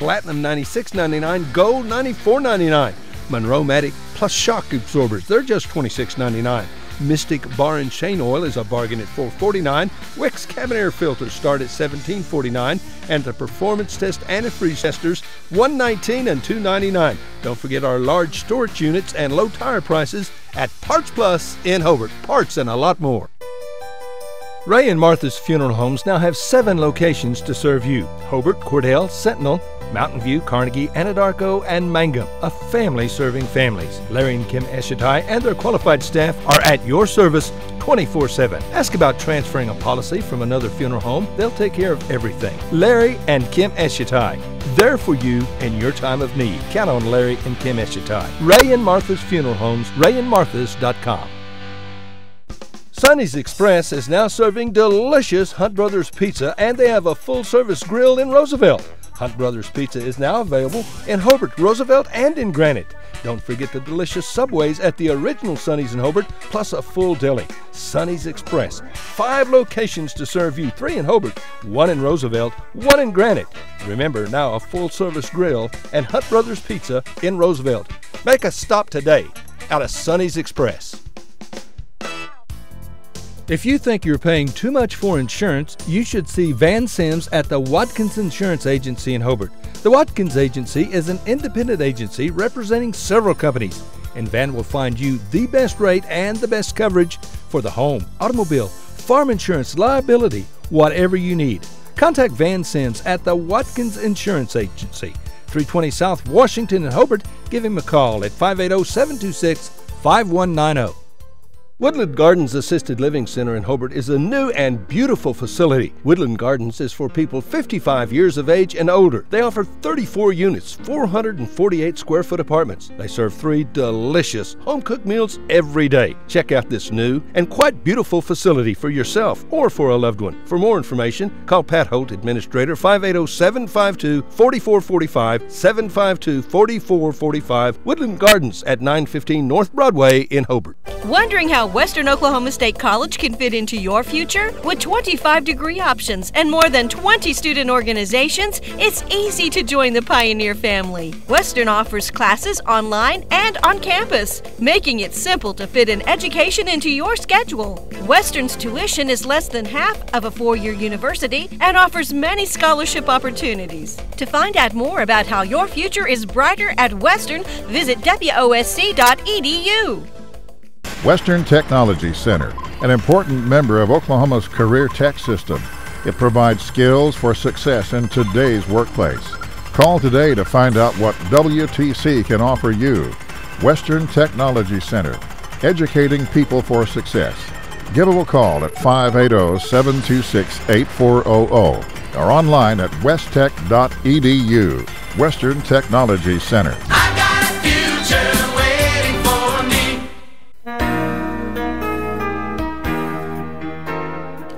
Platinum $96.99, Gold $94.99. Monroe-Matic plus shock absorbers, they're just $26.99. Mystic Bar and Chain Oil is a bargain at $4.49. Wix cabin air filters start at $17.49. And the Performance Test antifreeze testers, $119 and $2.99. Don't forget our large storage units and low tire prices at Parts Plus in Hobart. Parts and a lot more. Ray and Martha's Funeral Homes now have 7 locations to serve you: Hobart, Cordell, Sentinel, Mountain View, Carnegie, Anadarko, and Mangum. A family serving families. Larry and Kim Eshitai and their qualified staff are at your service 24/7. Ask about transferring a policy from another funeral home. They'll take care of everything. Larry and Kim Eshitai. There for you in your time of need. Count on Larry and Kim Eshitai. Ray and Martha's Funeral Homes, rayandmarthas.com. Sonny's Express is now serving delicious Hunt Brothers Pizza, and they have a full-service grill in Roosevelt. Hunt Brothers Pizza is now available in Hobart, Roosevelt, and in Granite. Don't forget the delicious Subways at the original Sonny's in Hobart, plus a full deli. Sonny's Express. 5 locations to serve you: 3 in Hobart, 1 in Roosevelt, 1 in Granite. Remember, now a full-service grill and Hunt Brothers Pizza in Roosevelt. Make a stop today out of Sonny's Express. If you think you're paying too much for insurance, you should see Van Sims at the Watkins Insurance Agency in Hobart. The Watkins Agency is an independent agency representing several companies, and Van will find you the best rate and the best coverage for the home, automobile, farm insurance, liability, whatever you need. Contact Van Sims at the Watkins Insurance Agency, 320 South Washington in Hobart. Give him a call at 580-726-5190. Woodland Gardens Assisted Living Center in Hobart is a new and beautiful facility. Woodland Gardens is for people 55 years of age and older. They offer 34 units, 448 square foot apartments. They serve 3 delicious home-cooked meals every day. Check out this new and quite beautiful facility for yourself or for a loved one. For more information, call Pat Holt, Administrator, 580-752-4445, 752-4445, Woodland Gardens at 915 North Broadway in Hobart. Wondering how Western Oklahoma State College can fit into your future? With 25 degree options and more than 20 student organizations, it's easy to join the Pioneer family. Western offers classes online and on campus, making it simple to fit an education into your schedule. Western's tuition is less than half of a 4-year university and offers many scholarship opportunities. To find out more about how your future is brighter at Western, visit wosc.edu. Western Technology Center, an important member of Oklahoma's career tech system. It provides skills for success in today's workplace. Call today to find out what WTC can offer you. Western Technology Center, educating people for success. Give them a call at 580-726-8400 or online at westtech.edu. Western Technology Center.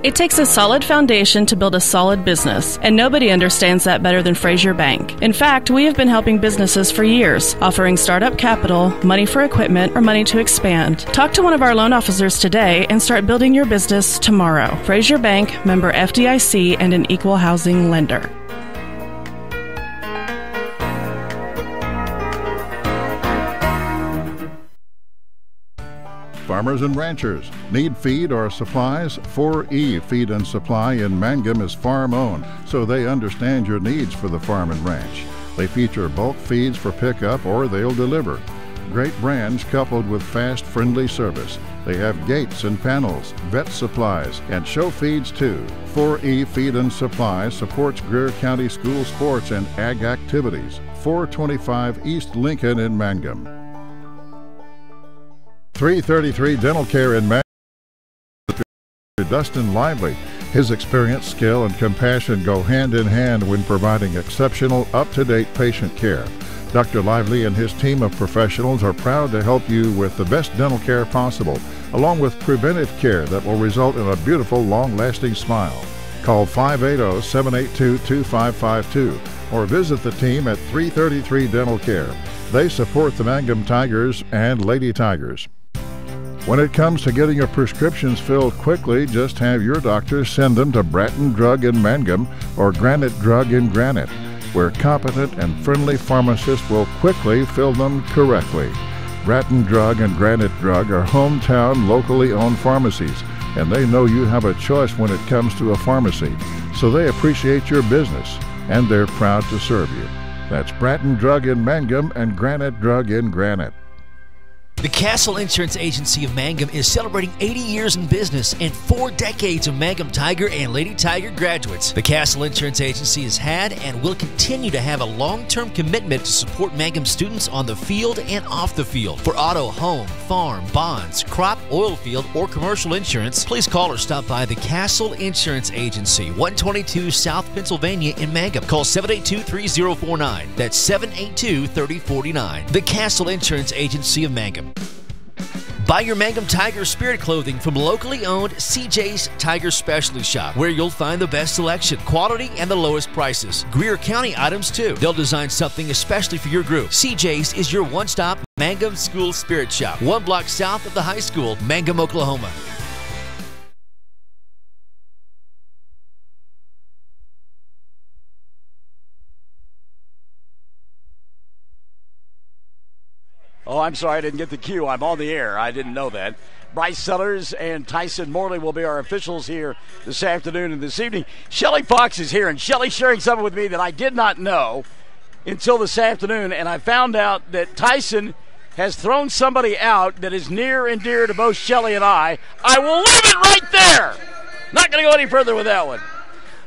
It takes a solid foundation to build a solid business, and nobody understands that better than Frazier Bank. In fact, we have been helping businesses for years, offering startup capital, money for equipment, or money to expand. Talk to one of our loan officers today and start building your business tomorrow. Frazier Bank, member FDIC, and an equal housing lender. Farmers and ranchers need feed or supplies? 4E Feed and Supply in Mangum is farm-owned, so they understand your needs for the farm and ranch. They feature bulk feeds for pickup or they'll deliver. Great brands coupled with fast, friendly service. They have gates and panels, vet supplies, and show feeds too. 4E Feed and Supply supports Greer County school sports and ag activities. 425 East Lincoln in Mangum. 333 Dental Care in Mangum. Dustin Lively. His experience, skill, and compassion go hand in hand when providing exceptional, up-to-date patient care. Dr. Lively and his team of professionals are proud to help you with the best dental care possible, along with preventive care that will result in a beautiful, long-lasting smile. Call 580-782-2552 or visit the team at 333 Dental Care. They support the Mangum Tigers and Lady Tigers. When it comes to getting your prescriptions filled quickly, just have your doctor send them to Bratton Drug in Mangum or Granite Drug in Granite. where competent and friendly pharmacists will quickly fill them correctly. Bratton Drug and Granite Drug are hometown, locally owned pharmacies, and they know you have a choice when it comes to a pharmacy, so they appreciate your business, and they're proud to serve you. That's Bratton Drug in Mangum and Granite Drug in Granite. The Castle Insurance Agency of Mangum is celebrating 80 years in business and 4 decades of Mangum Tiger and Lady Tiger graduates. The Castle Insurance Agency has had and will continue to have a long-term commitment to support Mangum students on the field and off the field. For auto, home, farm, bonds, crop, oil field, or commercial insurance, please call or stop by the Castle Insurance Agency, 122 South Pennsylvania in Mangum. Call 782-3049. That's 782-3049. The Castle Insurance Agency of Mangum. Buy your Mangum Tiger Spirit clothing from locally owned CJ's Tiger Specialty Shop, where you'll find the best selection, quality, and the lowest prices. Greer County items, too. They'll design something especially for your group. CJ's is your one-stop Mangum School Spirit Shop, 1 block south of the high school, Mangum, Oklahoma. Oh, I'm sorry, I didn't get the cue. I'm on the air. I didn't know that. Bryce Sellers and Tyson Morley will be our officials here this afternoon and this evening. Shelly Fox is here, and Shelly's sharing something with me that I did not know until this afternoon, and I found out that Tyson has thrown somebody out that is near and dear to both Shelly and I. I will leave it right there. Not going to go any further with that one.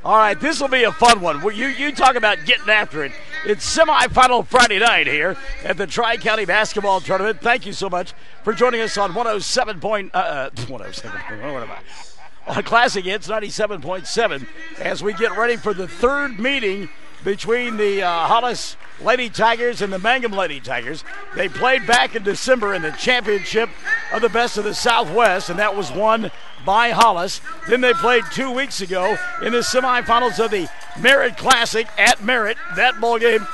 All right, this will be a fun one. You talk about getting after it. It's semifinal Friday night here at the Tri-County Basketball Tournament. Thank you so much for joining us on 107. On Classic Hits 97.7 as we get ready for the third meeting between the Hollis Lady Tigers and the Mangum Lady Tigers. They played back in December in the championship of the Best of the Southwest, and that was won by Hollis. Then they played 2 weeks ago in the semifinals of the Merritt Classic at Merritt. That ball game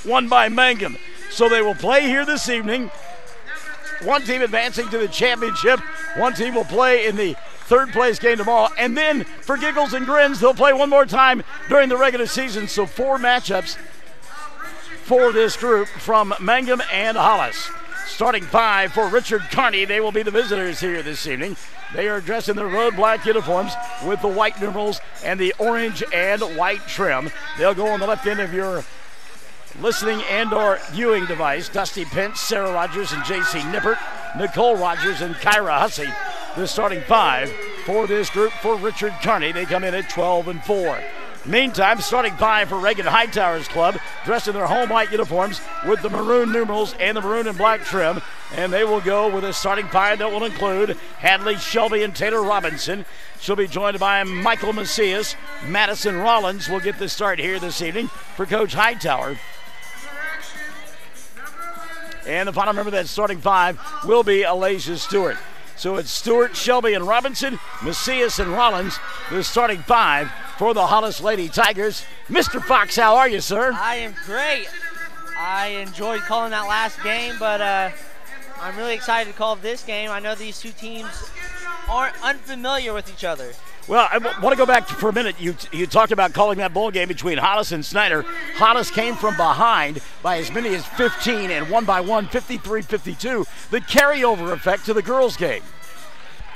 won by Mangum. So they will play here this evening. One team advancing to the championship. One team will play in the third place game tomorrow. And then for giggles and grins, they'll play one more time during the regular season. So 4 matchups for this group from Mangum and Hollis. Starting 5 for Richard Carney. They will be the visitors here this evening. They are dressed in their road black uniforms with the white numerals and the orange and white trim. They'll go on the left end of your listening and or viewing device. Dusty Pence, Sarah Rogers, and J.C. Nippert, Nicole Rogers, and Kyra Hussey. The starting 5 for this group for Richard Carney. They come in at 12-4. Meantime, starting 5 for Reagan Hightower's club, dressed in their home white uniforms with the maroon numerals and the maroon and black trim. And they will go with a starting 5 that will include Hadley Shelby and Taylor Robinson. She'll be joined by Michael Macias. Madison Rollins will get the start here this evening for Coach Hightower. And the final member of that starting 5 will be Alasia Stewart. So it's Stewart, Shelby, and Robinson, Macias, and Rollins, the starting 5 for the Hollis Lady Tigers. Mr. Fox, how are you, sir? I am great. I enjoyed calling that last game, but I'm really excited to call this game. I know these two teams aren't unfamiliar with each other. Well, I want to go back for a minute. You talked about calling that bowl game between Hollis and Snyder. Hollis came from behind by as many as 15 and won by 53-52. The carryover effect to the girls' game.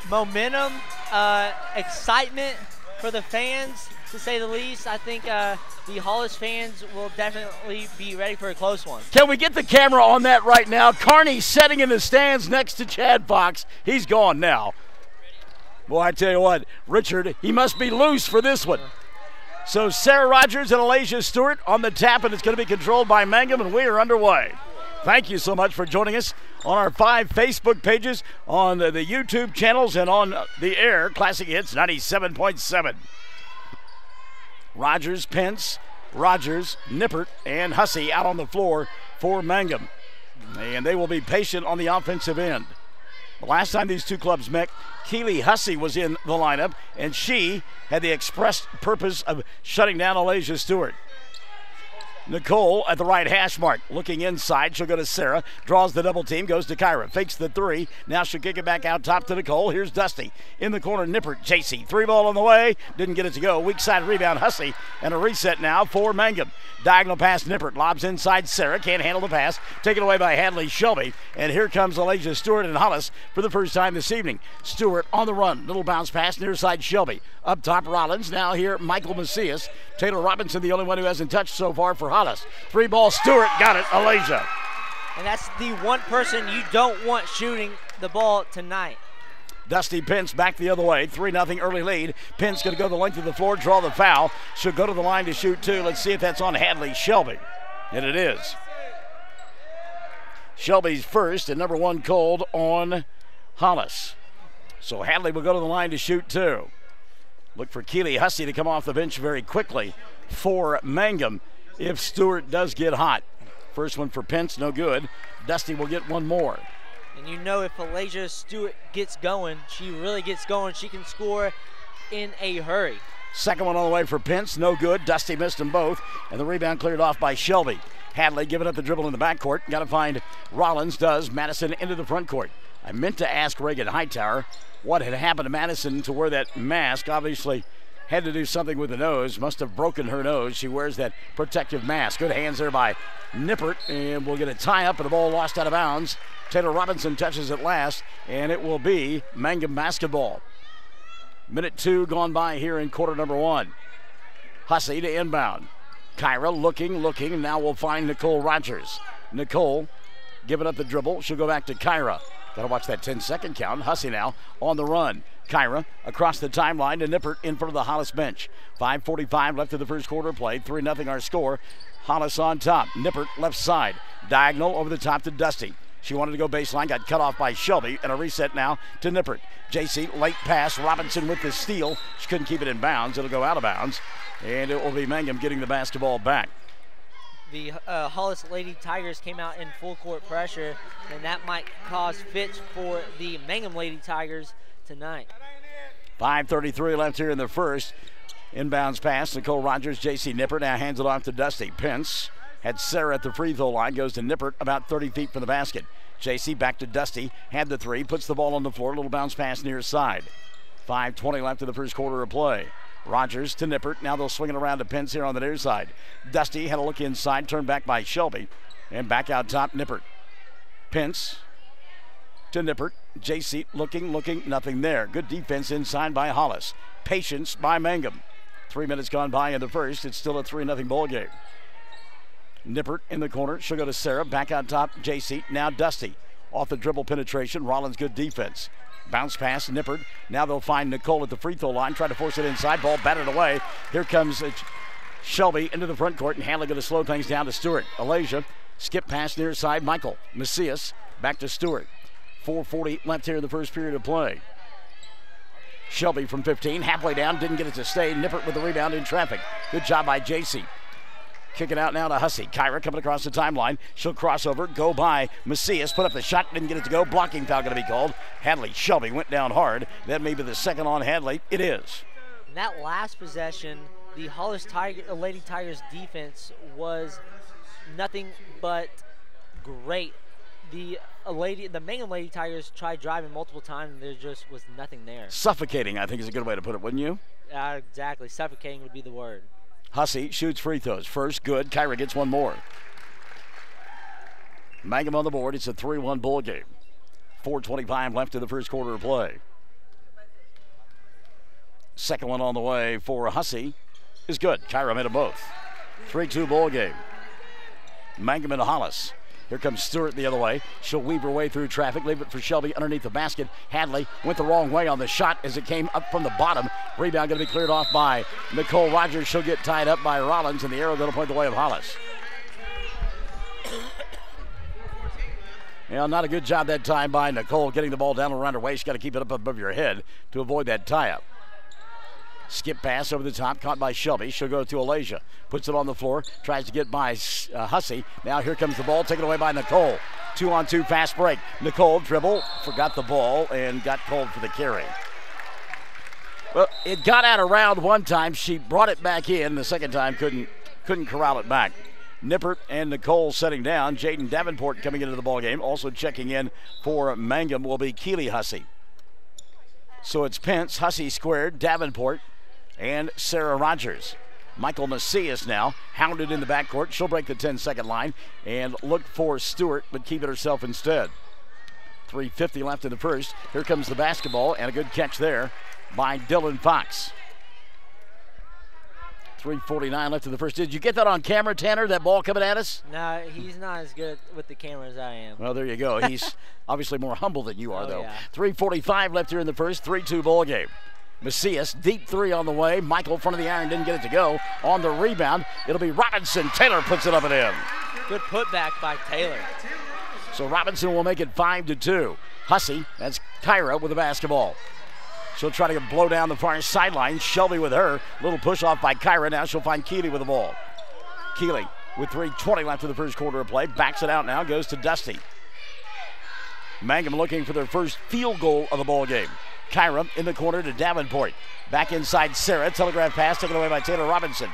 Momentum, excitement for the fans, to say the least. I think the Hollis fans will definitely be ready for a close one. Can we get the camera on that right now? Carney sitting in the stands next to Chad Fox. He's gone now. Boy, I tell you what, Richard, he must be loose for this one. So Sarah Rogers and Alasia Stewart on the tap, and it's going to be controlled by Mangum, and we are underway. Thank you so much for joining us on our 5 Facebook pages, on the YouTube channels, and on the air. Classic Hits 97.7. Rogers, Pence, Rogers, Nippert, and Hussey out on the floor for Mangum. And they will be patient on the offensive end. The last time these two clubs met, Keely Hussey was in the lineup, and she had the express purpose of shutting down Alasia Stewart. Nicole at the right hash mark. Looking inside, she'll go to Sarah. Draws the double team, goes to Kyra. Fakes the three. Now she'll kick it back out top to Nicole. Here's Dusty. In the corner, Nippert. JC. 3-ball on the way. Didn't get it to go. Weak side rebound, Hussey. And a reset now for Mangum. Diagonal pass, Nippert. Lobs inside Sarah. Can't handle the pass. Taken away by Hadley Shelby. And here comes Elijah Stewart and Hollis for the first time this evening. Stewart on the run. Little bounce pass near side Shelby. Up top, Rollins. Now here, Michael Macias. Taylor Robinson, the only one who hasn't touched so far for Hollis. 3-ball, Stewart got it, Elijah. And that's the one person you don't want shooting the ball tonight. Dusty Pence back the other way. 3-0 early lead. Pence going to go the length of the floor, draw the foul. She'll go to the line to shoot two. Let's see if that's on Hadley Shelby. And it is. Shelby's first and number one called on Hollis. So Hadley will go to the line to shoot two. Look for Keely Hussey to come off the bench very quickly for Mangum if Stewart does get hot. First one for Pence, no good. Dusty will get one more. And you know if Elijah Stewart gets going, she really gets going, she can score in a hurry. Second one on the way for Pence, no good. Dusty missed them both, and the rebound cleared off by Shelby. Hadley giving up the dribble in the backcourt. Got to find Rollins, does. Madison into the front court. I meant to ask Reagan Hightower what had happened to Madison to wear that mask. Obviously had to do something with the nose. Must have broken her nose. She wears that protective mask. Good hands there by Nippert, and we'll get a tie-up and the ball lost out of bounds. Taylor Robinson touches it last, and it will be Mangum basketball. Minute 2 gone by here in quarter number 1. Hussey to inbound. Kyra looking. Now we'll find Nicole Rogers. Nicole giving up the dribble. She'll go back to Kyra. Got to watch that 10-second count. Hussey now on the run. Kyra across the timeline to Nippert in front of the Hollis bench. 5:45 left of the first quarter played. 3-0 our score. Hollis on top. Nippert left side. Diagonal over the top to Dusty. She wanted to go baseline, got cut off by Shelby, and a reset now to Nippert. JC, late pass. Robinson with the steal. She couldn't keep it in bounds. It'll go out of bounds, and it will be Mangum getting the basketball back. The Hollis Lady Tigers came out in full court pressure, and that might cause fits for the Mangum Lady Tigers tonight. 5:33 left here in the first. Inbounds pass, Nicole Rogers, JC Nippert now hands it off to Dusty. Pence had Sarah at the free throw line, goes to Nippert about 30 feet from the basket. JC back to Dusty, had the three, puts the ball on the floor, little bounce pass near side. 5:20 left in the first quarter of play. Rogers to Nippert, now they'll swing it around to Pence here on the near side. Dusty had a look inside, turned back by Shelby, and back out top Nippert. Pence to Nippert, JC looking, nothing there. Good defense inside by Hollis. Patience by Mangum. 3 minutes gone by in the first, it's still a 3-0 ball game. Nippert in the corner, she'll go to Sarah, back on top, JC, now Dusty. Off the dribble penetration, Rollins good defense. Bounce pass, Nippert, now they'll find Nicole at the free throw line, try to force it inside, ball batted away. Here comes Shelby into the front court, and Hanley going to slow things down to Stewart. Elijah, skip pass near side, Michael. Macias, back to Stewart. 4:40 left here in the first period of play. Shelby from 15, halfway down, didn't get it to stay. Nippert with the rebound in traffic. Good job by JC. Kick it out now to Hussey. Kyra coming across the timeline. She'll cross over, go by Macias, put up the shot, didn't get it to go. Blocking foul going to be called. Hadley Shelby went down hard. That may be the second on Hadley. It is. In that last possession, the Hollis Lady Tigers defense was nothing but great. The Mangum Lady Tigers tried driving multiple times, and there just was nothing there. Suffocating, I think, is a good way to put it, wouldn't you? Exactly. Suffocating would be the word. Hussey shoots free throws. First, good. Kyra gets one more. Mangum on the board. It's a 3-1 ball game. 4:25 left in the first quarter of play. Second one on the way for Hussey is good. Kyra made them both. 3-2 ball game. Mangum and Hollis. Here comes Stewart the other way. She'll weave her way through traffic, leave it for Shelby underneath the basket. Hadley went the wrong way on the shot as it came up from the bottom. Rebound going to be cleared off by Nicole Rogers. She'll get tied up by Rollins, and the arrow going to point the way of Hollis. Not a good job that time by Nicole getting the ball down around her waist. Got to keep it up above your head to avoid that tie-up. Skip pass over the top, caught by Shelby. She'll go to Elijah. Puts it on the floor, tries to get by Hussey. Now here comes the ball, taken away by Nicole. 2-on-2 fast break. Nicole dribble, forgot the ball, and got called for the carry. Well, it got out around one time. She brought it back in. The second time couldn't corral it back. Nippert and Nicole setting down. Jaden Davenport coming into the ball game. Also checking in for Mangum will be Keely Hussey. So it's Pence, Hussey squared, Davenport, and Sarah Rogers. Michael Macias now, hounded in the backcourt. She'll break the 10-second line and look for Stewart, but keep it herself instead. 3:50 left in the first. Here comes the basketball, and a good catch there by Dylan Fox. 3:49 left in the first. Did you get that on camera, Tanner, that ball coming at us? No, he's not as good with the camera as I am. Well, there you go. He's obviously more humble than you are, though. Yeah. 3:45 left here in the first. 3-2 ball game. Macias, deep three on the way. Michael, front of the iron, didn't get it to go. On the rebound, it'll be Robinson. Taylor puts it up and in. Good putback by Taylor. So Robinson will make it 5-2. Hussey, that's Kyra with the basketball. She'll try to blow down the far sideline. Shelby with her. Little push off by Kyra. Now she'll find Keeley with the ball. Keeley with 3:20 left in the first quarter of play. Backs it out now. Goes to Dusty. Mangum looking for their first field goal of the ball game. Kyra in the corner to Davenport. Back inside Sarah. Telegraph pass taken away by Taylor Robinson.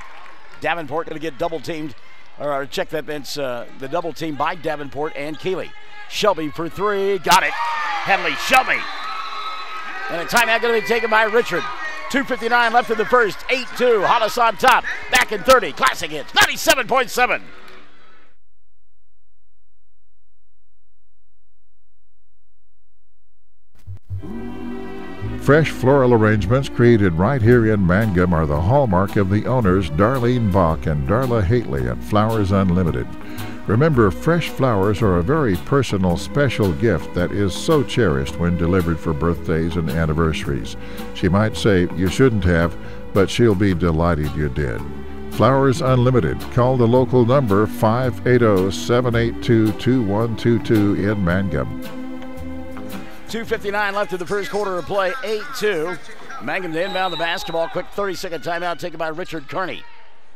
Davenport going to get double teamed. Or check that it's the double team by Davenport and Keeley. Shelby for three. Got it. Henley Shelby. And a timeout going to be taken by Richard. 2:59 left in the first. 8-2. Hollis on top. Back in 30. Classic hits. 97.7. Fresh floral arrangements created right here in Mangum are the hallmark of the owners Darlene Bach and Darla Haitley at Flowers Unlimited. Remember, fresh flowers are a very personal, special gift that is so cherished when delivered for birthdays and anniversaries. She might say you shouldn't have, but she'll be delighted you did. Flowers Unlimited. Call the local number 580-782-2122 in Mangum. 2:59 left in the first quarter of play. 8-2. Mangum to inbound the basketball. Quick 30-second timeout taken by Richard Kearney.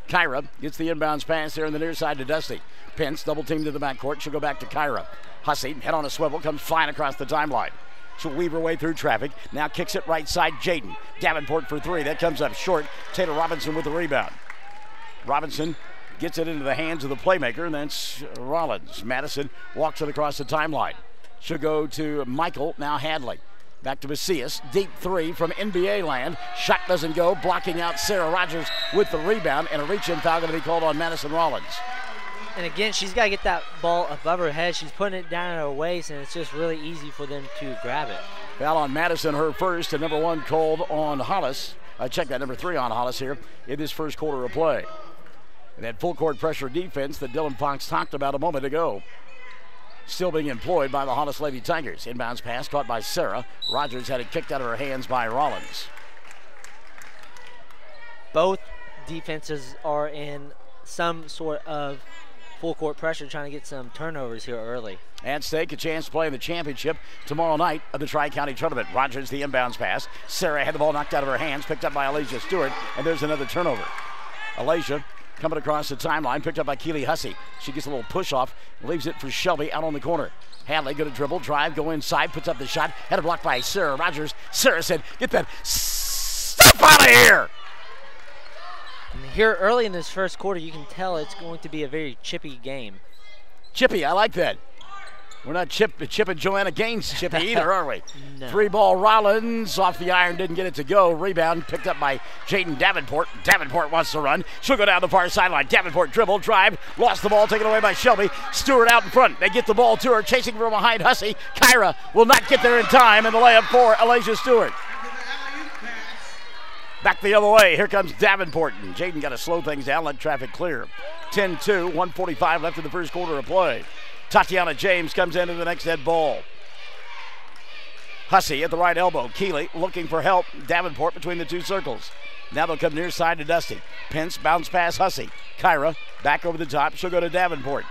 Kyra gets the inbounds pass there on the near side to Dusty. Pence double team to the backcourt. She'll go back to Kyra. Hussey, head on a swivel, comes flying across the timeline. She'll weave her way through traffic. Now kicks it right side. Jaden Davenport for three. That comes up short. Taylor Robinson with the rebound. Robinson gets it into the hands of the playmaker, and then it's Rollins. Madison walks it across the timeline. She'll go to Michael, now Hadley. Back to Macias, deep three from NBA land. Shot doesn't go, blocking out Sarah Rogers with the rebound, and a reach-in foul going to be called on Madison Rollins. And again, she's got to get that ball above her head. She's putting it down at her waist, and it's just really easy for them to grab it. Foul on Madison, her first, and number one called on Hollis. Check that, number three on Hollis here in this first quarter of play. And that full court pressure defense that Dylan Fox talked about a moment ago. Still being employed by the Hollis Lady Tigers. Inbounds pass caught by Sarah. Rogers had it kicked out of her hands by Rollins. Both defenses are in some sort of full court pressure, trying to get some turnovers here early. At stake, a chance to play in the championship tomorrow night of the Tri-County Tournament. Rogers, the inbounds pass. Sarah had the ball knocked out of her hands, picked up by Alasia Stewart, and there's another turnover. Alasia coming across the timeline, picked up by Keely Hussey. She gets a little push off, leaves it for Shelby out on the corner. Hadley going to dribble, drive, go inside, puts up the shot, had it blocked by Sarah Rogers. Sarah said, get that stuff out of here! And here early in this first quarter, you can tell it's going to be a very chippy game. Chippy, I like that. We're not Chip and Joanna Gaines chippy either, are we? No. Three ball Rollins off the iron, didn't get it to go. Rebound picked up by Jaden Davenport. Davenport wants to run. She'll go down the far sideline. Davenport dribble, drive, lost the ball, taken away by Shelby. Stewart out in front. They get the ball to her, chasing from behind Hussey. Kyra will not get there in time, and the layup for Alasia Stewart. Back the other way. Here comes Davenport. And Jaden got to slow things down, let traffic clear. 10-2, 1:45 left in the first quarter of play. Tatiana James comes into the next head ball. Hussey at the right elbow. Keeley looking for help. Davenport between the two circles. Now they'll come near side to Dusty. Pence bounce pass Hussey. Kyra back over the top. She'll go to Davenport.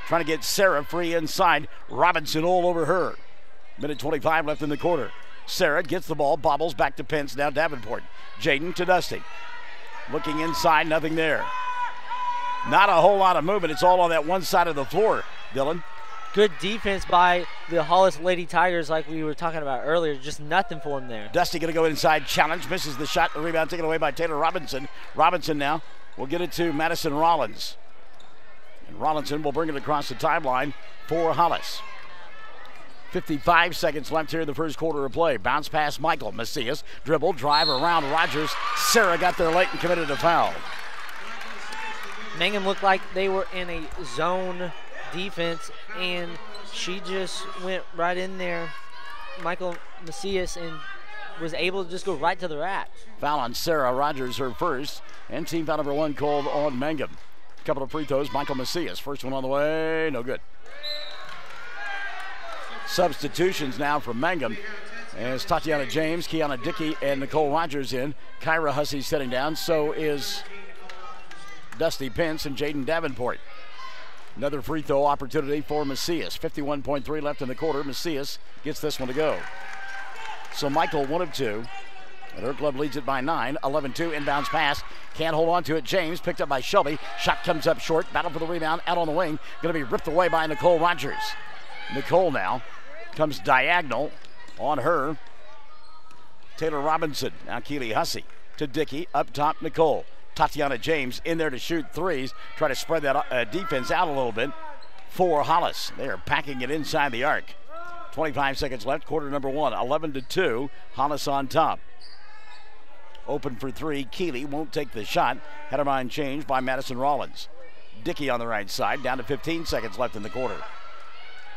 Trying to get Sarah free inside. Robinson all over her. Minute 25 left in the quarter. Sarah gets the ball, bobbles back to Pence. Now Davenport. Jaden to Dusty. Looking inside, nothing there. Not a whole lot of movement. It's all on that one side of the floor, Dylan. Good defense by the Hollis Lady Tigers, like we were talking about earlier. Just nothing for them there. Dusty going to go inside, challenge, misses the shot. The rebound taken away by Taylor Robinson. Robinson now will get it to Madison Rollins. And Rollinson will bring it across the timeline for Hollis. 55 seconds left here in the first quarter of play. Bounce past Michael. Macias dribble, drive around Rogers. Sarah got there late and committed a foul. Mangum looked like they were in a zone defense, and she just went right in there, Michael Macias, and was able to just go right to the rack. Foul on Sarah Rogers, her first, and team foul number 1 called on Mangum. Couple of free throws, Michael Macias. First one on the way, no good. Substitutions now for Mangum as Tatiana James, Kiana Dickey, and Nicole Rogers in. Kyra Hussey sitting down, so is Dusty Pence and Jaden Davenport. Another free throw opportunity for Macias. 51.3 left in the quarter. Macias gets this one to go. So Michael 1 of 2. And her club leads it by 9. 11-2 inbounds pass. Can't hold on to it. James picked up by Shelby. Shot comes up short. Battle for the rebound out on the wing. Going to be ripped away by Nicole Rogers. Nicole now comes diagonal on her. Taylor Robinson. Now Keely Hussey to Dickey. Up top, Nicole. Tatiana James in there to shoot threes. Try to spread that defense out a little bit for Hollis. They are packing it inside the arc. 25 seconds left, quarter number 1. 11-2. Hollis on top. Open for 3. Keely won't take the shot. Header line change by Madison Rollins. Dickey on the right side. Down to 15 seconds left in the quarter.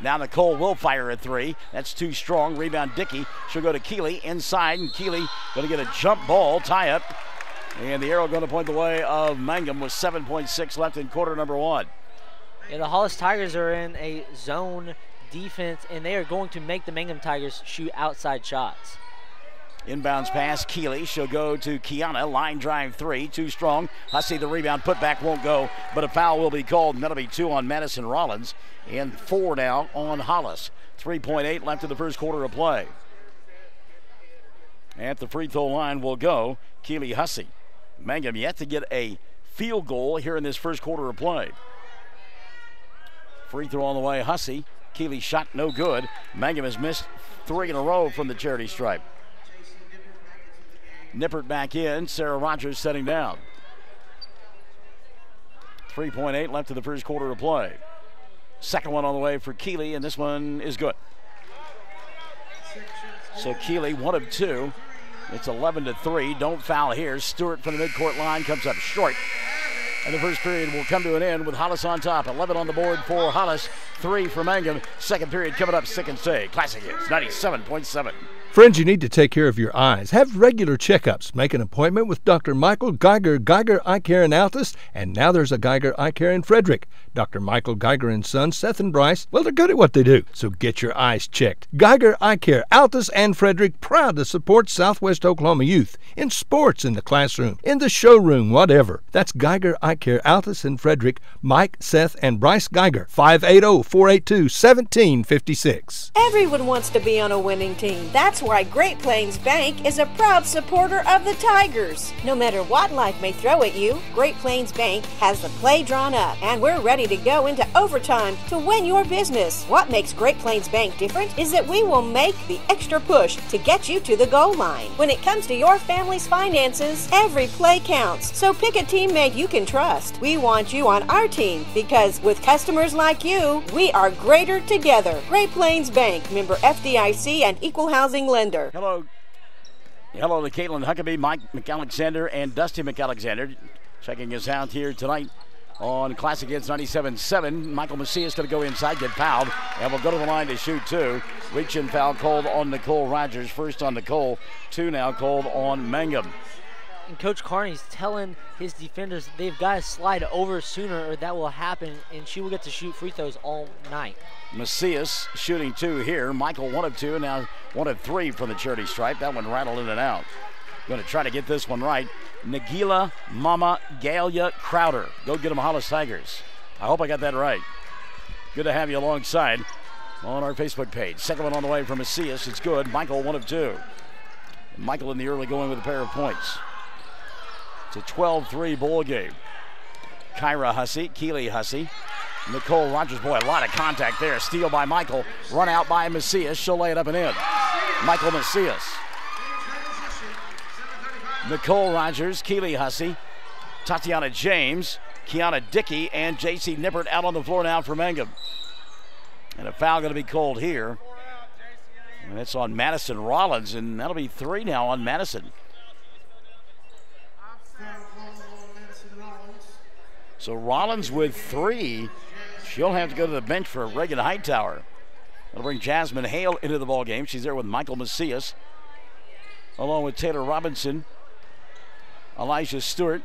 Now Nicole will fire a 3. That's too strong. Rebound Dickey. She'll go to Keely inside, and Keely going to get a jump ball tie up. And the arrow going to point the way of Mangum with 7.6 left in quarter number 1. Yeah, the Hollis Tigers are in a zone defense, and they are going to make the Mangum Tigers shoot outside shots. Inbounds pass, Keely. She'll go to Kiana. Line drive 3, too strong. Hussey the rebound, put back won't go, but a foul will be called, and that'll be 2 on Madison Rollins, and 4 now on Hollis. 3.8 left in the first quarter of play. At the free throw line will go Keely Hussey. Mangum yet to get a field goal here in this first quarter of play. Free throw on the way, Hussey. Keely's shot no good. Mangum has missed 3 in a row from the charity stripe. Nippert back in. Sarah Rogers setting down. 3.8 left in the first quarter of play. Second one on the way for Keely, and this one is good. So Keely 1 of 2. It's 11-3. Don't foul here. Stewart from the midcourt line comes up short. And the first period will come to an end with Hollis on top. 11 on the board for Hollis, 3 for Mangum. Second period coming up, Sick and Say. Classic Hits 97.7. Friends, you need to take care of your eyes. Have regular checkups. Make an appointment with Dr. Michael Geiger, Geiger Eye Care in Altus, and now there's a Geiger Eye Care in Frederick. Dr. Michael Geiger and Sons, Seth and Bryce, well, they're good at what they do, so get your eyes checked. Geiger Eye Care, Altus and Frederick, proud to support Southwest Oklahoma youth in sports, in the classroom, in the showroom, whatever. That's Geiger Eye Care, Altus and Frederick. Mike, Seth, and Bryce Geiger, 580-482-1756. Everyone wants to be on a winning team. That's why Great Plains Bank is a proud supporter of the Tigers. No matter what life may throw at you, Great Plains Bank has the play drawn up, and we're ready to go into overtime to win your business. What makes Great Plains Bank different is that we will make the extra push to get you to the goal line. When it comes to your family's finances, every play counts, so pick a teammate you can trust. We want you on our team because with customers like you, we are greater together. Great Plains Bank, member FDIC and equal housing lender. Hello to Caitlin Huckabee, Mike McAlexander, and Dusty McAlexander checking us out here tonight on Classic Hits 97.7. Michael Macias going to go inside, get fouled, and will go to the line to shoot 2. Reach-in foul called on Nicole Rogers. First on Nicole, 2 now called on Mangum. And Coach Carney's telling his defenders they've got to slide over sooner or that will happen, and she will get to shoot free throws all night. Macias shooting 2 here. Michael 1 of 2, now 1 of 3 from the charity stripe. That one rattled in and out. Going to try to get this one right. Nagila Mama Galia Crowder. Go get them, Hollis Tigers. I hope I got that right. Good to have you alongside on our Facebook page. Second one on the way from Macias. It's good. Michael 1 of 2. And Michael in the early going with a pair of points. It's a 12-3 ball game. Kyra Hussey, Keely Hussey, Nicole Rogers. Boy, a lot of contact there. Steal by Michael. Run out by Macias. She'll lay it up and in. Michael Macias. Nicole Rogers, Keely Hussey, Tatiana James, Kiana Dickey and J.C. Nippert out on the floor now for Mangum. And a foul going to be called here. And that's on Madison Rollins, and that'll be 3 now on Madison. So Rollins with 3. She'll have to go to the bench for Reagan Hightower. That'll bring Jasmine Hale into the ball game. She's there with Michael Macias, along with Taylor Robinson, Elijah Stewart.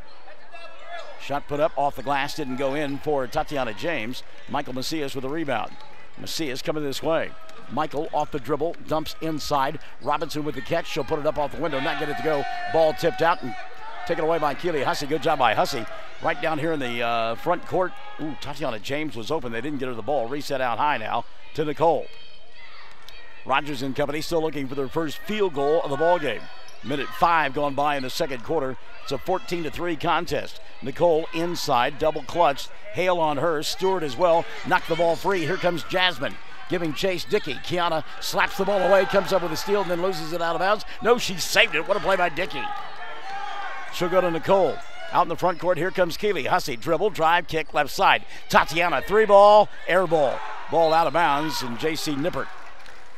Shot put up off the glass, didn't go in for Tatiana James. Michael Macias with a rebound. Macias coming this way. Michael off the dribble, dumps inside. Robinson with the catch. She'll put it up off the window, not get it to go. Ball tipped out and taken away by Keely Hussey. Good job by Hussey. Right down here in the front court. Ooh, Tatiana James was open. They didn't get her the ball. Reset out high now to Nicole. Rogers and company still looking for their first field goal of the ball game. Minute 5 gone by in the second quarter. It's a 14-3 contest. Nicole inside, double clutched. Hale on her, Stewart as well. Knocked the ball free. Here comes Jasmine, giving chase Dickey. Kiana slaps the ball away, comes up with a steal, and then loses it out of bounds. No, she saved it. What a play by Dickey. She'll go to Nicole. Out in the front court, here comes Keely. Hussey, dribble, drive, kick, left side. Tatiana, 3-ball, air ball. Ball out of bounds, and J.C. Nippert.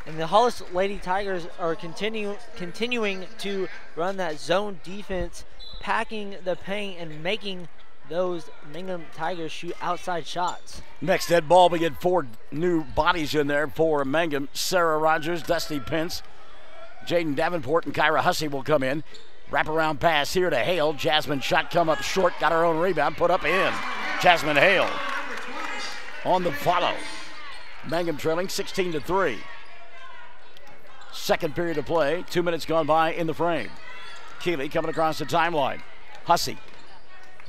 And the Hollis Lady Tigers are continuing to run that zone defense, packing the paint and making those Mangum Tigers shoot outside shots. Next head ball, we get 4 new bodies in there for Mangum. Sarah Rogers, Dusty Pence, Jaden Davenport, and Kyra Hussey will come in. Wraparound pass here to Hale. Jasmine shot come up short, got her own rebound, put up in. Jasmine Hale on the follow. Mangum trailing 16-3. Second period of play, 2 minutes gone by in the frame. Keely coming across the timeline. Hussey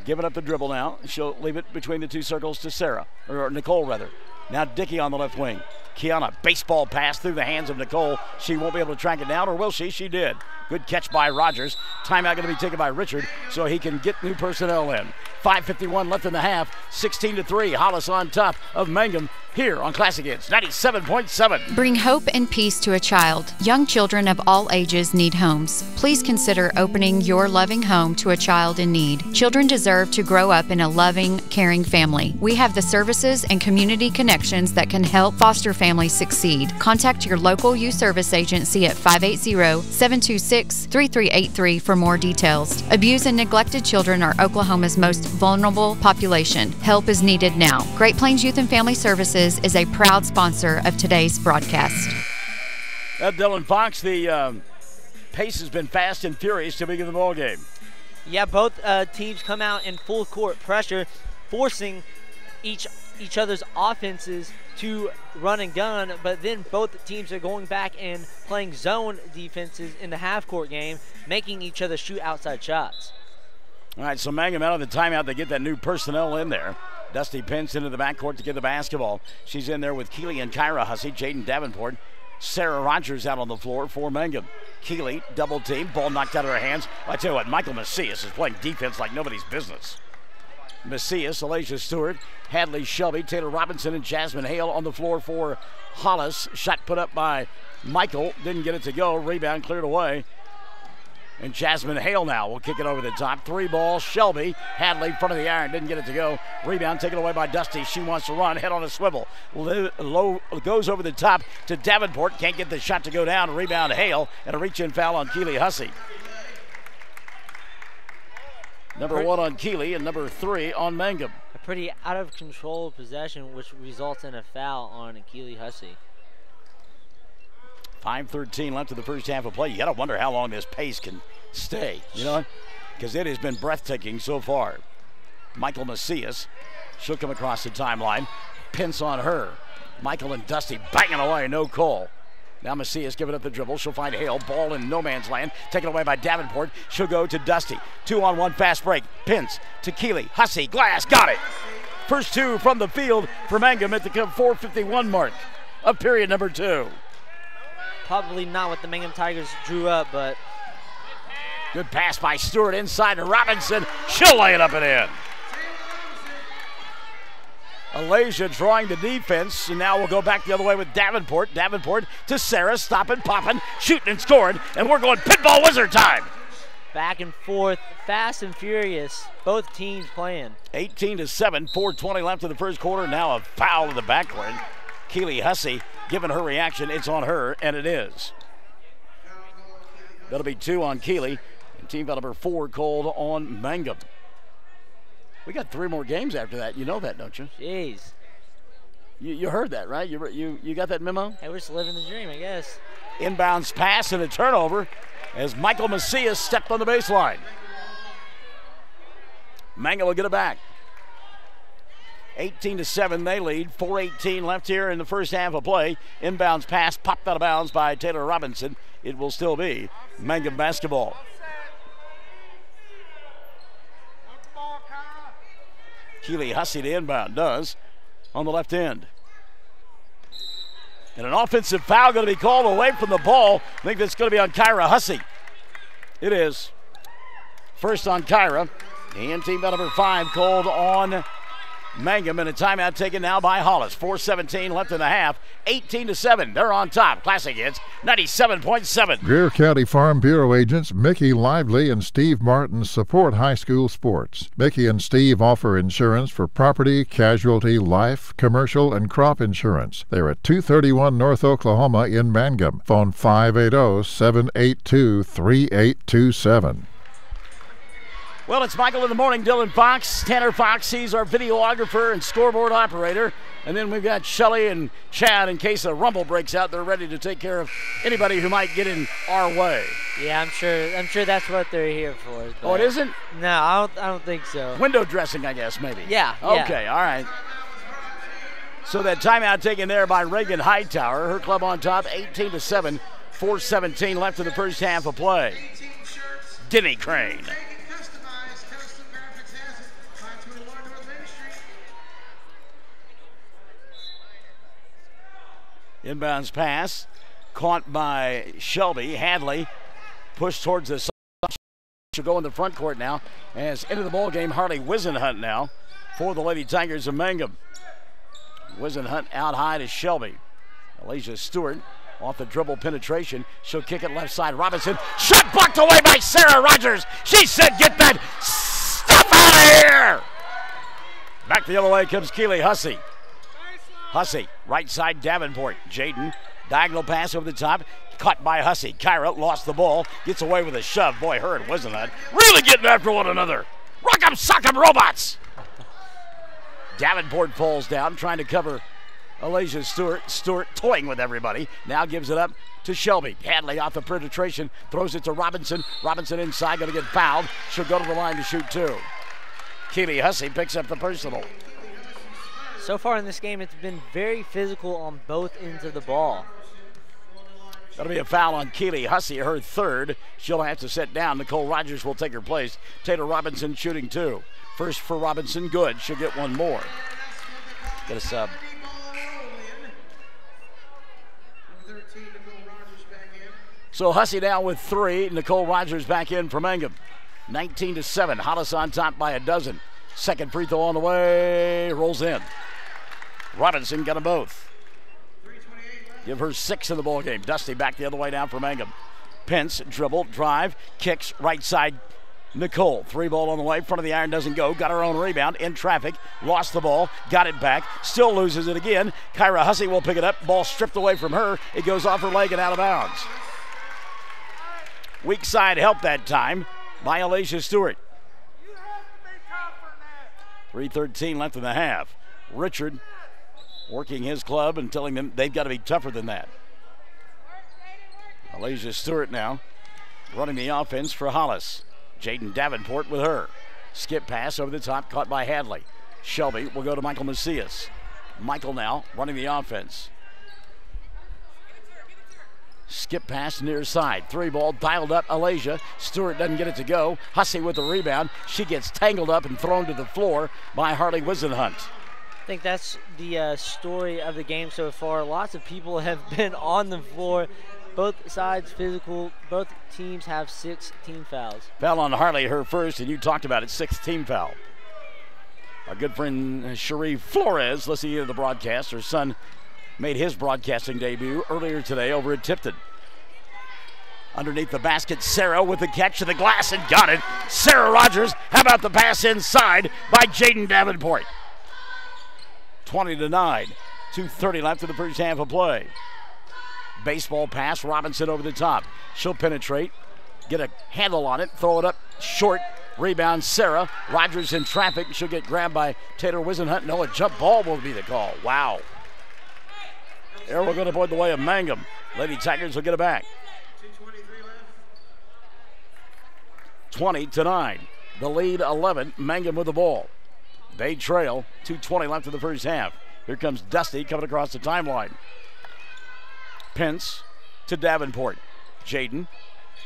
giving up the dribble now. She'll leave it between the 2 circles to Sarah, or Nicole rather. Now Dickey on the left wing. Kiana, baseball pass through the hands of Nicole. She won't be able to track it down, or will she? She did. Good catch by Rogers. Timeout going to be taken by Richard so he can get new personnel in. 5:51 left in the half. 16-3. Hollis on top of Mangum here on Classic Hits 97.7. Bring hope and peace to a child. Young children of all ages need homes. Please consider opening your loving home to a child in need. Children deserve to grow up in a loving, caring family. We have the services and community connections that can help foster families succeed. Contact your local youth service agency at 580-726-3383 for more details. Abused and neglected children are Oklahoma's most vulnerable population. Help is needed now. Great Plains Youth and Family Services is a proud sponsor of today's broadcast. Dylan Fox, the pace has been fast and furious to begin the ball game. Yeah, both teams come out in full court pressure, forcing each other's offenses to run and gun, but then both teams are going back and playing zone defenses in the half-court game, making each other shoot outside shots. All right, so Mangum out of the timeout. They get that new personnel in there. Dusty Pence into the backcourt to get the basketball. She's in there with Keely and Kyra Hussey, Jaden Davenport. Sarah Rogers out on the floor for Mangum. Keely, double team, ball knocked out of her hands. I tell you what, Michael Macias is playing defense like nobody's business. Macias, Elijah Stewart, Hadley Shelby, Taylor Robinson, and Jasmine Hale on the floor for Hollis. Shot put up by Michael, didn't get it to go. Rebound cleared away. And Jasmine Hale now will kick it over the top. 3-ball, Shelby. Hadley, front of the iron, didn't get it to go. Rebound taken away by Dusty. She wants to run, head on a swivel. Low goes over the top to Davenport. Can't get the shot to go down. Rebound Hale, and a reach-in foul on Keely Hussey. Number 1 on Keely and number 3 on Mangum. A pretty out-of-control possession, which results in a foul on Keely Hussey. 5:13 left in the first half of play. You got to wonder how long this pace can stay, you know, because it has been breathtaking so far. Michael Macias, she'll come across the timeline. Pence on her. Michael and Dusty banging away, no call. Now Macias giving up the dribble. She'll find Hale. Ball in no man's land. Taken away by Davenport. She'll go to Dusty. 2-on-1 fast break. Pence to Keely. Hussey. Glass. Got it. First 2 from the field for Mangum at the 4:51 mark of period number 2. Probably not what the Mangum Tigers drew up, but good pass by Stewart inside to Robinson. She'll lay it up and in. Alasia drawing the defense, and now we'll go back the other way with Davenport. Davenport to Sarah, stopping, popping, shooting and scoring, and we're going pinball wizard time. Back and forth, fast and furious. Both teams playing. 18-7, 4:20 left in the first quarter. Now a foul in the backcourt. Keely Hussey giving her reaction. It's on her, and it is. That'll be 2 on Keely. And team foul number 4 called on Mangum. We got 3 more games after that. You know that, don't you? Jeez. You heard that, right? You got that memo? Hey, we're just living the dream, I guess. Inbounds pass and a turnover as Michael Macias stepped on the baseline. Mangum will get it back. 18-7, they lead. 4:18 left here in the first half of play. Inbounds pass popped out of bounds by Taylor Robinson. It will still be Mangum basketball. Keely Hussey to inbound does on the left end. And an offensive foul going to be called away from the ball. I think that's going to be on Kyra Hussey. It is. First on Kyra. And team foul number 5 called on Mangum, and a timeout taken now by Hollis. 4:17 left in the half. 18-7. They're on top. Classic hits 97.7. Greer County Farm Bureau agents Mickey Lively and Steve Martin support high school sports. Mickey and Steve offer insurance for property, casualty, life, commercial, and crop insurance. They're at 231 North Oklahoma in Mangum. Phone 580-782-3827. Well, it's Michael in the morning. Dylan Fox, Tanner Fox, he's our videographer and scoreboard operator. And then we've got Shelly and Chad in case a rumble breaks out. They're ready to take care of anybody who might get in our way. Yeah, I'm sure that's what they're here for. Oh, it isn't? No, I don't think so. Window dressing, I guess, maybe. Yeah. Okay, all right. So that timeout taken there by Reagan Hightower. Her club on top, 18-7. 4:17 left in the first half of play. Denny Crane. Inbounds pass, caught by Shelby. Hadley pushed towards the side. She'll go in the front court now. As into the ball game, Harley Wisenhunt now for the Lady Tigers of Mangum. Wisenhunt out high to Shelby. Alicia Stewart off the dribble penetration. She'll kick it left side. Robinson. Shot blocked away by Sarah Rogers. She said, "Get that stuff out of here!" Back the other way comes Keely Hussey. Hussey, right side Davenport. Jaden, diagonal pass over the top, caught by Hussey. Kyra lost the ball, gets away with a shove. Boy, her and Wisenhunt really getting after one another. Rock 'em, sock 'em, robots! Davenport falls down, trying to cover Alicia Stewart. Stewart toying with everybody. Now gives it up to Shelby. Hadley off the penetration, throws it to Robinson. Robinson inside, going to get fouled. She'll go to the line to shoot 2. Keely Hussey picks up the personal. So far in this game, it's been very physical on both ends of the ball. That'll be a foul on Keely Hussey, her 3rd. She'll have to sit down. Nicole Rogers will take her place. Taylor Robinson shooting 2. First for Robinson, good. She'll get one more. Get a sub. So Hussey down with 3. Nicole Rogers back in for Mangum. 19-7. Hollis on top by a dozen. Second free throw on the way. Rolls in. Robinson got them both. Give her 6 in the ball game. Dusty back the other way down for Mangum. Pence, dribble, drive, kicks, right side. Nicole, 3 ball on the way. Front of the iron doesn't go. Got her own rebound in traffic. Lost the ball. Got it back. Still loses it again. Kyra Hussey will pick it up. Ball stripped away from her. It goes off her leg and out of bounds. Weak side help that time by Alicia Stewart. 3:13 left in the half. Richard working his club and telling them they've got to be tougher than that. Alicia Stewart now running the offense for Hollis. Jaden Davenport with her. Skip pass over the top, caught by Hadley. Shelby will go to Michael Macias. Michael now running the offense. Skip pass near side. 3 ball dialed up. Alicia Stewart doesn't get it to go. Hussey with the rebound. She gets tangled up and thrown to the floor by Harley Wisenhunt. I think that's the story of the game so far. Lots of people have been on the floor. Both sides physical. Both teams have 6 team fouls. Foul on Harley, her first, and you talked about it, 6th team foul. Our good friend Cherie Flores, listening to the broadcast. Her son made his broadcasting debut earlier today over at Tipton. Underneath the basket, Sarah with the catch to the glass and got it. Sarah Rogers, how about the pass inside by Jaden Davenport? 20-9, 2:30 left in the first half of play. Baseball pass, Robinson over the top. She'll penetrate, get a handle on it, throw it up short. Rebound, Sarah. Rogers in traffic. She'll get grabbed by Taylor Wisenhunt. No, a jump ball will be the call. Wow. There we're going to point the way of Mangum. Lady Tigers will get it back. 20-9. The lead 11. Mangum with the ball. They trail. 2:20 left in the first half. Here comes Dusty coming across the timeline. Pence to Davenport. Jaden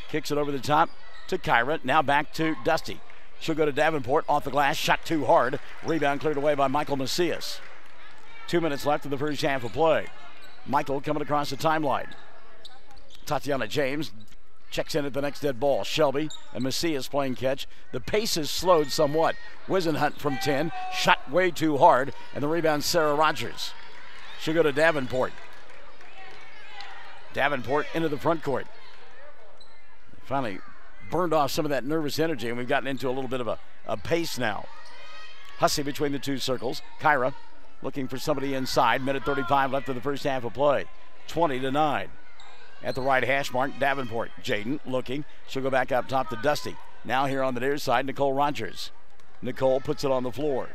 kicks it over the top to Kyra. Now back to Dusty. She'll go to Davenport. Off the glass. Shot too hard. Rebound cleared away by Michael Macias. 2 minutes left in the first half of play. Michael coming across the timeline. Tatiana James checks in at the next dead ball. Shelby and Macias playing catch. The pace is slowed somewhat. Wisenhunt from 10. Shot way too hard. And the rebound, Sarah Rogers. She'll go to Davenport. Davenport into the front court. Finally burned off some of that nervous energy, and we've gotten into a little bit of a pace now. Hussey between the two circles. Kyra looking for somebody inside. Minute 35 left in the first half of play. 20-9. At the right hash mark, Davenport. Jaden looking. She'll go back up top to Dusty. Now here on the near side, Nicole Rogers. Nicole puts it on the floor.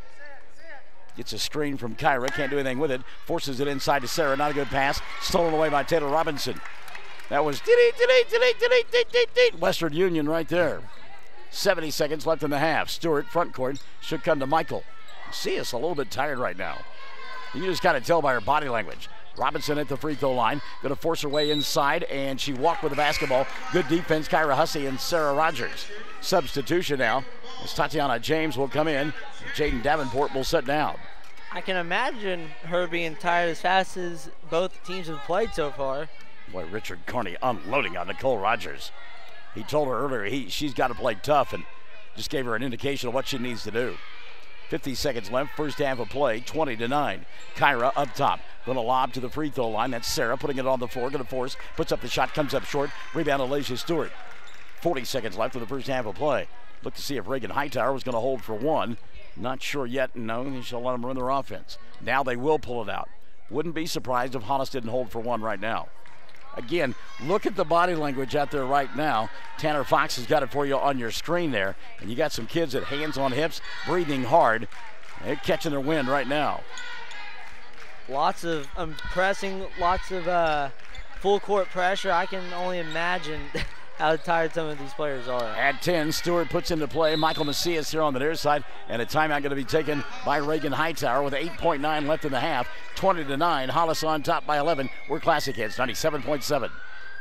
Gets a screen from Kyra. Can't do anything with it. Forces it inside to Sarah. Not a good pass. Stolen away by Taylor Robinson. That was Western Union right there. 70 seconds left in the half. Stewart, front court, should come to Michael. See us a little bit tired right now. You can just kind of tell by her body language. Robinson at the free throw line. Going to force her way inside, and she walked with the basketball. Good defense, Kyra Hussey and Sarah Rogers. Substitution now as Tatiana James will come in. Jaden Davenport will sit down. I can imagine her being tired as fast as both teams have played so far. Boy, Richard Carney unloading on Nicole Rogers. He told her earlier she's got to play tough and just gave her an indication of what she needs to do. 50 seconds left, first half of play, 20-9. Kyra up top, going to lob to the free throw line. That's Sarah putting it on the floor, going to force, puts up the shot, comes up short. Rebound, Alasia Stewart. 40 seconds left in the first half of play. Look to see if Reagan Hightower was going to hold for one. Not sure yet. No, she'll let them run their offense. Now they will pull it out. Wouldn't be surprised if Hollis didn't hold for one right now. Again, look at the body language out there right now. Tanner Fox has got it for you on your screen there. And you got some kids at hands on hips, breathing hard. They're catching their wind right now. Lots of pressing, lots of full court pressure. I can only imagine how tired some of these players are. At 10, Stewart puts into play Michael Macias here on the near side, and a timeout going to be taken by Reagan Hightower with 8.9 left in the half. 20-9, Hollis on top by 11. We're Classic Hits, 97.7.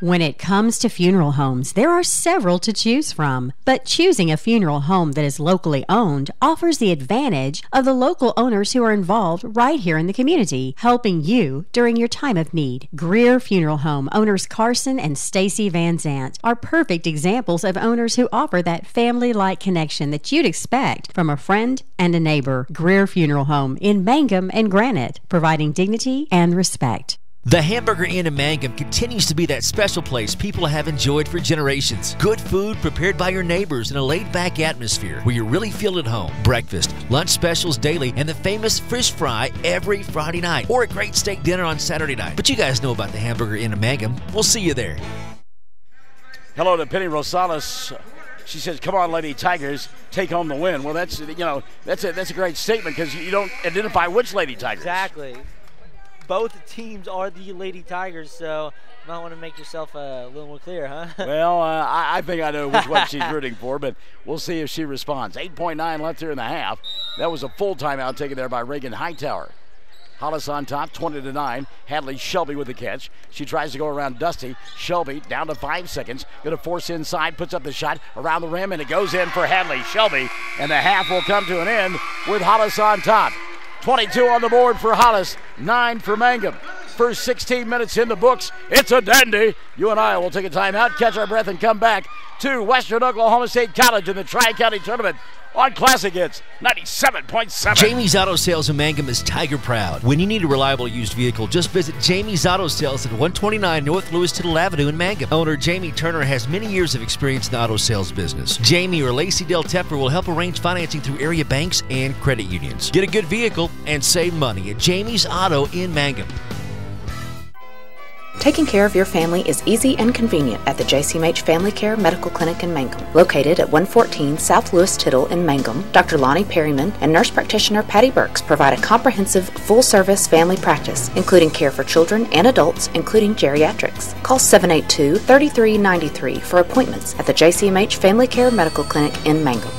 When it comes to funeral homes, there are several to choose from, but choosing a funeral home that is locally owned offers the advantage of the local owners who are involved right here in the community, helping you during your time of need. Greer Funeral Home owners Carson and Stacy Van Zant are perfect examples of owners who offer that family-like connection that you'd expect from a friend and a neighbor. Greer Funeral Home in Mangum and Granite, providing dignity and respect. The Hamburger Inn in Mangum continues to be that special place people have enjoyed for generations. Good food prepared by your neighbors in a laid-back atmosphere where you really feel at home. Breakfast, lunch specials daily, and the famous fish fry every Friday night, or a great steak dinner on Saturday night. But you guys know about the Hamburger Inn in Mangum. We'll see you there. Hello to Penny Rosales. She says, "Come on, Lady Tigers, take home the win." Well, that's a great statement because you don't identify which Lady Tigers. Exactly. Both teams are the Lady Tigers, so you might want to make yourself a little more clear, huh? Well, I think I know which one she's rooting for, but we'll see if she responds. 8.9 left here in the half. That was a full timeout taken there by Reagan Hightower. Hollis on top, 20-9. Hadley Shelby with the catch. She tries to go around Dusty. Shelby down to 5 seconds. Going to force inside, puts up the shot around the rim, and it goes in for Hadley Shelby. And the half will come to an end with Hollis on top. 22 on the board for Hollis, 9 for Mangum. First 16 minutes in the books. It's a dandy. You and I will take a timeout, catch our breath, and come back to Western Oklahoma State College in the Tri-County Tournament on Classic Hits 97.7. Jamie's Auto Sales in Mangum is Tiger proud. When you need a reliable used vehicle, just visit Jamie's Auto Sales at 129 North Lewis Tittle Avenue in Mangum. Owner Jamie Turner has many years of experience in the auto sales business. Jamie or Lacey Del Tepper will help arrange financing through area banks and credit unions. Get a good vehicle and save money at Jamie's Auto in Mangum. Taking care of your family is easy and convenient at the JCMH Family Care Medical Clinic in Mangum. Located at 114 South Lewis Tittle in Mangum, Dr. Lonnie Perryman and nurse practitioner Patty Burks provide a comprehensive, full-service family practice, including care for children and adults, including geriatrics. Call 782-3393 for appointments at the JCMH Family Care Medical Clinic in Mangum.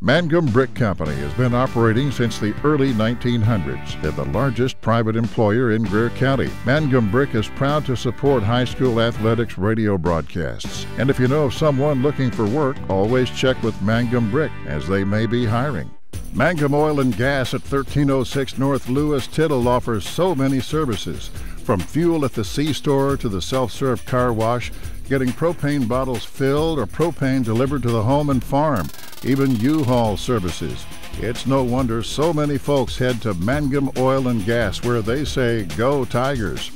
Mangum Brick Company has been operating since the early 1900s. They're the largest private employer in Greer County. Mangum Brick is proud to support high school athletics radio broadcasts. And if you know of someone looking for work, always check with Mangum Brick, as they may be hiring. Mangum Oil and Gas at 1306 North Lewis Tittle offers so many services. From fuel at the C-store to the self-serve car wash, getting propane bottles filled or propane delivered to the home and farm, even U-Haul services. It's no wonder so many folks head to Mangum Oil and Gas, where they say, "Go Tigers."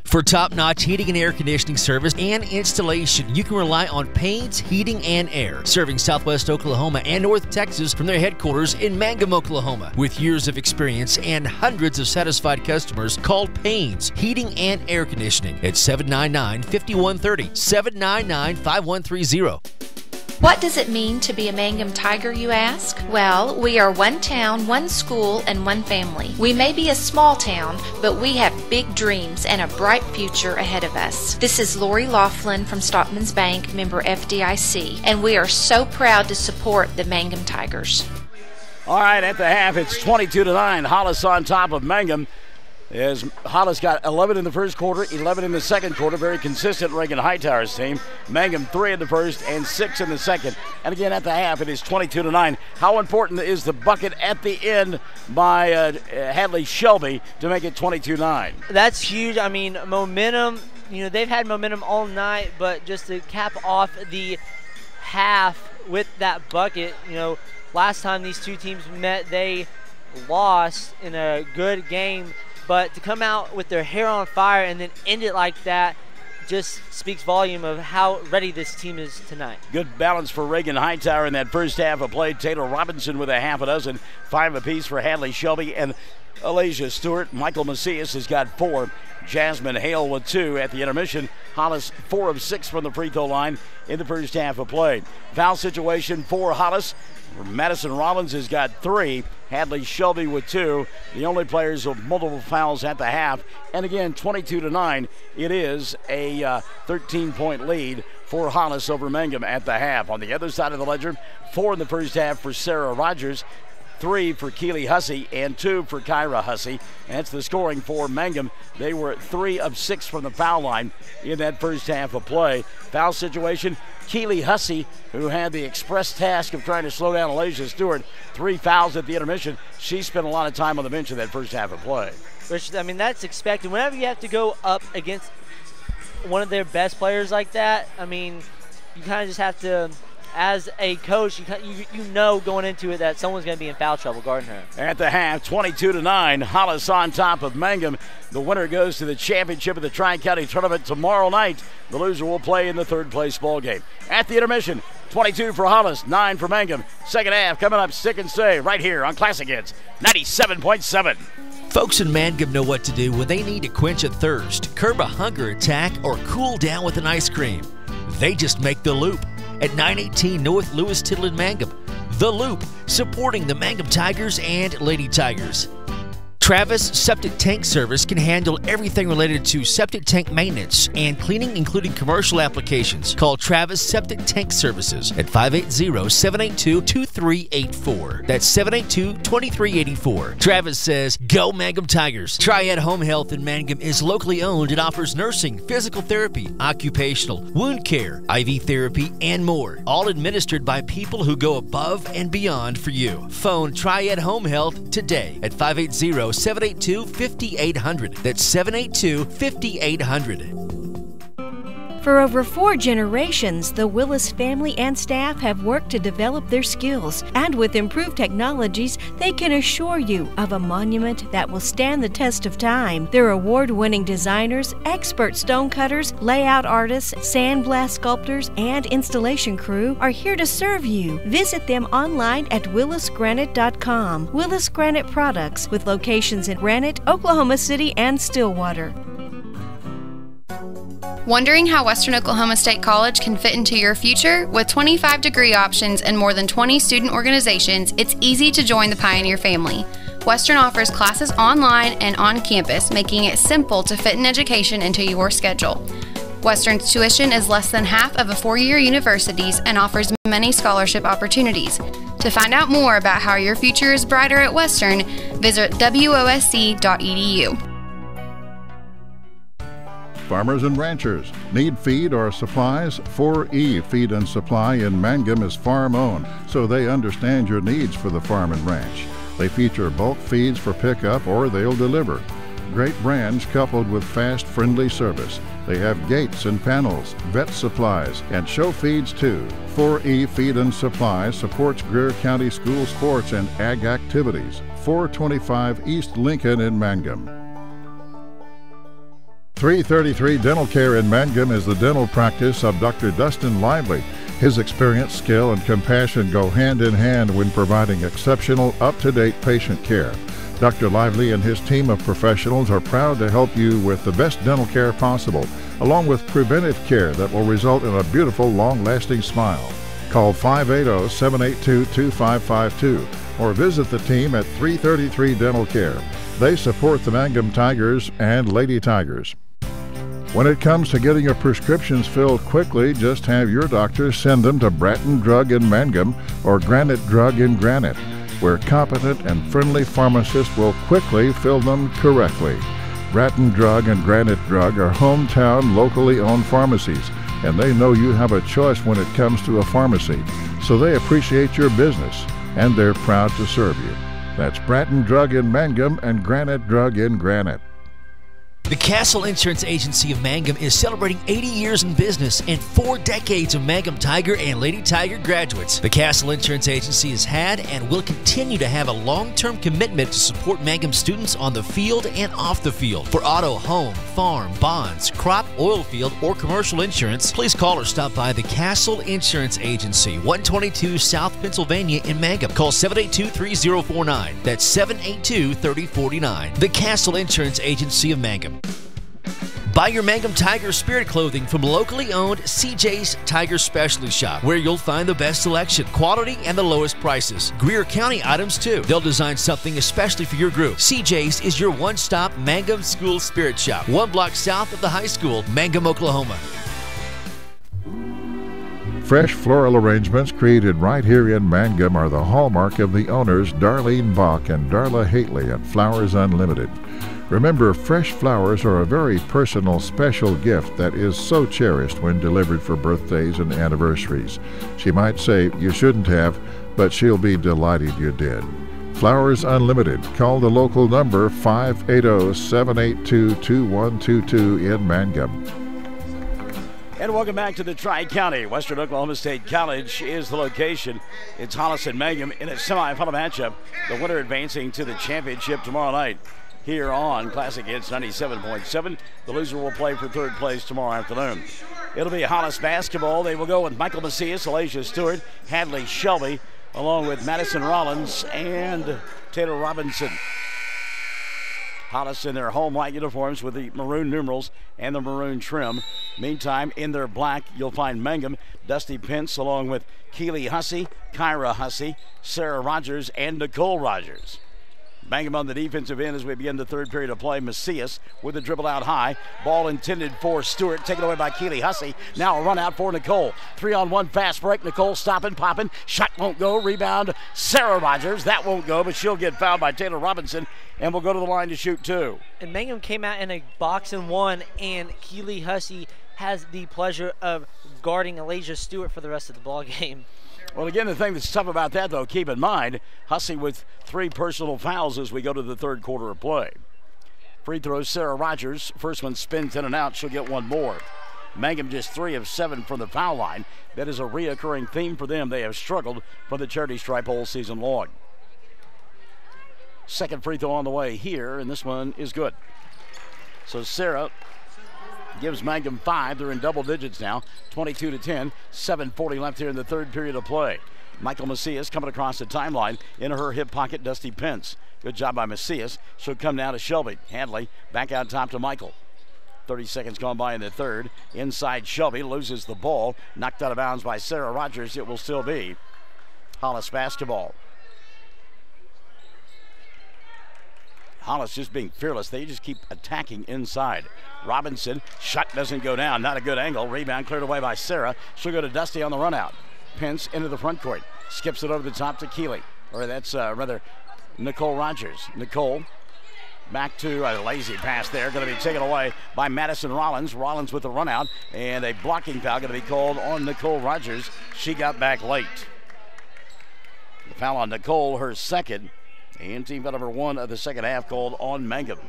For top-notch heating and air conditioning service and installation, you can rely on Payne's Heating and Air, serving Southwest Oklahoma and North Texas from their headquarters in Mangum, Oklahoma. With years of experience and hundreds of satisfied customers, call Payne's Heating and Air Conditioning at 799-5130, 799-5130. What does it mean to be a Mangum Tiger, you ask? Well, we are one town, one school, and one family. We may be a small town, but we have big dreams and a bright future ahead of us. This is Lori Laughlin from Stockman's Bank, member FDIC, and we are so proud to support the Mangum Tigers. All right, at the half, it's 22-9. Hollis on top of Mangum. As Hollis got 11 in the first quarter, 11 in the second quarter. Very consistent Reagan Hightower's team. Mangum 3 in the first and 6 in the second. And again at the half, it is 22-9. How important is the bucket at the end by Hadley Shelby to make it 22-9? That's huge. I mean, momentum, they've had momentum all night, but just to cap off the half with that bucket, last time these two teams met, they lost in a good game. But to come out with their hair on fire and then end it like that just speaks volume of how ready this team is tonight. Good balance for Reagan Hightower in that first half of play. Taylor Robinson with a half a dozen, 5 apiece for Hadley Shelby and Alasia Stewart. Michael Macias has got 4. Jasmine Hale with 2 at the intermission. Hollis 4 of 6 from the free throw line in the first half of play. Foul situation for Hollis. Madison Rollins has got 3. Hadley Shelby with 2. The only players with multiple fouls at the half. And again, 22-9. It is a 13-point lead for Hollis over Mangum at the half. On the other side of the ledger, 4 in the first half for Sarah Rogers, 3 for Keely Hussey, and 2 for Kyra Hussey. And that's the scoring for Mangum. They were 3 of 6 from the foul line in that first half of play. Foul situation, Keely Hussey, who had the express task of trying to slow down Alasia Stewart, 3 fouls at the intermission. She spent a lot of time on the bench in that first half of play. Which, that's expected. Whenever you have to go up against one of their best players like that, you kind of just have to, as a coach, you know going into it that someone's going to be in foul trouble guarding her. At the half, 22-9, Hollis on top of Mangum. The winner goes to the championship of the Tri-County Tournament tomorrow night. The loser will play in the third place ball game. At the intermission, 22 for Hollis, 9 for Mangum. Second half coming up, stick and stay right here on Classic Hits 97.7. Folks in Mangum know what to do when they need to quench a thirst, curb a hunger attack, or cool down with an ice cream. They just make the Loop at 918 North Lewis Tittle in Mangum. The Loop, supporting the Mangum Tigers and Lady Tigers. Travis Septic Tank Service can handle everything related to septic tank maintenance and cleaning, including commercial applications. Call Travis Septic Tank Services at 580-782-2384. That's 782-2384. Travis says, "Go Mangum Tigers." Triad Home Health in Mangum is locally owned and offers nursing, physical therapy, occupational, wound care, IV therapy, and more. All administered by people who go above and beyond for you. Phone Triad Home Health today at 580-782-2384. 782-5800. That's 782-5800. For over 4 generations, the Willis family and staff have worked to develop their skills, and with improved technologies, they can assure you of a monument that will stand the test of time. Their award-winning designers, expert stonecutters, layout artists, sandblast sculptors, and installation crew are here to serve you. Visit them online at willisgranite.com. Willis Granite Products, with locations in Granite, Oklahoma City, and Stillwater. Wondering how Western Oklahoma State College can fit into your future? With 25 degree options and more than 20 student organizations, it's easy to join the Pioneer family. Western offers classes online and on campus, making it simple to fit an education into your schedule. Western's tuition is less than half of a four-year university's and offers many scholarship opportunities. To find out more about how your future is brighter at Western, visit wosc.edu. Farmers and ranchers need feed or supplies? 4E Feed and Supply in Mangum is farm-owned, so they understand your needs for the farm and ranch. They feature bulk feeds for pickup or they'll deliver. Great brands coupled with fast, friendly service. They have gates and panels, vet supplies, and show feeds too. 4E Feed and Supply supports Greer County school sports and ag activities. 425 East Lincoln in Mangum. 333 Dental Care in Mangum is the dental practice of Dr. Dustin Lively. His experience, skill, and compassion go hand in hand when providing exceptional, up-to-date patient care. Dr. Lively and his team of professionals are proud to help you with the best dental care possible, along with preventive care that will result in a beautiful, long-lasting smile. Call 580-782-2552 or visit the team at 333 Dental Care. They support the Mangum Tigers and Lady Tigers. When it comes to getting your prescriptions filled quickly, just have your doctor send them to Bratton Drug in Mangum or Granite Drug in Granite, where competent and friendly pharmacists will quickly fill them correctly. Bratton Drug and Granite Drug are hometown, locally owned pharmacies, and they know you have a choice when it comes to a pharmacy, so they appreciate your business, and they're proud to serve you. That's Bratton Drug in Mangum and Granite Drug in Granite. The Castle Insurance Agency of Mangum is celebrating 80 years in business and 4 decades of Mangum Tiger and Lady Tiger graduates. The Castle Insurance Agency has had and will continue to have a long-term commitment to support Mangum students on the field and off the field. For auto, home, farm, bonds, crop, oil field, or commercial insurance, please call or stop by the Castle Insurance Agency, 122 South Pennsylvania in Mangum. Call 782-3049. That's 782-3049. The Castle Insurance Agency of Mangum. Buy your Mangum Tiger Spirit clothing from locally owned CJ's Tiger Specialty Shop, where you'll find the best selection, quality, and the lowest prices. Greer County items too. They'll design something especially for your group. CJ's is your one-stop Mangum School Spirit Shop, 1 block south of the high school, Mangum, Oklahoma. Fresh floral arrangements created right here in Mangum are the hallmark of the owners Darlene Bach and Darla Haitley at Flowers Unlimited. Remember, fresh flowers are a very personal, special gift that is so cherished when delivered for birthdays and anniversaries. She might say you shouldn't have, but she'll be delighted you did. Flowers Unlimited. Call the local number 580-782-2122 in Mangum. And welcome back to the Tri-County. Western Oklahoma State College is the location. It's Hollis and Mangum in a semifinal matchup. The winner advancing to the championship tomorrow night here on Classic Hits 97.7. The loser will play for third place tomorrow afternoon. It'll be Hollis basketball. They will go with Michael Macias, Elijah Stewart, Hadley Shelby, along with Madison Rollins and Taylor Robinson. Hollis in their home white uniforms with the maroon numerals and the maroon trim. Meantime, in their black, you'll find Mangum, Dusty Pence, along with Keely Hussey, Kyra Hussey, Sarah Rogers, and Nicole Rogers. Mangum on the defensive end as we begin the third period of play. Macias with a dribble out high. Ball intended for Stewart, taken away by Keely Hussey. Now a run out for Nicole. 3-on-1 fast break. Nicole stopping, popping. Shot won't go. Rebound, Sarah Rogers. That won't go, but she'll get fouled by Taylor Robinson and will go to the line to shoot two. And Mangum came out in a box and one, and Keely Hussey has the pleasure of guarding Elijah Stewart for the rest of the ball game. Well, again, the thing that's tough about that, though, keep in mind, Hussey with 3 personal fouls as we go to the third quarter of play. Free throws, Sarah Rogers. First one spins in and out. She'll get one more. Mangum just 3 of 7 from the foul line. That is a reoccurring theme for them. They have struggled from the charity stripe all season long. Second free throw on the way here, and this one is good. So Sarah gives Mangum 5. They're in double digits now, 22-10. 7:40 left here in the third period of play. Michael Macias coming across the timeline. In her hip pocket, Dusty Pence. Good job by Macias. She'll come down to Shelby. Hadley back out top to Michael. 30 seconds gone by in the third. Inside Shelby loses the ball. Knocked out of bounds by Sarah Rogers. It will still be Hollis basketball. Hollis just being fearless. They just keep attacking inside. Robinson, shot doesn't go down. Not a good angle. Rebound cleared away by Sarah. She'll go to Dusty on the run out. Pence into the front court. Skips it over the top to Keeley. Or that's Nicole Rogers. Nicole back to a lazy pass there. Going to be taken away by Madison Rollins. Rollins with the run out. And a blocking foul going to be called on Nicole Rogers. She got back late. The foul on Nicole, her second. And team foul number 1 of the second half called on Mangum.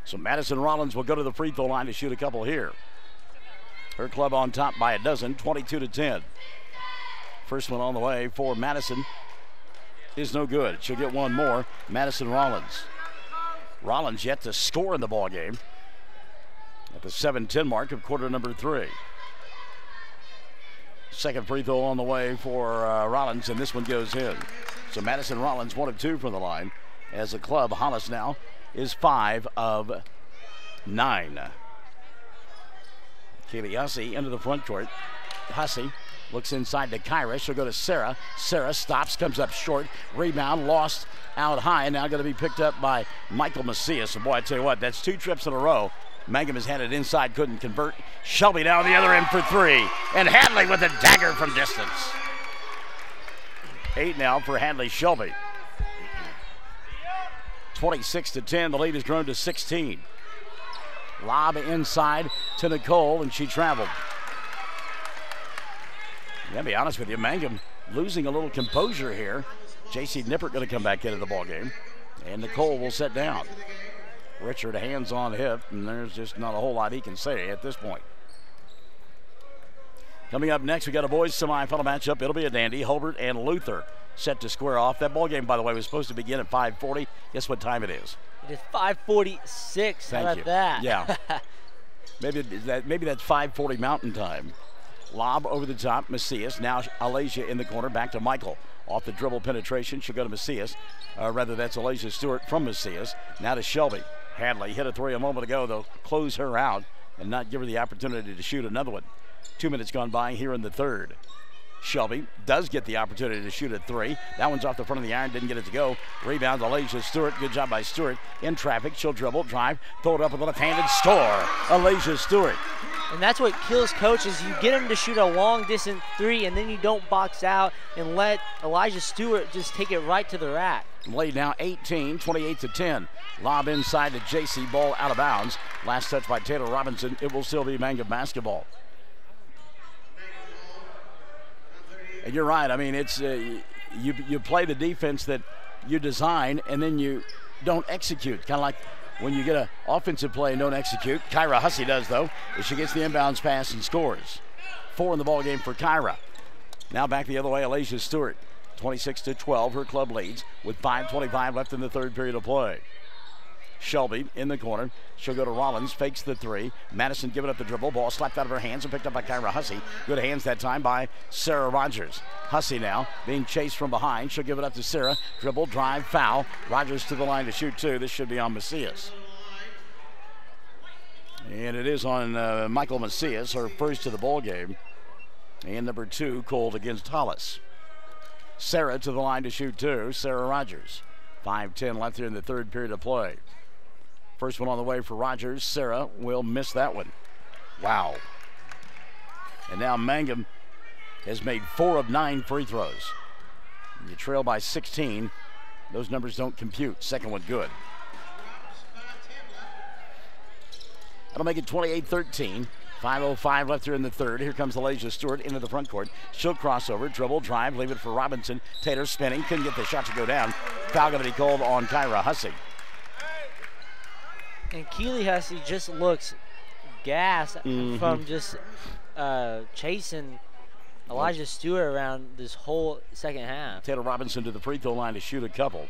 So Madison Rollins will go to the free throw line to shoot a couple here. Her club on top by a dozen, 22-10. First one on the way for Madison is no good. She'll get one more. Madison Rollins. Rollins yet to score in the ball game at the 7:10 mark of quarter number 3. Second free throw on the way for Rollins, and this one goes in. So Madison Rollins 1 of 2 from the line. As a club, Hollis now is 5 of 9. Kaylee Hussey into the front court. Hussey looks inside to Kyra. She'll go to Sarah. Sarah stops, comes up short. Rebound lost out high, and now going to be picked up by Michael Macias. And boy, I tell you what, that's 2 trips in a row. Mangum has had it inside, couldn't convert. Shelby down the other end for 3. And Hadley with a dagger from distance. 8 now for Hadley Shelby. 26-10, the lead has grown to 16. Lob inside to Nicole, and she traveled. I'm going to be honest with you, Mangum losing a little composure here. J.C. Nippert going to come back into the ballgame, and Nicole will sit down. Richard hands on hip, and there's just not a whole lot he can say at this point. Coming up next, we got a boys semifinal matchup. It'll be a dandy. Hobart and Luther set to square off. That ball game, by the way, was supposed to begin at 5:40. Guess what time it is? It is 5:46. How about that? Yeah. maybe that's 5:40 Mountain Time. Lob over the top, Macias. Now Alasia in the corner, back to Michael. Off the dribble penetration, she'll go to Macias. That's Alasia Stewart from Macias. Now to Shelby. Hadley hit a 3 a moment ago. They'll close her out and not give her the opportunity to shoot another one. 2 minutes gone by here in the third. Shelby does get the opportunity to shoot a 3. That one's off the front of the iron, didn't get it to go. Rebound, Alasia Stewart. Good job by Stewart. In traffic, she'll dribble, drive, throw it up with a left-handed score. Alasia Stewart. And that's what kills coaches. You get them to shoot a long-distance 3, and then you don't box out and let Elijah Stewart just take it right to the rack. Lead now 18, 28-10. Lob inside to JC, ball out of bounds. Last touch by Taylor Robinson. It will still be Mangum basketball. And you're right. I mean, it's you play the defense that you design, and then you don't execute. Kind of like when you get an offensive play and don't execute. Kyra Hussey does, though, as she gets the inbounds pass and scores. 4 in the ball game for Kyra. Now back the other way, Alasia Stewart. 26-12, her club leads with 5:25 left in the third period of play. Shelby in the corner. She'll go to Rollins, fakes the 3. Madison giving up the dribble. Ball slapped out of her hands and picked up by Kyra Hussey. Good hands that time by Sarah Rogers. Hussey now being chased from behind. She'll give it up to Sarah. Dribble, drive, foul. Rogers to the line to shoot 2. This should be on Macias. And it is on Michael Macias, her first to the ball game. And number 2 called against Hollis. Sarah to the line to shoot 2. Sarah Rogers. 5:10 left here in the third period of play. First one on the way for Rogers. Sarah will miss that one. Wow. And now Mangum has made 4 of 9 free throws. You trail by 16. Those numbers don't compute. Second one good. That'll make it 28-13. 5:05 left here in the third. Here comes Elijah Stewart into the front court. She'll cross over, dribble, drive, leave it for Robinson. Taylor spinning, couldn't get the shot to go down. Foul going to be called on Kyra Hussey. And Keely Hussey just looks gassed from just chasing Elijah Stewart around this whole second half. Taylor Robinson to the free throw line to shoot a couple.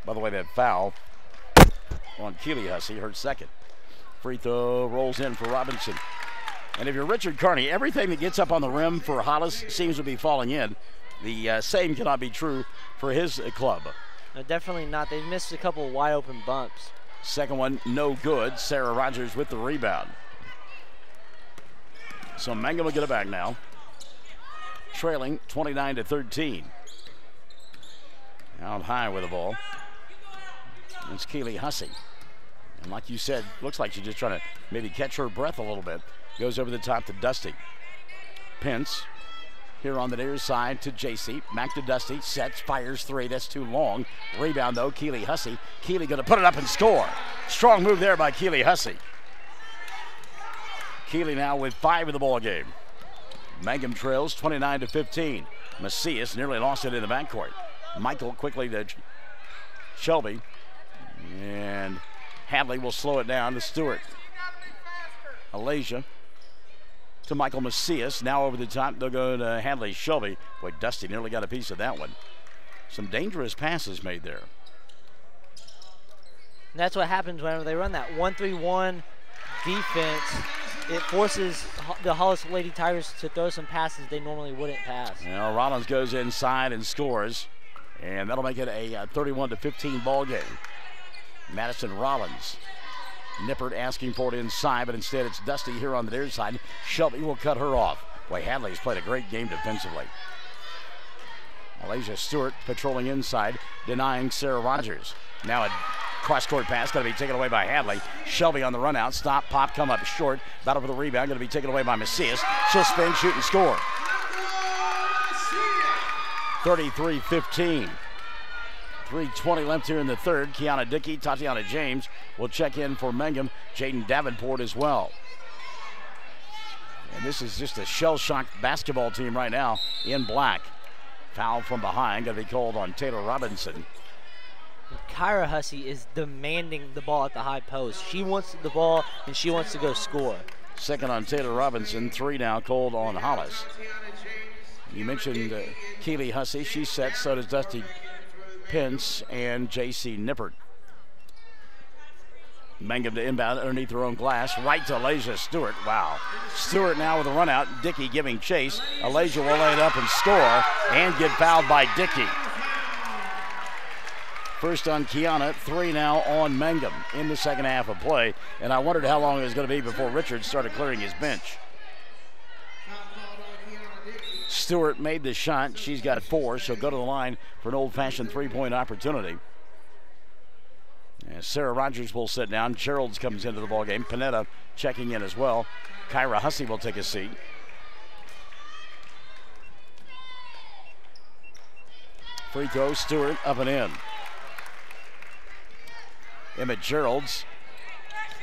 By the way, that foul on Keely Hussey, her second. Free throw rolls in for Robinson. And if you're Richard Carney, everything that gets up on the rim for Hollis seems to be falling in. The same cannot be true for his club. No, definitely not. They've missed a couple of wide open bumps. Second one, no good. Sarah Rogers with the rebound. So Mangum will get it back now. Trailing 29-13. Out high with the ball. It's Keely Hussey. And like you said, looks like she's just trying to maybe catch her breath a little bit. Goes over the top to Dusty. Pence here on the near side to JC. Back to Dusty. Sets, fires three. That's too long. Rebound though, Keely Hussey. Keely going to put it up and score. Strong move there by Keely Hussey. Keely now with 5 in the ball game. Mangum trails 29-15. Macias nearly lost it in the backcourt. Michael quickly to Shelby. And Hadley will slow it down to Stewart. Alasia to Michael Macias. Now over the top, they'll go to Hadley Shelby. Boy, Dusty nearly got a piece of that one. Some dangerous passes made there. And that's what happens whenever they run that 1-3-1 defense. It forces the Hollis Lady Tigers to throw some passes they normally wouldn't pass. Now Rollins goes inside and scores. And that'll make it a 31-15 ball game. Madison Rollins. Nippert asking for it inside, but instead it's Dusty here on the near side. Shelby will cut her off. Boy, Hadley's played a great game defensively. Alasia Stewart patrolling inside, denying Sarah Rogers. Now a cross-court pass going to be taken away by Hadley. Shelby on the run out. Stop, pop, come up short. Battle for the rebound going to be taken away by Macias. She'll spin, shoot, and score. 33-15. 3:20 left here in the third. Kiana Dickey, Tatiana James will check in for Mangum. Jaden Davenport as well. And this is just a shell-shocked basketball team right now in black. Foul from behind going to be called on Taylor Robinson. Kyra Hussey is demanding the ball at the high post. She wants the ball and she wants to go score. Second on Taylor Robinson. 3 now called on Hollis. You mentioned Keely Hussey. She sets, so does Dusty Pence and J.C. Nippert. Mangum to inbound underneath their own glass. Right to Alasia Stewart. Wow. Stewart now with a run out. Dickey giving chase. Alasia will lay it up and score and get fouled by Dickey. First on Kiana, 3 now on Mangum in the second half of play. And I wondered how long it was going to be before Richards started clearing his bench. Stewart made the shot. She's got 4. She'll go to the line for an old-fashioned three-point opportunity. And Sarah Rogers will sit down. Gerald's comes into the ballgame. Panetta checking in as well. Kyra Hussey will take a seat. Free throw, Stewart up and in. Emmett Geralds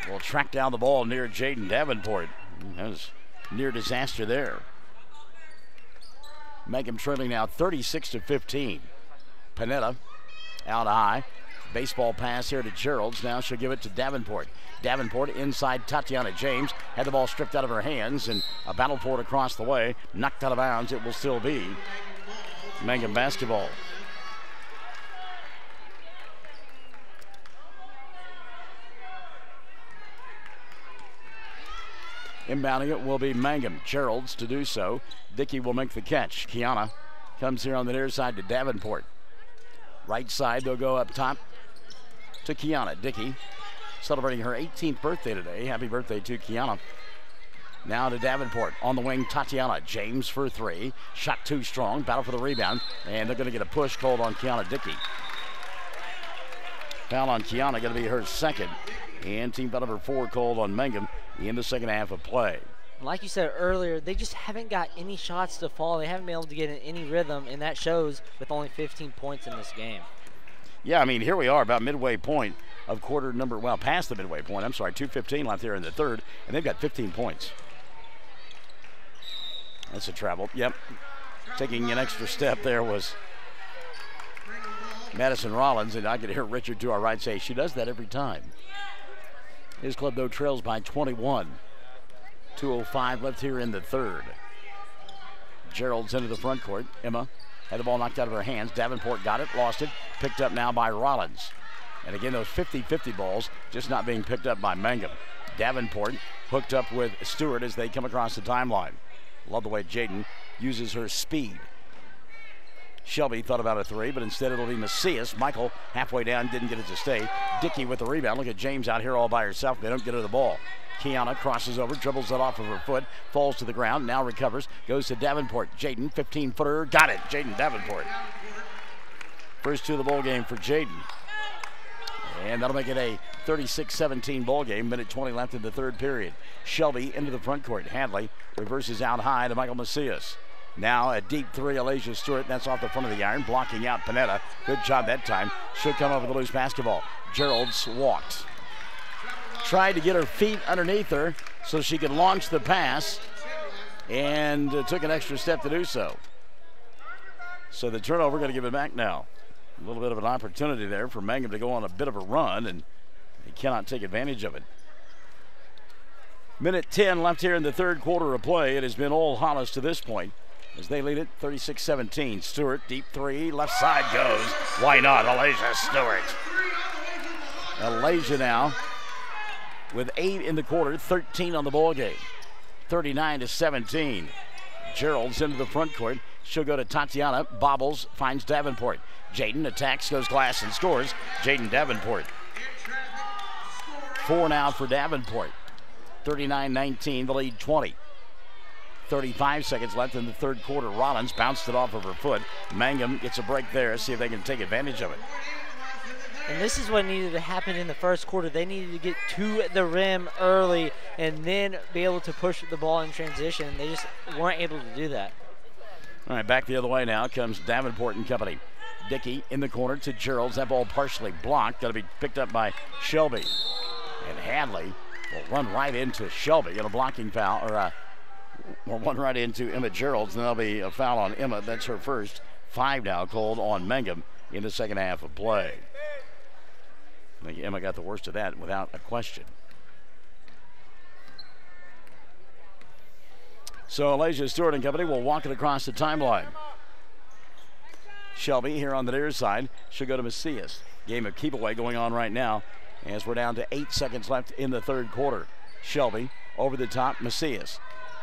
will track down the ball near Jaden Davenport. That was near disaster there. Mangum trailing now 36-15. Panetta out high. Baseball pass here to Geralds. Now she'll give it to Davenport. Davenport inside Tatiana James. Had the ball stripped out of her hands and a battle for it across the way. Knocked out of bounds. It will still be Mangum basketball. Inbounding it will be Mangum. Geralds to do so. Dickey will make the catch. Kiana comes here on the near side to Davenport. Right side, they'll go up top to Kiana. Dickey celebrating her 18th birthday today. Happy birthday to Kiana. Now to Davenport. On the wing, Tatiana James for 3. Shot too strong. Battle for the rebound. And they're going to get a push called on Kiana Dickey. Foul on Kiana, going to be her second. And team foul number 4 called on Mangum in the second half of play. Like you said earlier, they just haven't got any shots to fall. They haven't been able to get in any rhythm, and that shows with only 15 points in this game. Yeah, I mean, here we are about midway point of quarter number, well, past the midway point. I'm sorry, 2:15 left here in the third, and they've got 15 points. That's a travel. Yep. Taking an extra step there was Madison Rollins, and I could hear Richard to our right say she does that every time. His club, though, trails by 21. 2:05 left here in the third. Gerald's into the front court. Emma had the ball knocked out of her hands. Davenport got it, lost it, picked up now by Rollins. And again, those 50-50 balls just not being picked up by Mangum. Davenport hooked up with Stewart as they come across the timeline. Love the way Jaden uses her speed. Shelby thought about a three, but instead it'll be Macias. Michael halfway down, didn't get it to stay. Dickey with the rebound. Look at James out here all by herself. They don't get her the ball. Kiana crosses over, dribbles it off of her foot, falls to the ground, now recovers, goes to Davenport. Jaden, 15-footer, got it. Jaden Davenport. First two of the ball game for Jaden. And that'll make it a 36-17 ball game. Minute 20 left in the third period. Shelby into the front court. Hadley reverses out high to Michael Macias. Now a deep three, Alasia Stewart. That's off the front of the iron, blocking out Panetta. Good job that time. Should come up with a loose basketball. Gerald's walked. Tried to get her feet underneath her so she could launch the pass, and took an extra step to do so. So the turnover, going to give it back now. A little bit of an opportunity there for Mangum to go on a bit of a run, and he cannot take advantage of it. Minute 10 left here in the third quarter of play. It has been all Hollis to this point as they lead it 36-17. Stewart, deep three, left side goes. Why not? Alasia Stewart. Alasia now with 8 in the quarter, 13 on the ball game. 39-17. Gerald's into the front court. She'll go to Tatiana. Bobbles, finds Davenport. Jaden attacks, goes glass and scores. Jaden Davenport. 4 now for Davenport. 39-19, the lead 20. 35 seconds left in the third quarter. Rollins bounced it off of her foot. Mangum gets a break there. See if they can take advantage of it. And this is what needed to happen in the first quarter. They needed to get to the rim early and then be able to push the ball in transition. They just weren't able to do that. All right, back the other way now comes Davenport and company. Dickey in the corner to Gerald's. That ball partially blocked. Got to be picked up by Shelby. And Hadley will run right into Shelby in a blocking foul, or will run right into Emma Gerald's, and there'll be a foul on Emma. That's her first. 5 now called on Mangum in the second half of play. I think Emma got the worst of that without a question. So Alasia Stewart and company will walk it across the timeline. Shelby here on the near side. She'll go to Macias. Game of keep away going on right now as we're down to 8 seconds left in the third quarter. Shelby over the top. Macias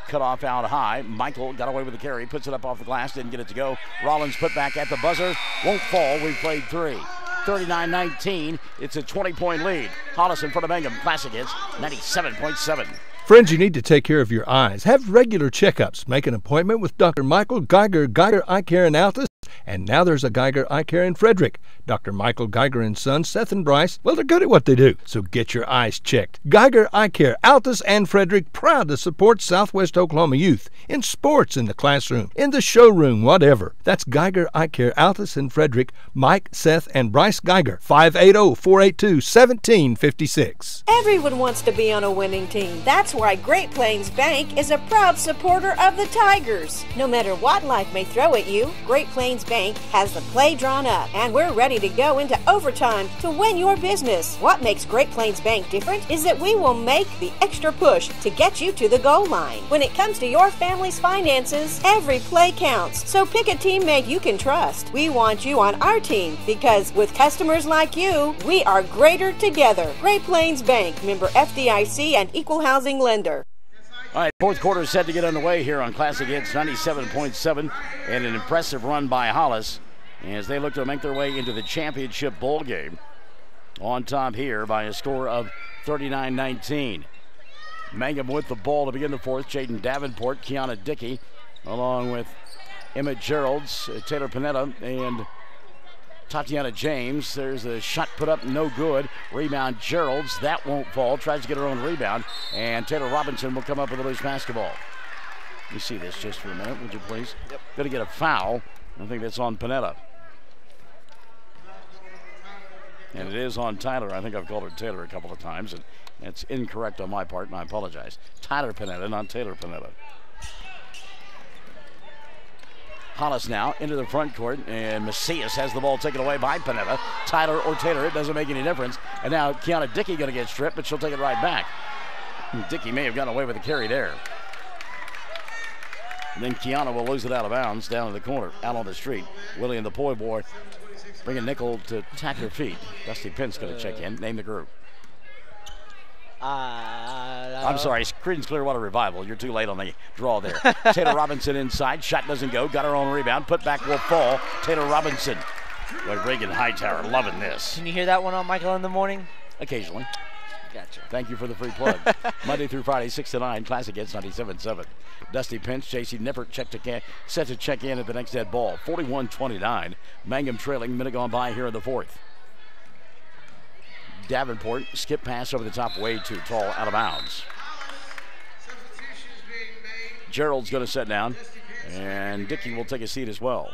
cut off out high. Michael got away with the carry. Puts it up off the glass. Didn't get it to go. Rollins put back at the buzzer. Won't fall. We've played 3. 39-19. It's a 20-point lead. Hollis in front of Mangum. Classic hits 97.7. Friends, you need to take care of your eyes. Have regular checkups. Make an appointment with Dr. Michael Geiger Eye Care in Altus. And now there's a Geiger Eye Care in Frederick. Dr. Michael Geiger and Sons, Seth and Bryce, well, they're good at what they do. So get your eyes checked. Geiger Eye Care, Altus and Frederick, proud to support Southwest Oklahoma youth in sports, in the classroom, in the showroom, whatever. That's Geiger Eye Care, Altus and Frederick. Mike, Seth, and Bryce Geiger, 580-482-1756. Everyone wants to be on a winning team. That's why Great Plains Bank is a proud supporter of the Tigers. No matter what life may throw at you, Great Plains Bank has the play drawn up, and we're ready to go into overtime to win your business. What makes Great Plains Bank different is that we will make the extra push to get you to the goal line. When it comes to your family's finances, every play counts. So pick a teammate you can trust. We want you on our team because with customers like you, we are greater together. Great Plains Bank, member FDIC and equal housing lender. All right, fourth quarter is set to get underway here on Classic Hits 97.7, and an impressive run by Hollis as they look to make their way into the championship bowl game. On top here by a score of 39-19. Mangum with the ball to begin the fourth. Jaden Davenport, Kiana Dickey, along with Emma Gerald's, Taylor Panetta, and Tatiana James. There's a shot put up, no good. Rebound Gerald's, that won't fall. Tries to get her own rebound, and Taylor Robinson will come up with a loose basketball. You see this just for a minute, would you please? Yep. Going to get a foul. I think that's on Panetta. And it is on Tyler. I think I've called her Taylor a couple of times, and that's incorrect on my part, and I apologize. Tyler Panetta, not Taylor Panetta. Hollis now into the front court, and Macias has the ball taken away by Panetta. Tyler or Taylor, it doesn't make any difference. And now Kiana Dickey going to get stripped, but she'll take it right back. Dickey may have gotten away with the carry there. And then Kiana will lose it out of bounds down in the corner, out on the street. Willie and the Poi boy bringing Nickel to tap her feet. Dusty Pence going to check in, name the group. I'm sorry, Creedence Clearwater Revival. You're too late on the draw there. Taylor Robinson inside. Shot doesn't go. Got her own rebound. Put back will fall. Taylor Robinson. Boy, Reagan Hightower loving this. Can you hear that one on Michael in the morning? Occasionally. Gotcha. Thank you for the free plug. Monday through Friday, 6 to 9. Classic hits 97.7. Dusty Pence, J.C. Nippert set to check in at the next dead ball. 41-29. Mangum trailing. Minute gone by here in the fourth. Davenport, skip pass over the top, way too tall, out of bounds. Gerald's going to sit down, and Dickey will take a seat as well.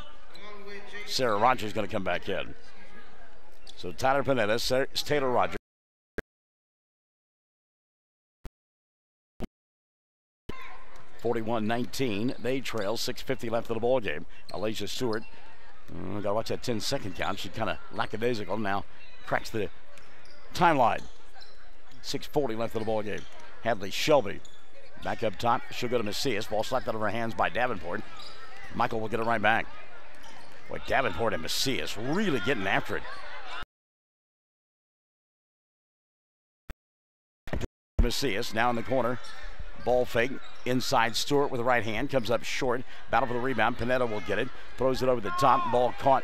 Sarah Rogers going to come back in. So Tyler Panetta, Taylor Rogers. (41-19). They trail. 6:50 left of the ball game. Alicia Stewart, got to watch that 10-second count. She kind of lackadaisical now. Cracks the timeline. 6:40 left of the ball game. Hadley Shelby back up top. She'll go to Macias. Ball slapped out of her hands by Davenport. Michael will get it right back. Boy, Davenport and Macias really getting after it. Macias now in the corner. Ball fake. Inside Stewart with the right hand. Comes up short. Battle for the rebound. Panetta will get it. Throws it over the top. Ball caught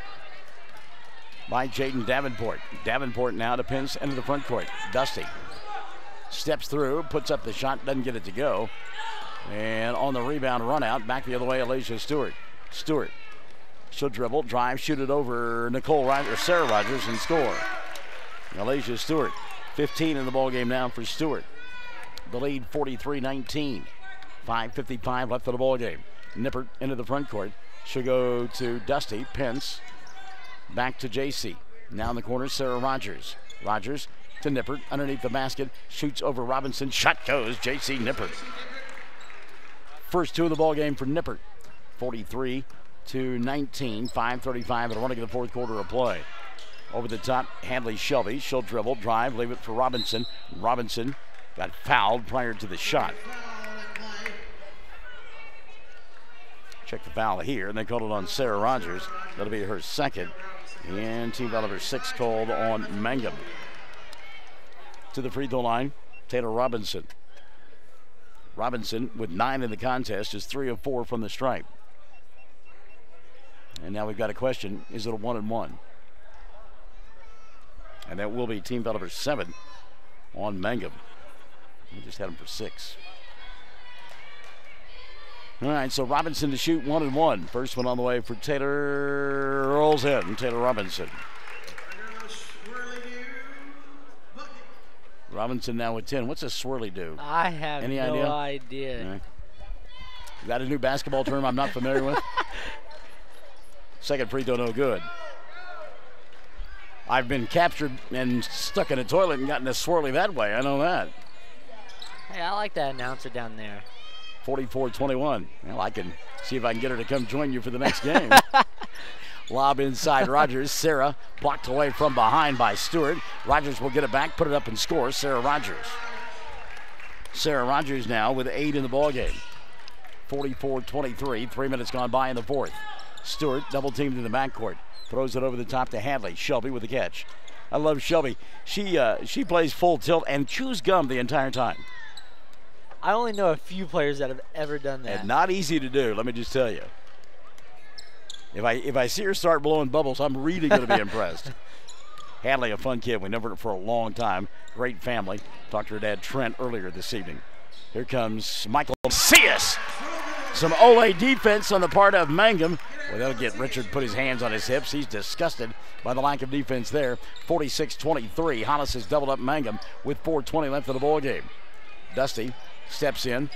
by Jaden Davenport. Davenport now to Pence into the front court. Dusty steps through, puts up the shot, doesn't get it to go. And on the rebound run out, back the other way, Alicia Stewart. Stewart, she'll dribble, drive, shoot it over Sarah Rogers and score. Alicia Stewart, 15 in the ball game now for Stewart. The lead 43-19. 5:55 left of the ball game. Nippert into the front court. She'll go to Dusty. Pence back to JC. Now in the corner, Sarah Rogers. Rogers to Nippert underneath the basket. Shoots over Robinson. Shot goes. JC Nippert. First two of the ball game for Nippert. 43-19. 5:35 and 1 to get the fourth quarter of play. Over the top, Hadley Shelby. She'll dribble, drive, leave it for Robinson. Robinson got fouled prior to the shot. Check the foul here, and they called it on Sarah Rogers. That'll be her second. And team foul number 6 called on Mangum. To the free throw line, Taylor Robinson. Robinson, with 9 in the contest, is 3 of 4 from the stripe. And now we've got a question, is it a 1-and-1? And that will be team foul number 7 on Mangum. We just had him for 6. All right, so Robinson to shoot 1-and-1. First one on the way for Taylor. Rolls in, Taylor Robinson. Robinson now with 10. What's a swirly do? I have no idea. Right. Is that a new basketball term I'm not familiar with? Second free throw, no good. I've been captured and stuck in a toilet and gotten a swirly that way. I know that. Hey, I like that announcer down there. 44-21. Well, I can see if I can get her to come join you for the next game. Lob inside Rogers. Sarah blocked away from behind by Stewart. Rogers will get it back, put it up and score. Sarah Rogers. Sarah Rogers now with 8 in the ball game. 44-23. 3 minutes gone by in the fourth. Stewart double teamed in the backcourt. Throws it over the top to Hadley. Shelby with the catch. I love Shelby. She plays full tilt and chews gum the entire time. I only know a few players that have ever done that. And not easy to do, let me just tell you. If I see her start blowing bubbles, I'm really going to be impressed. Hadley, a fun kid. We known her for a long time. Great family. Talked to her dad, Trent, earlier this evening. Here comes Michael Macias. Some Ole defense on the part of Mangum. Well, that'll get Richard put his hands on his hips. He's disgusted by the lack of defense there. 46-23. Hollis has doubled up Mangum with 4:20 left of the ball game. Dusty steps in,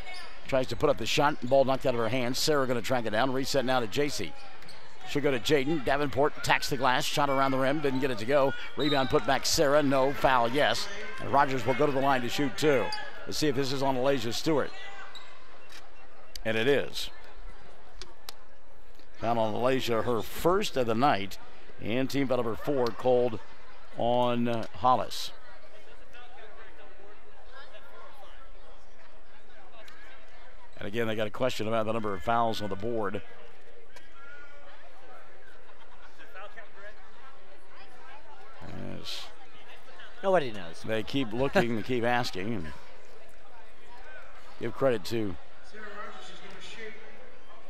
tries to put up the shot. Ball knocked out of her hands. Sarah going to track it down. Reset now to JC. She'll go to Jaden. Davenport attacks the glass. Shot around the rim. Didn't get it to go. Rebound put back Sarah. No. Foul, yes. And Rogers will go to the line to shoot 2. Let's see if this is on Alasia Stewart. And it is. Foul on Alasia, her first of the night. And team foul number 4 called on Hollis. And again, they got a question about the number of fouls on the board. Yes. Nobody knows. They keep looking, they keep asking. And give credit to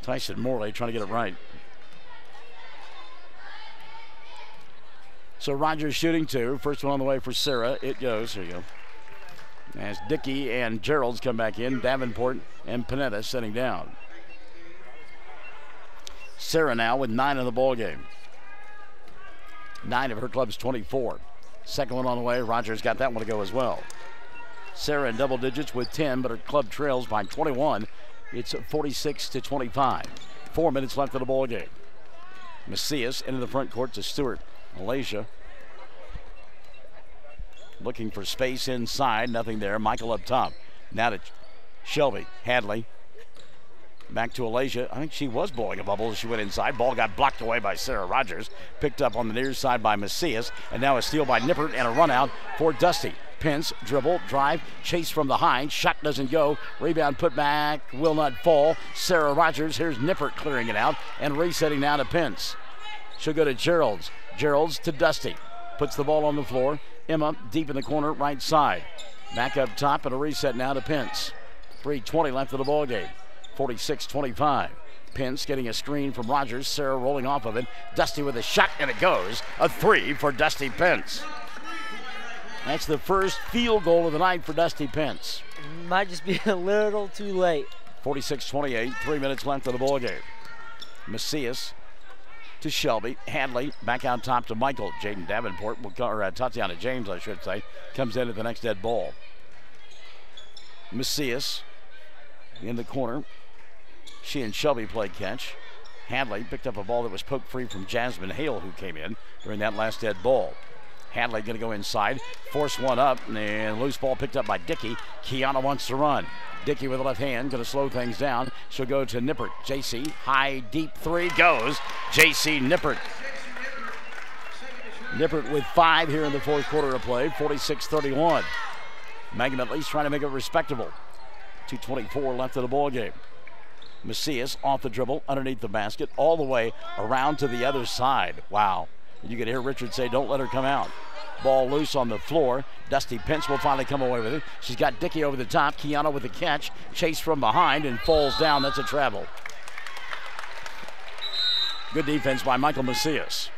Tyson Morley trying to get it right. So Rogers shooting 2. First one on the way for Sarah. It goes. There you go. As Dickey and Gerald's come back in. Davenport and Panetta sitting down. Sarah now with 9 in the ball game. 9 of her club's 24. Second one on the way. Rogers got that one to go as well. Sarah in double digits with 10, but her club trails by 21. It's 46-25. 4 minutes left of the ball game. Macias into the front court to Stewart. Alasia looking for space inside. Nothing there. Michael up top. Now to Shelby. Hadley. Back to Alasia. I think she was blowing a bubble as she went inside. Ball got blocked away by Sarah Rogers. Picked up on the near side by Macias. And now a steal by Nippert and a run out for Dusty. Pence, dribble, drive, chase from behind. Shot doesn't go. Rebound put back. Will not fall. Sarah Rogers. Here's Nippert clearing it out and resetting now to Pence. She'll go to Gerald's. Gerald's to Dusty. Puts the ball on the floor. Emma deep in the corner, right side. Back up top and a reset now to Pence. 3:20 left of the ball game. 46-25. Pence getting a screen from Rogers. Sarah rolling off of it. Dusty with a shot and it goes. A 3 for Dusty Pence. That's the first field goal of the night for Dusty Pence. Might just be a little too late. 46-28. 3 minutes left of the ball game. Macias to Shelby. Hadley back out top to Michael. Jaden Davenport, or Tatiana James, I should say, comes in at the next dead ball. Macias in the corner. She and Shelby played catch. Hadley picked up a ball that was poked free from Jasmine Hale, who came in during that last dead ball. Hadley going to go inside, force one up, and loose ball picked up by Dickey. Kiana wants to run. Dickey with the left hand, going to slow things down. She'll go to Nippert. JC, high, deep 3 goes. JC Nippert. Nippert with 5 here in the fourth quarter of play. 46-31. Mangum at least trying to make it respectable. 2:24 left of the ball game. Macias off the dribble, underneath the basket, all the way around to the other side. Wow. You could hear Richard say, don't let her come out. Ball loose on the floor. Dusty Pence will finally come away with it. She's got Dickey over the top. Kiana with the catch. Chase from behind and falls down. That's a travel. Good defense by Michael Macias.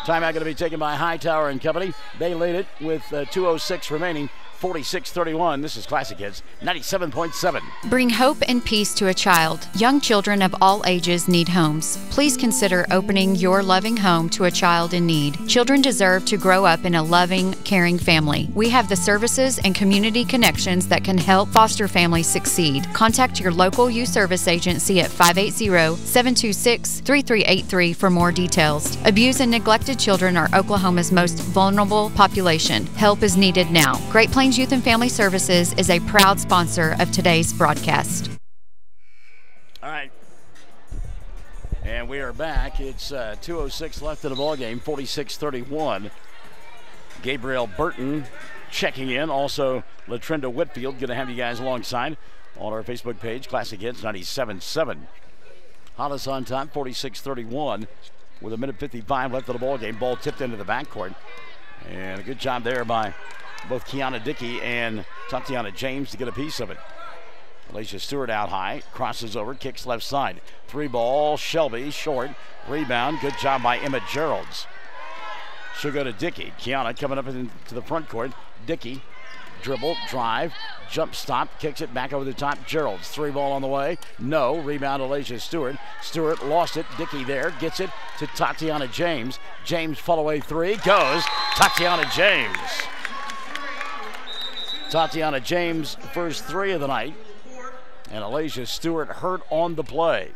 Timeout going to be taken by Hightower and company. They lead it with 2:06 remaining. 46-31. This is Classic Hits 97.7. Bring hope and peace to a child. Young children of all ages need homes. Please consider opening your loving home to a child in need. Children deserve to grow up in a loving, caring family. We have the services and community connections that can help foster families succeed. Contact your local youth service agency at 580-726-3383 for more details. Abused and neglected children are Oklahoma's most vulnerable population. Help is needed now. Great Plains Youth and Family Services is a proud sponsor of today's broadcast. All right. And we are back. It's 2:06 left in the ball game. 46-31. Gabriel Burton checking in. Also, Latrenda Whitfield. Going to have you guys alongside on our Facebook page. Classic Hits 97.7. Hollis on top. 46-31 with 1:55 left of the ball game. Ball tipped into the backcourt. And a good job there by both Kiana Dickey and Tatiana James to get a piece of it. Alasia Stewart out high, crosses over, kicks left side. 3 ball, Shelby, short, rebound. Good job by Emma Geralds. She'll go to Dickey. Kiana coming up into the front court. Dickey, dribble, drive, jump stop, kicks it back over the top. Geralds, 3 ball on the way. No, rebound Alasia Stewart. Stewart lost it. Dickey there, gets it to Tatiana James. James fall away 3, goes Tatiana James. Tatiana James, first 3 of the night. And Alasia Stewart hurt on the play.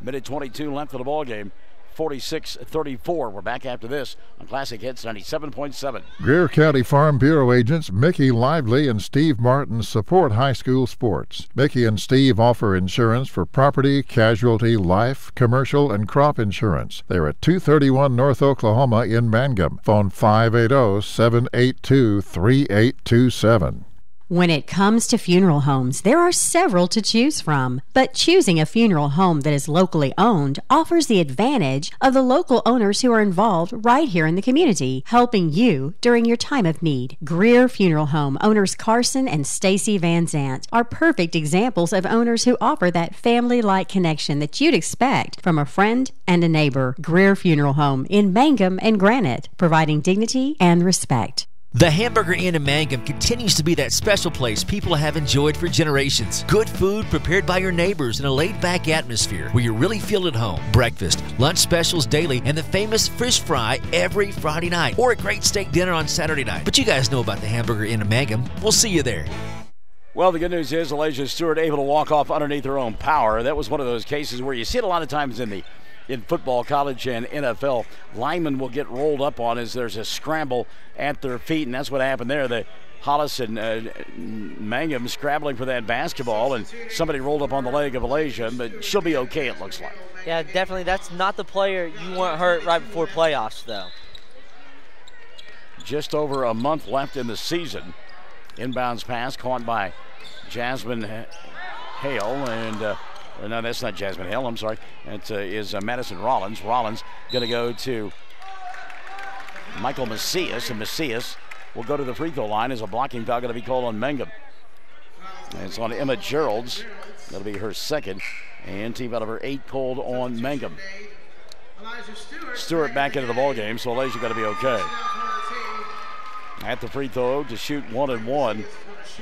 Minute 22 left of the ball game. 46-34. We're back after this on Classic Hits 97.7. Greer County Farm Bureau agents Mickey Lively and Steve Martin support high school sports. Mickey and Steve offer insurance for property, casualty, life, commercial, and crop insurance. They're at 231 North Oklahoma in Mangum. Phone 580-782-3827. When it comes to funeral homes, there are several to choose from, but choosing a funeral home that is locally owned offers the advantage of the local owners who are involved right here in the community, helping you during your time of need. Greer Funeral Home owners Carson and Stacy Van Zant are perfect examples of owners who offer that family-like connection that you'd expect from a friend and a neighbor. Greer Funeral Home in Mangum and Granite, providing dignity and respect. The Hamburger Inn in Mangum continues to be that special place people have enjoyed for generations. Good food prepared by your neighbors in a laid-back atmosphere where you really feel at home. Breakfast, lunch specials daily, and the famous fish fry every Friday night, or a great steak dinner on Saturday night. But you guys know about the Hamburger Inn in Mangum. We'll see you there. Well, the good news is Elijah Stewart able to walk off underneath her own power. That was one of those cases where you see it a lot of times in football, college, and NFL. Linemen will get rolled up on as there's a scramble at their feet, and that's what happened there. The Hollis and Mangum scrabbling for that basketball, and somebody rolled up on the leg of Elijah, but she'll be okay, it looks like. Yeah, definitely. That's not the player you want hurt right before playoffs, though. Just over a month left in the season. Inbounds pass caught by Jasmine Hale, and no, that's not Jasmine Hale, I'm sorry. That is Madison Rollins. Rollins going to go to Michael Macias, and Macias will go to the free throw line as a blocking foul going to be called on Mangum. And it's on Emma Geralds. That'll be her second, and team out of her 8 called on Mangum. Stewart back into the ball game, so Elijah got to be okay. At the free throw to shoot 1 and 1,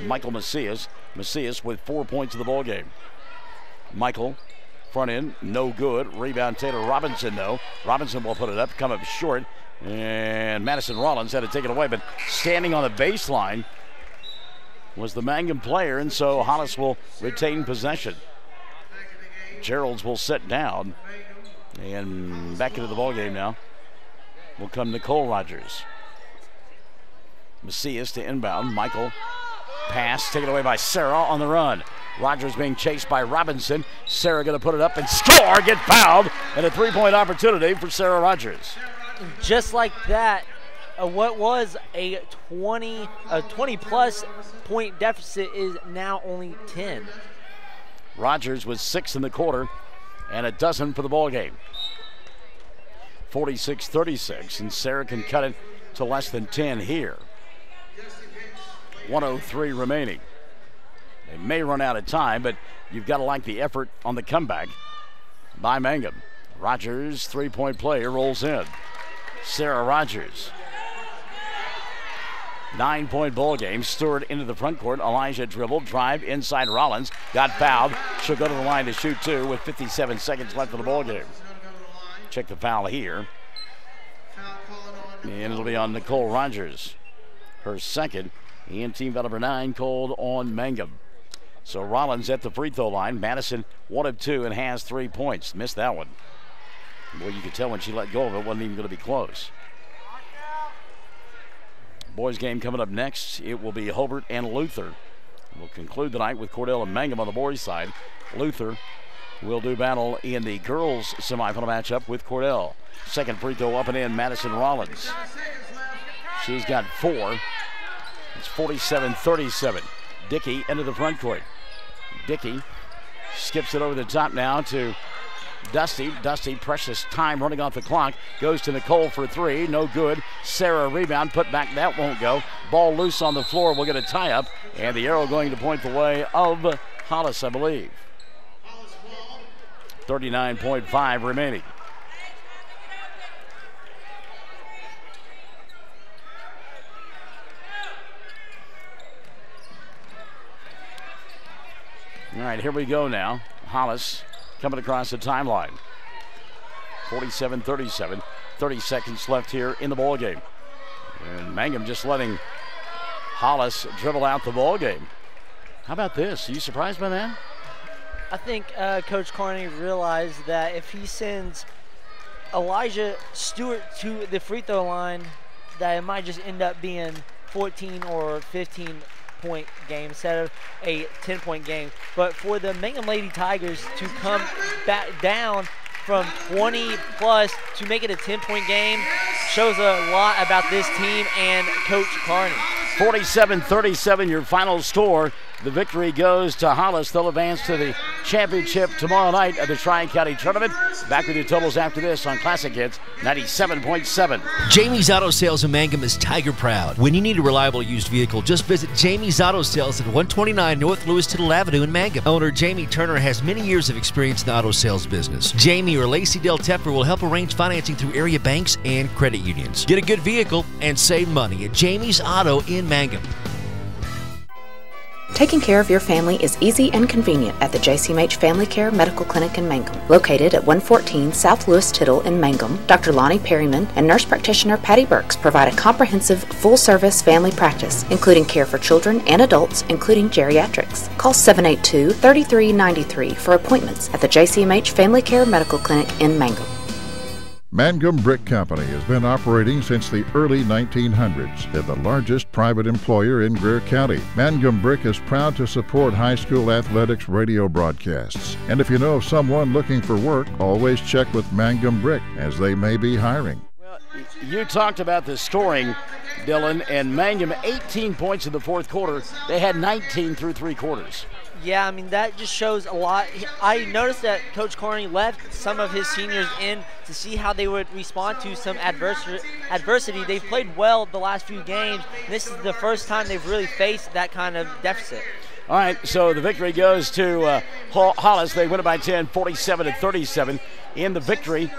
Michael Macias. Macias with 4 points in the ball game. Michael, front end, no good. Rebound Taylor Robinson, though. Robinson will put it up, come up short. And Madison Rollins had to take it away, but standing on the baseline was the Mangum player, and so Hollis will retain possession. Geralds will sit down, and back into the ballgame now will come Nicole Rogers. Macias to inbound. Michael, pass taken away by Sarah on the run. Rogers being chased by Robinson. Sarah going to put it up and score, get fouled, and a three-point opportunity for Sarah Rogers. Just like that, what was a 20-plus point deficit is now only 10. Rogers with 6 in the quarter and a dozen for the ball game. 46-36, and Sarah can cut it to less than 10 here. 1:03 remaining. They may run out of time, but you've got to like the effort on the comeback by Mangum. Rogers, three-point play, rolls in. Sarah Rogers. 9-point ball game. Stewart into the front court. Elijah dribbled, drive inside Rollins. Got fouled. She'll go to the line to shoot 2 with 57 seconds left of the ball game. Check the foul here. And it'll be on Nicole Rogers. Her second. And team foul number 9 called on Mangum. So Rollins at the free throw line. Madison 1 of 2 and has 3 points. Missed that one. Boy, you could tell when she let go of it, wasn't even going to be close. Boys game coming up next. It will be Hobart and Luther. We'll conclude the night with Cordell and Mangum on the boys' side. Luther will do battle in the girls' semifinal matchup with Cordell. Second free throw up and in, Madison Rollins. She's got 4. It's 47-37. Dickey into the front court. Dickey skips it over the top now to Dusty. Dusty, precious time running off the clock. Goes to Nicole for 3. No good. Sarah rebound. Put back. That won't go. Ball loose on the floor. We'll get a tie-up. And the arrow going to point the way of Hollis, I believe. 39.5 remaining. All right, here we go now. Hollis coming across the timeline. 47-37. 30 seconds left here in the ball game. And Mangum just letting Hollis dribble out the ball game. How about this? Are you surprised by that? I think Coach Carney realized that if he sends Elijah Stewart to the free throw line, that it might just end up being 14 or 15-point game instead of a 10-point game. But for the Mangum Lady Tigers to come back down from 20 plus to make it a 10-point game shows a lot about this team and Coach Carney. 47-37 your final score. The victory goes to Hollis. They'll advance to the championship tomorrow night at the Tri-County Tournament. Back with your totals after this on Classic Hits 97.7. Jamie's Auto Sales in Mangum is Tiger proud. When you need a reliable used vehicle, just visit Jamie's Auto Sales at 129 North Lewis Tittle Avenue in Mangum. Owner Jamie Turner has many years of experience in the auto sales business. Jamie or Lacey Del Tepper will help arrange financing through area banks and credit unions. Get a good vehicle and save money at Jamie's Auto in Mangum. Taking care of your family is easy and convenient at the JCMH Family Care Medical Clinic in Mangum. Located at 114 South Lewis Tittle in Mangum, Dr. Lonnie Perryman and nurse practitioner Patty Burks provide a comprehensive, full-service family practice, including care for children and adults, including geriatrics. Call 782-3393 for appointments at the JCMH Family Care Medical Clinic in Mangum. Mangum Brick Company has been operating since the early 1900s. They're the largest private employer in Greer County. Mangum Brick is proud to support high school athletics radio broadcasts. And if you know of someone looking for work, always check with Mangum Brick, as they may be hiring. Well, you talked about the scoring, Dylan, and Mangum 18 points in the fourth quarter. They had 19 through three quarters. Yeah, I mean, that just shows a lot. I noticed that Coach Carney left some of his seniors in to see how they would respond to some adversity. They've played well the last few games. This is the first time they've really faced that kind of deficit. All right, so the victory goes to Hollis. They win it by 10, 47-37 in the victory.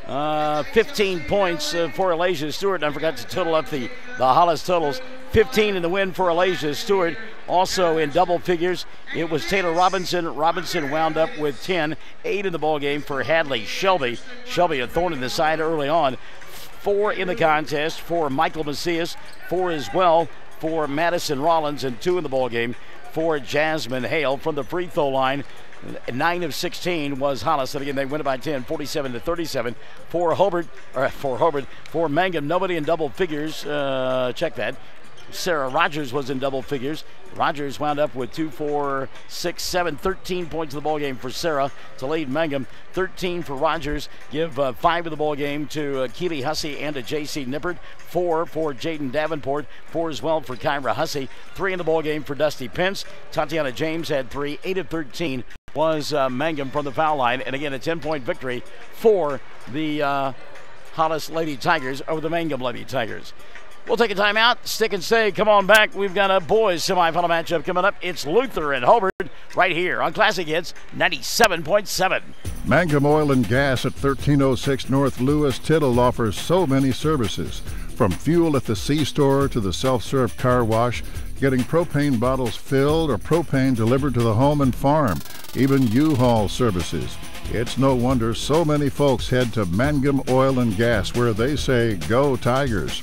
15 points for Elijah Stewart. I forgot to total up the Hollis totals. 15 in the win for Elijah Stewart. Also in double figures, it was Taylor Robinson. Robinson wound up with 10, 8 in the ball game for Hadley Shelby. Shelby a thorn in the side early on. 4 in the contest for Michael Macias. 4 as well for Madison Rollins, and 2 in the ball game for Jasmine Hale. From the free throw line, 9 of 16 was Hollis, and again they win it by 10, 47-37 for Mangum. Nobody in double figures. Check that. Sarah Rogers was in double figures. Rogers wound up with 2, 4, 6, 7, 13 points in the ball game for Sarah to lead Mangum. 13 for Rogers. Give 5 of the ball game to Keely Hussey and to J.C. Nippert. 4 for Jaden Davenport. 4 as well for Kyra Hussey. 3 in the ball game for Dusty Pence. Tatiana James had 3. 8 of 13 was Mangum from the foul line. And again, a 10-point victory for the Hollis Lady Tigers over the Mangum Lady Tigers. We'll take a timeout, stick and stay. Come on back. We've got a boys semifinal matchup coming up. It's Luther and Hobart right here on Classic Hits 97.7. Mangum Oil and Gas at 1306 North Lewis Tittle offers so many services. From fuel at the C-store to the self-serve car wash, getting propane bottles filled or propane delivered to the home and farm, even U-Haul services. It's no wonder so many folks head to Mangum Oil and Gas, where they say, "Go Tigers."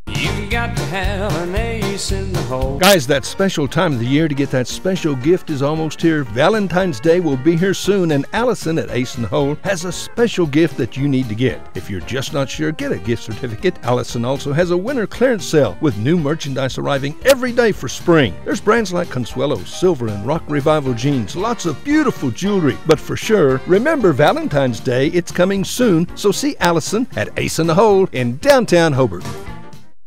You got to have an ace in the hole. Guys, that special time of the year to get that special gift is almost here. Valentine's Day will be here soon, and Allison at Ace in the Hole has a special gift that you need to get. If you're just not sure, get a gift certificate. Allison also has a winter clearance sale with new merchandise arriving every day for spring. There's brands like Consuelo, Silver, and Rock Revival jeans. Lots of beautiful jewelry. But for sure, remember Valentine's Day, it's coming soon, so see Allison at Ace in the Hole in downtown Hobart.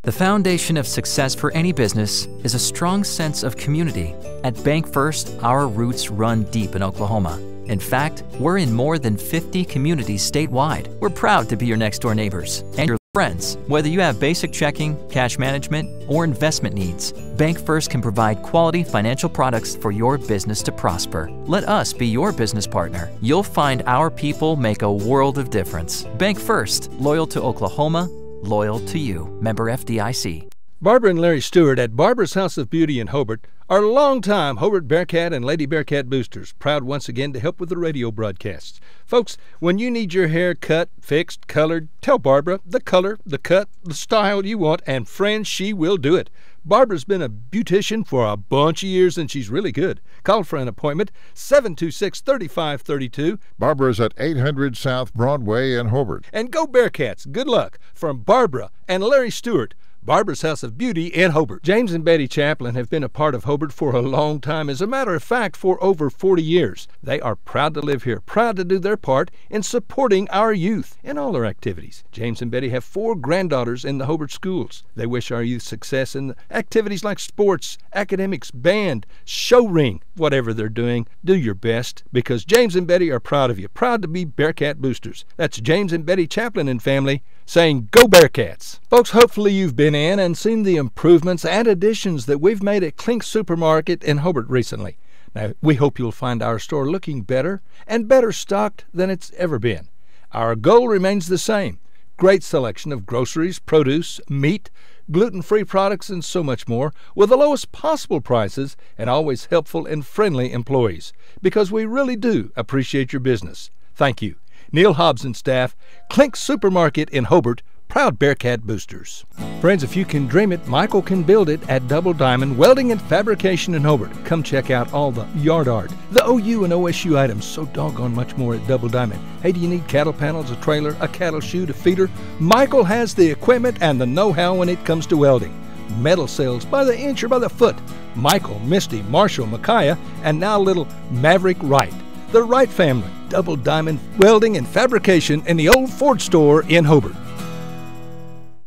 The foundation of success for any business is a strong sense of community. At Bank First, our roots run deep in Oklahoma. In fact, we're in more than 50 communities statewide. We're proud to be your next-door neighbors and your friends. Whether you have basic checking, cash management, or investment needs, Bank First can provide quality financial products for your business to prosper. Let us be your business partner. You'll find our people make a world of difference. Bank First, loyal to Oklahoma, loyal to you. Member FDIC. Barbara and Larry Stewart at Barbara's House of Beauty in Hobart are longtime Hobart Bearcat and Lady Bearcat boosters, proud once again to help with the radio broadcasts. Folks, when you need your hair cut, fixed, colored, tell Barbara the color, the cut, the style you want, and friends, she will do it. Barbara's been a beautician for a bunch of years, and she's really good. Call for an appointment, 726-3532. Barbara's at 800 South Broadway in Hobart. And go Bearcats. Good luck from Barbara and Larry Stewart, Barbara's House of Beauty in Hobart. James and Betty Chaplin have been a part of Hobart for a long time. As a matter of fact, for over 40 years. They are proud to live here, proud to do their part in supporting our youth in all their activities. James and Betty have 4 granddaughters in the Hobart schools. They wish our youth success in activities like sports, academics, band, show ring, whatever they're doing. Do your best, because James and Betty are proud of you, proud to be Bearcat boosters. That's James and Betty Chaplin and family saying, go Bearcats. Folks, hopefully you've been in and seen the improvements and additions that we've made at Klink Supermarket in Hobart recently. Now, we hope you'll find our store looking better and better stocked than it's ever been. Our goal remains the same: great selection of groceries, produce, meat, gluten-free products, and so much more, with the lowest possible prices and always helpful and friendly employees, because we really do appreciate your business. Thank you. Neil Hobbs and staff, Klink Supermarket in Hobart, proud Bearcat boosters. Friends, if you can dream it, Michael can build it at Double Diamond Welding and Fabrication in Hobart. Come check out all the yard art, the OU and OSU items, so doggone much more at Double Diamond. Hey, do you need cattle panels, a trailer, a cattle chute, a feeder? Michael has the equipment and the know-how when it comes to welding. Metal sales by the inch or by the foot. Michael, Misty, Marshall, Micaiah, and now little Maverick Wright. The Wright family, Double Diamond Welding and Fabrication in the old Ford store in Hobart.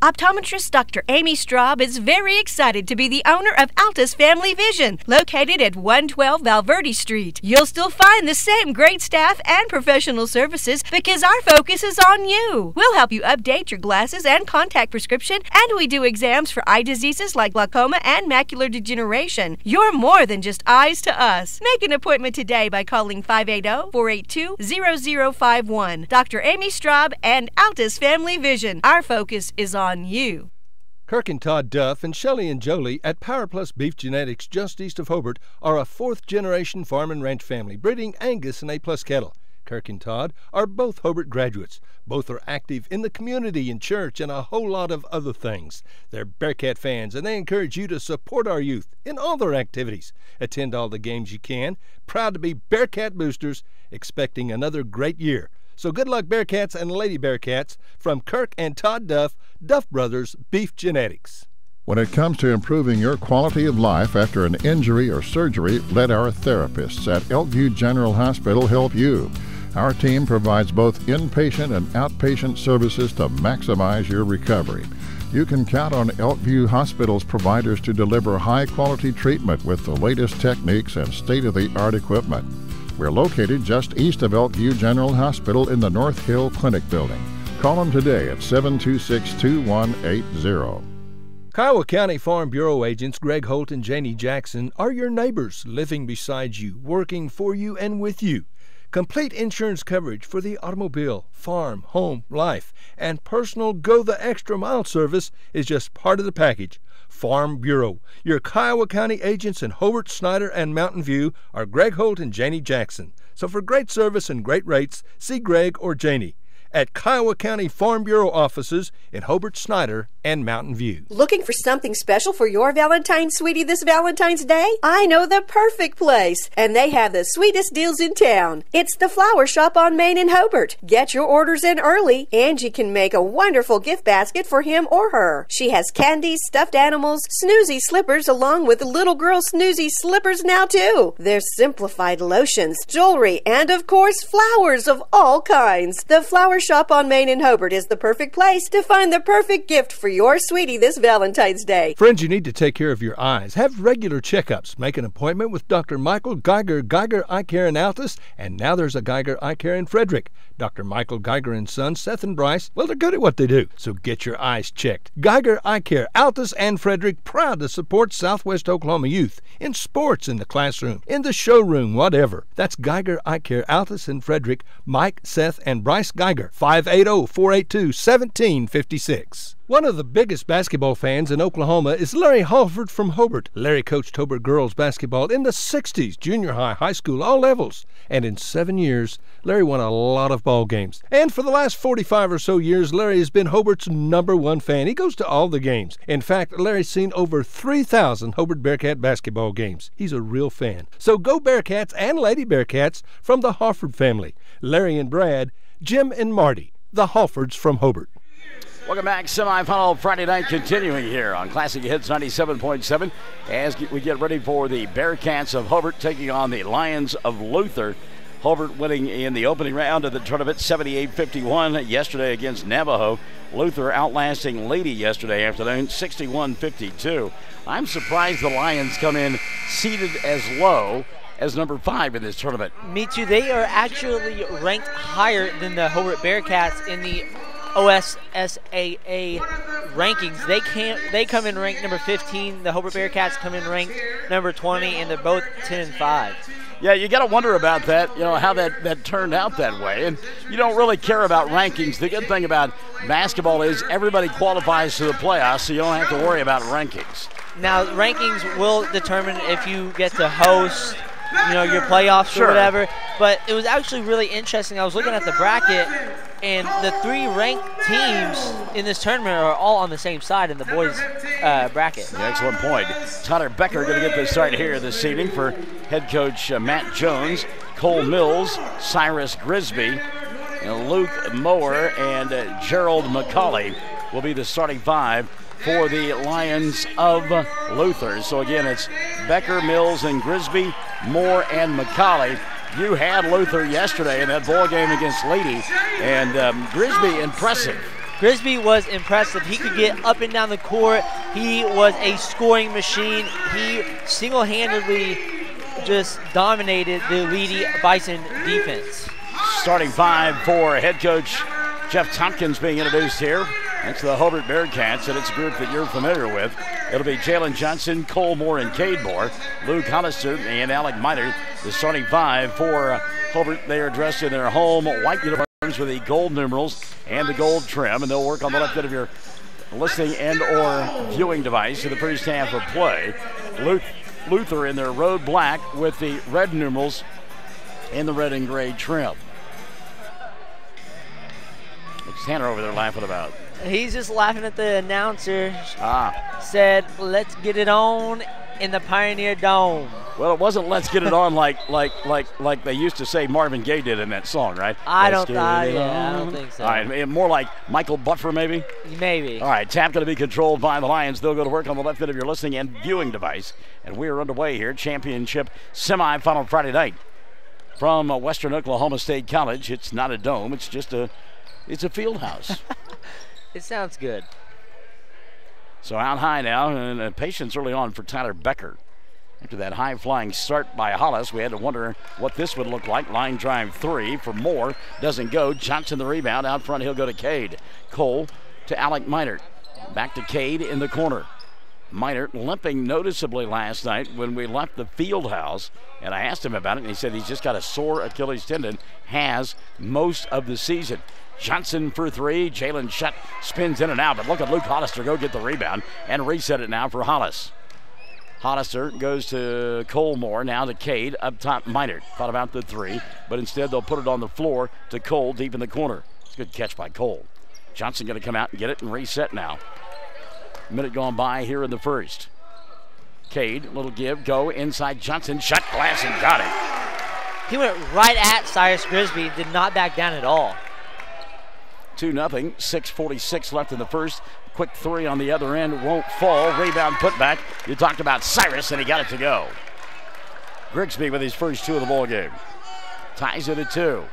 Optometrist Dr. Amy Straub is very excited to be the owner of Altus Family Vision, located at 112 Valverde Street. You'll still find the same great staff and professional services because our focus is on you. We'll help you update your glasses and contact prescription, and we do exams for eye diseases like glaucoma and macular degeneration. You're more than just eyes to us. Make an appointment today by calling 580-482-0051. Dr. Amy Straub and Altus Family Vision. Our focus is on you. Kirk and Todd Duff and Shelley and Jolie at Power Plus Beef Genetics just east of Hobart are a 4th-generation farm and ranch family breeding Angus and A-plus cattle. Kirk and Todd are both Hobart graduates. Both are active in the community and church and a whole lot of other things. They're Bearcat fans, and they encourage you to support our youth in all their activities. Attend all the games you can. Proud to be Bearcat boosters, expecting another great year. So good luck, Bearcats and Lady Bearcats, from Kirk and Todd Duff, Duff Brothers Beef Genetics. When it comes to improving your quality of life after an injury or surgery, let our therapists at Elkview General Hospital help you. Our team provides both inpatient and outpatient services to maximize your recovery. You can count on Elkview Hospital's providers to deliver high-quality treatment with the latest techniques and state-of-the-art equipment. We're located just east of Elkview General Hospital in the North Hill Clinic Building. Call them today at 726-2180. Kiowa County Farm Bureau agents Greg Holt and Janie Jackson are your neighbors, living beside you, working for you and with you. Complete insurance coverage for the automobile, farm, home, life, and personal go-the-extra-mile service is just part of the package. Farm Bureau. Your Kiowa County agents in Hobart, Snyder, and Mountain View are Greg Holt and Janie Jackson. So for great service and great rates, see Greg or Janie at Kiowa County Farm Bureau offices in Hobart, Snyder, and Mountain View. Looking for something special for your Valentine's sweetie this Valentine's Day? I know the perfect place, and they have the sweetest deals in town. It's the Flower Shop on Main in Hobart. Get your orders in early. Angie can make a wonderful gift basket for him or her. She has candies, stuffed animals, snoozy slippers, along with little girl snoozy slippers now too. There's simplified lotions, jewelry, and of course flowers of all kinds. The Flower Shop on Main in Hobart is the perfect place to find the perfect gift for your sweetie this Valentine's Day. Friends, you need to take care of your eyes. Have regular checkups. Make an appointment with Dr. Michael Geiger, Geiger Eye Care in Altus, and now there's a Geiger Eye Care in Frederick. Dr. Michael Geiger and Son, Seth and Bryce, well, they're good at what they do, so get your eyes checked. Geiger Eye Care, Altus and Frederick, proud to support Southwest Oklahoma youth in sports, in the classroom, in the showroom, whatever. That's Geiger Eye Care, Altus and Frederick, Mike, Seth, and Bryce Geiger. Bear, 580-482-1756. One of the biggest basketball fans in Oklahoma is Larry Halford from Hobart. Larry coached Hobart girls basketball in the 60s, junior high, high school, all levels. And in 7 years, Larry won a lot of ball games. And for the last 45 or so years, Larry has been Hobart's #1 fan. He goes to all the games. In fact, Larry's seen over 3,000 Hobart Bearcat basketball games. He's a real fan. So go Bearcats and Lady Bearcats from the Halford family. Larry and Brad, Jim and Marty, the Halfords from Hobart. Welcome back. Semifinal Friday night continuing here on Classic Hits 97.7 as we get ready for the Bearcats of Hobart taking on the Lions of Luther. Hobart winning in the opening round of the tournament 78-51 yesterday against Navajo. Luther outlasting Lady yesterday afternoon 61-52. I'm surprised the Lions come in seated as low as number 5 in this tournament. Me too. They are actually ranked higher than the Hobart Bearcats in the OSSAA rankings. They come in ranked number 15. The Hobart Bearcats come in ranked number 20, and they're both 10 and 5. Yeah, you got to wonder about that, how that turned out that way. And you don't really care about rankings. The good thing about basketball is everybody qualifies to the playoffs, so you don't have to worry about rankings. Now, rankings will determine if you get to host, your playoffs or whatever. But it was actually really interesting. I was looking at the bracket, and the 3 ranked teams in this tournament are all on the same side in the boys' bracket. Yeah, excellent point. Tyler Becker going to get the start here this evening for head coach Matt Jones, Cole Mills, Cyrus Grisby, Luke Mower, and Gerald McCauley will be the starting 5 for the Lions of Luther. So again, it's Becker, Mills, and Grisby, Moore, and McCauley. You had Luther yesterday in that ball game against Lady, and Grisby impressive. Grisby was impressive. He could get up and down the court. He was a scoring machine. He single-handedly just dominated the Lady Bison defense. Starting 5 for head coach Jeff Tompkins being introduced here. That's the Hobart Bearcats, and it's a group that you're familiar with. It'll be Jalen Johnson, Cole Moore, and Cade Moore, Luke Hollister, and Alec Miner. The starting 5 for Hobart. They are dressed in their home white uniforms with the gold numerals and the gold trim, and they'll work on the left end of your listening and or viewing device in the first half of play. Luther in their road black with the red numerals and the red and gray trim. What's Tanner over there laughing about? He's just laughing at the announcer. Said, "Let's get it on in the Pioneer Dome." Well, it wasn't "Let's get it on" like they used to say Marvin Gaye did in that song, right? I don't think so. All right, more like Michael Buffer, maybe? Maybe. All right, tap going to be controlled by the Lions. They'll go to work on the left end of your listening and viewing device. And we are underway here. Championship semifinal Friday night from Western Oklahoma State College. It's not a dome. It's just it's a field house. It sounds good. So out high now, and patience early on for Tyler Becker. After that high-flying start by Hollis, we had to wonder what this would look like. Line drive 3 for Moore. Doesn't go. Johnson the rebound. Out front, he'll go to Cade. Cole to Alec Minert. Back to Cade in the corner. Minert limping noticeably last night when we left the field house, and I asked him about it, and he said he's just got a sore Achilles tendon, has most of the season. Johnson for 3. Jalen Shutt spins in and out, but look at Luke Hollister go get the rebound and reset it now for Hollis. Hollister goes to Cole Moore, now to Cade, up top Minert. Thought about the 3, but instead they'll put it on the floor to Cole deep in the corner. It's a good catch by Cole. Johnson going to come out and get it and reset now. Minute gone by here in the first. Cade, little give, go inside Johnson, shot glass and got it. He went right at Cyrus Grisby, did not back down at all. 2-0, 6:46 left in the first. Quick 3 on the other end, won't fall. Rebound put back. You talked about Cyrus, and he got it to go. Grigsby with his first 2 of the ball game. Ties it at 2.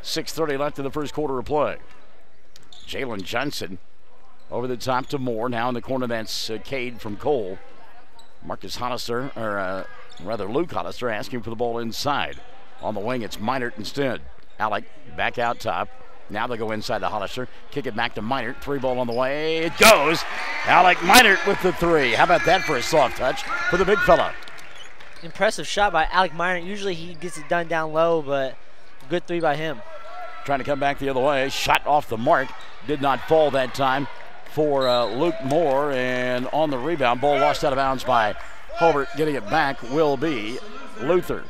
6:30 left in the first quarter of play. Jalen Johnson over the top to Moore. Now in the corner, that's Cade from Cole. Marcus Hollister, or rather Luke Hollister, asking for the ball inside. On the wing, it's Minert instead. Alec back out top. Now they go inside to Hollister. Kick it back to Minert. 3 ball on the way. It goes. Alec Minert with the 3. How about that for a soft touch for the big fella? Impressive shot by Alec Minert. Usually he gets it done down low, but good 3 by him. trying to come back the other way. Shot off the mark. Did not fall that time for Luke Moore. And on the rebound, ball lost out of bounds by Hobart. Getting it back will be Luther.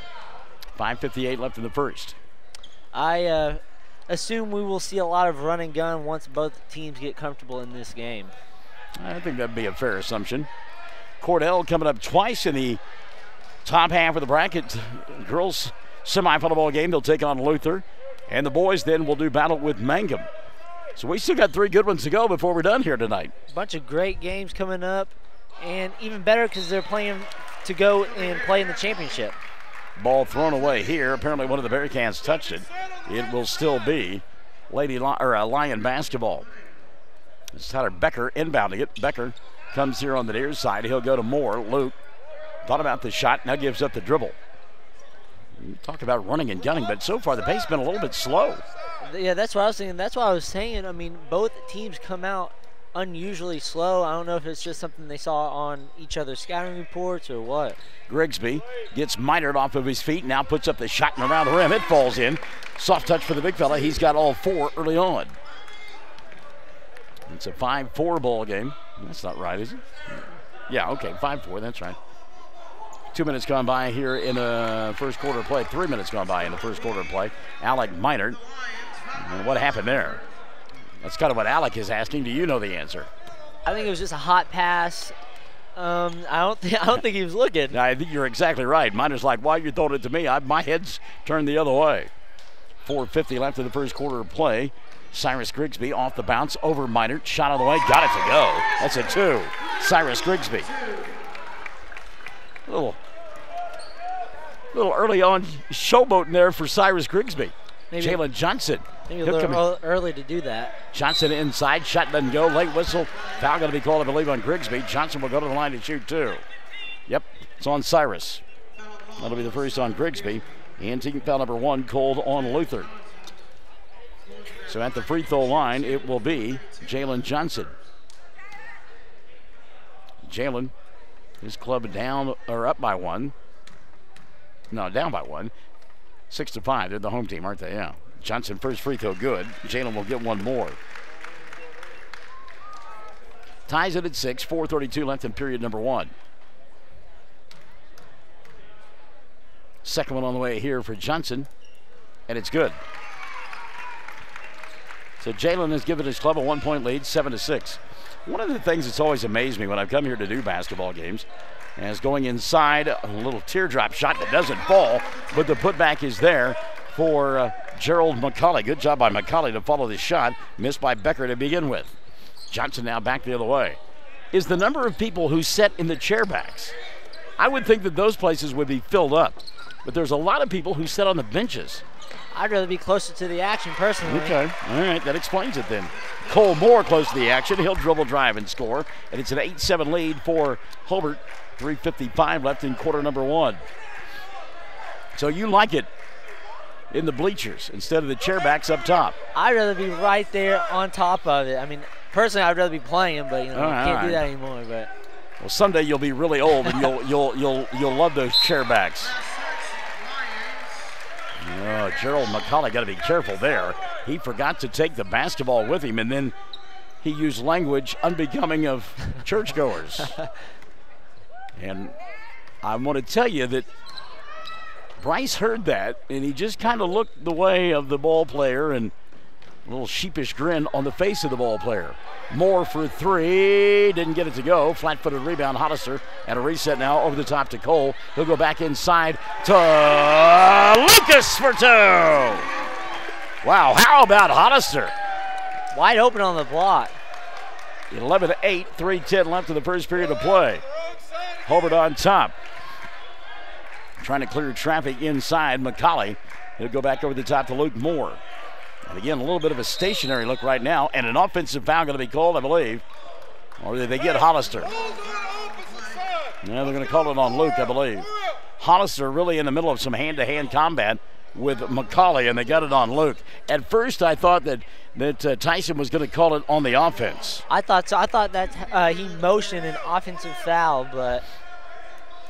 5:58 left in the first. I assume we will see a lot of run and gun once both teams get comfortable in this game. I think that'd be a fair assumption. Cordell coming up twice in the top half of the bracket. Girls semifinal ball game. They'll take on Luther. And the boys then will do battle with Mangum. So we still got 3 good ones to go before we're done here tonight. Bunch of great games coming up. And even better because they're playing to go and play in the championship. Ball thrown away here. Apparently one of the Bearcats touched it. It will still be Lion basketball. It's Tyler Becker inbounding it. Becker comes here on the near side. He'll go to Moore. Luke thought about the shot, now gives up the dribble. You talk about running and gunning, but so far the pace has been a little bit slow. Yeah, that's what I was thinking. That's what I was saying. I mean, both teams come out unusually slow. I don't know if it's just something they saw on each other's scouting reports or what. Grigsby gets Minard off of his feet, now puts up the shot and around the rim. It falls in. Soft touch for the big fella. He's got all 4 early on. It's a 5-4 ball game. That's not right, is it? Yeah, okay, 5-4, that's right. 2 minutes gone by here in the first quarter of play. 3 minutes gone by in the first quarter of play. Alec Minard. And what happened there? That's kind of what Alec is asking. Do you know the answer? I think it was just a hot pass. I don't think he was looking. I think you're exactly right. Minard's like, why you throwing it to me? My head's turned the other way. 4:50 left in the first quarter of play. Cyrus Grigsby off the bounce over Minard. Shot on the way. Got it to go. That's a 2. Cyrus Grigsby. A little early on showboating there for Cyrus Grigsby. Jalen Johnson. Maybe a little early to do that. Johnson inside. Shot doesn't go. Late whistle. Foul going to be called, I believe, on Grigsby. Johnson will go to the line to shoot 2. Yep, it's on Cyrus. That'll be the first on Grigsby. And team foul number 1 called on Luther. So at the free throw line, it will be Jalen Johnson. Jalen, his club down or up by 1. No, down by 1. 6-5. They're the home team, aren't they? Yeah. Johnson first free throw good. Jalen will get 1 more. Ties it at 6. 4:32 left in period number 1. Second one on the way here for Johnson, and it's good. So Jalen has given his club a 1-point lead, 7-6. One of the things that's always amazed me when I've come here to do basketball games is going inside, a little teardrop shot that doesn't fall, but the putback is there for Gerald McCauley. Good job by McCauley to follow the shot. Missed by Becker to begin with. Johnson now back the other way. Is the number of people who sit in the chairbacks. I would think that those places would be filled up, but there's a lot of people who sit on the benches. I'd rather be closer to the action personally. Okay, all right, that explains it then. Cole Moore close to the action. He'll dribble, drive, and score. And it's an 8-7 lead for Hobart. 3:55 left in quarter number 1. So you like it in the bleachers instead of the chairbacks up top. I'd rather be right there on top of it. I mean, personally, I'd rather be playing, but you can't do that anymore. But well, someday you'll be really old and you'll love those chairbacks. Oh, Gerald McCauley got to be careful there. He forgot to take the basketball with him, and then he used language unbecoming of churchgoers. And I want to tell you that Bryce heard that, and he just kind of looked the way of the ball player, and a little sheepish grin on the face of the ball player. Moore for 3, didn't get it to go. Flat-footed rebound, Hollister, and a reset now over the top to Cole. He'll go back inside to Lucas for 2. Wow, how about Hollister? Wide open on the block. 11-8, 3:10 left in the first period of play. Hobart on top. Trying to clear traffic inside. McCauley. He'll go back over the top to Luke Moore. And again, a little bit of a stationary look right now, and an offensive foul going to be called, I believe. Or did they get Hollister? Yeah, they're going to call it on Luke, I believe. Hollister really in the middle of some hand-to-hand combat with McCauley, and they got it on Luke. At first, I thought that Tyson was going to call it on the offense. I thought so. I thought that he motioned an offensive foul, but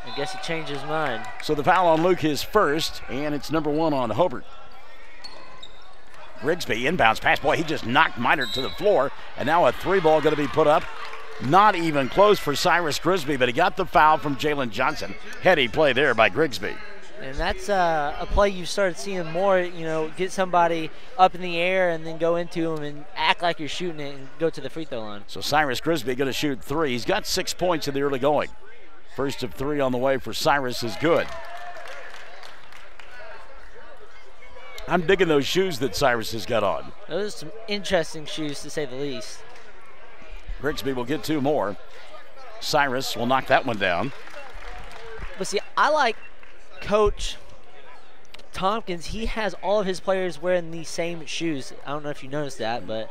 I guess he changed his mind. So the foul on Luke is first, and it's number 1 on Hobart. Grigsby inbounds pass. Boy, he just knocked Minert to the floor. And now a 3-ball going to be put up. Not even close for Cyrus Grigsby, but he got the foul from Jalen Johnson. Heady play there by Grigsby. And that's a play you started seeing more, get somebody up in the air and then go into them and act like you're shooting it and go to the free throw line. So Cyrus Grigsby going to shoot 3. He's got 6 points in the early going. First of 3 on the way for Cyrus is good. I'm digging those shoes that Cyrus has got on. Those are some interesting shoes, to say the least. Grigsby will get 2 more. Cyrus will knock that one down. But see, I like Coach Tompkins. He has all of his players wearing the same shoes. I don't know if you noticed that, but...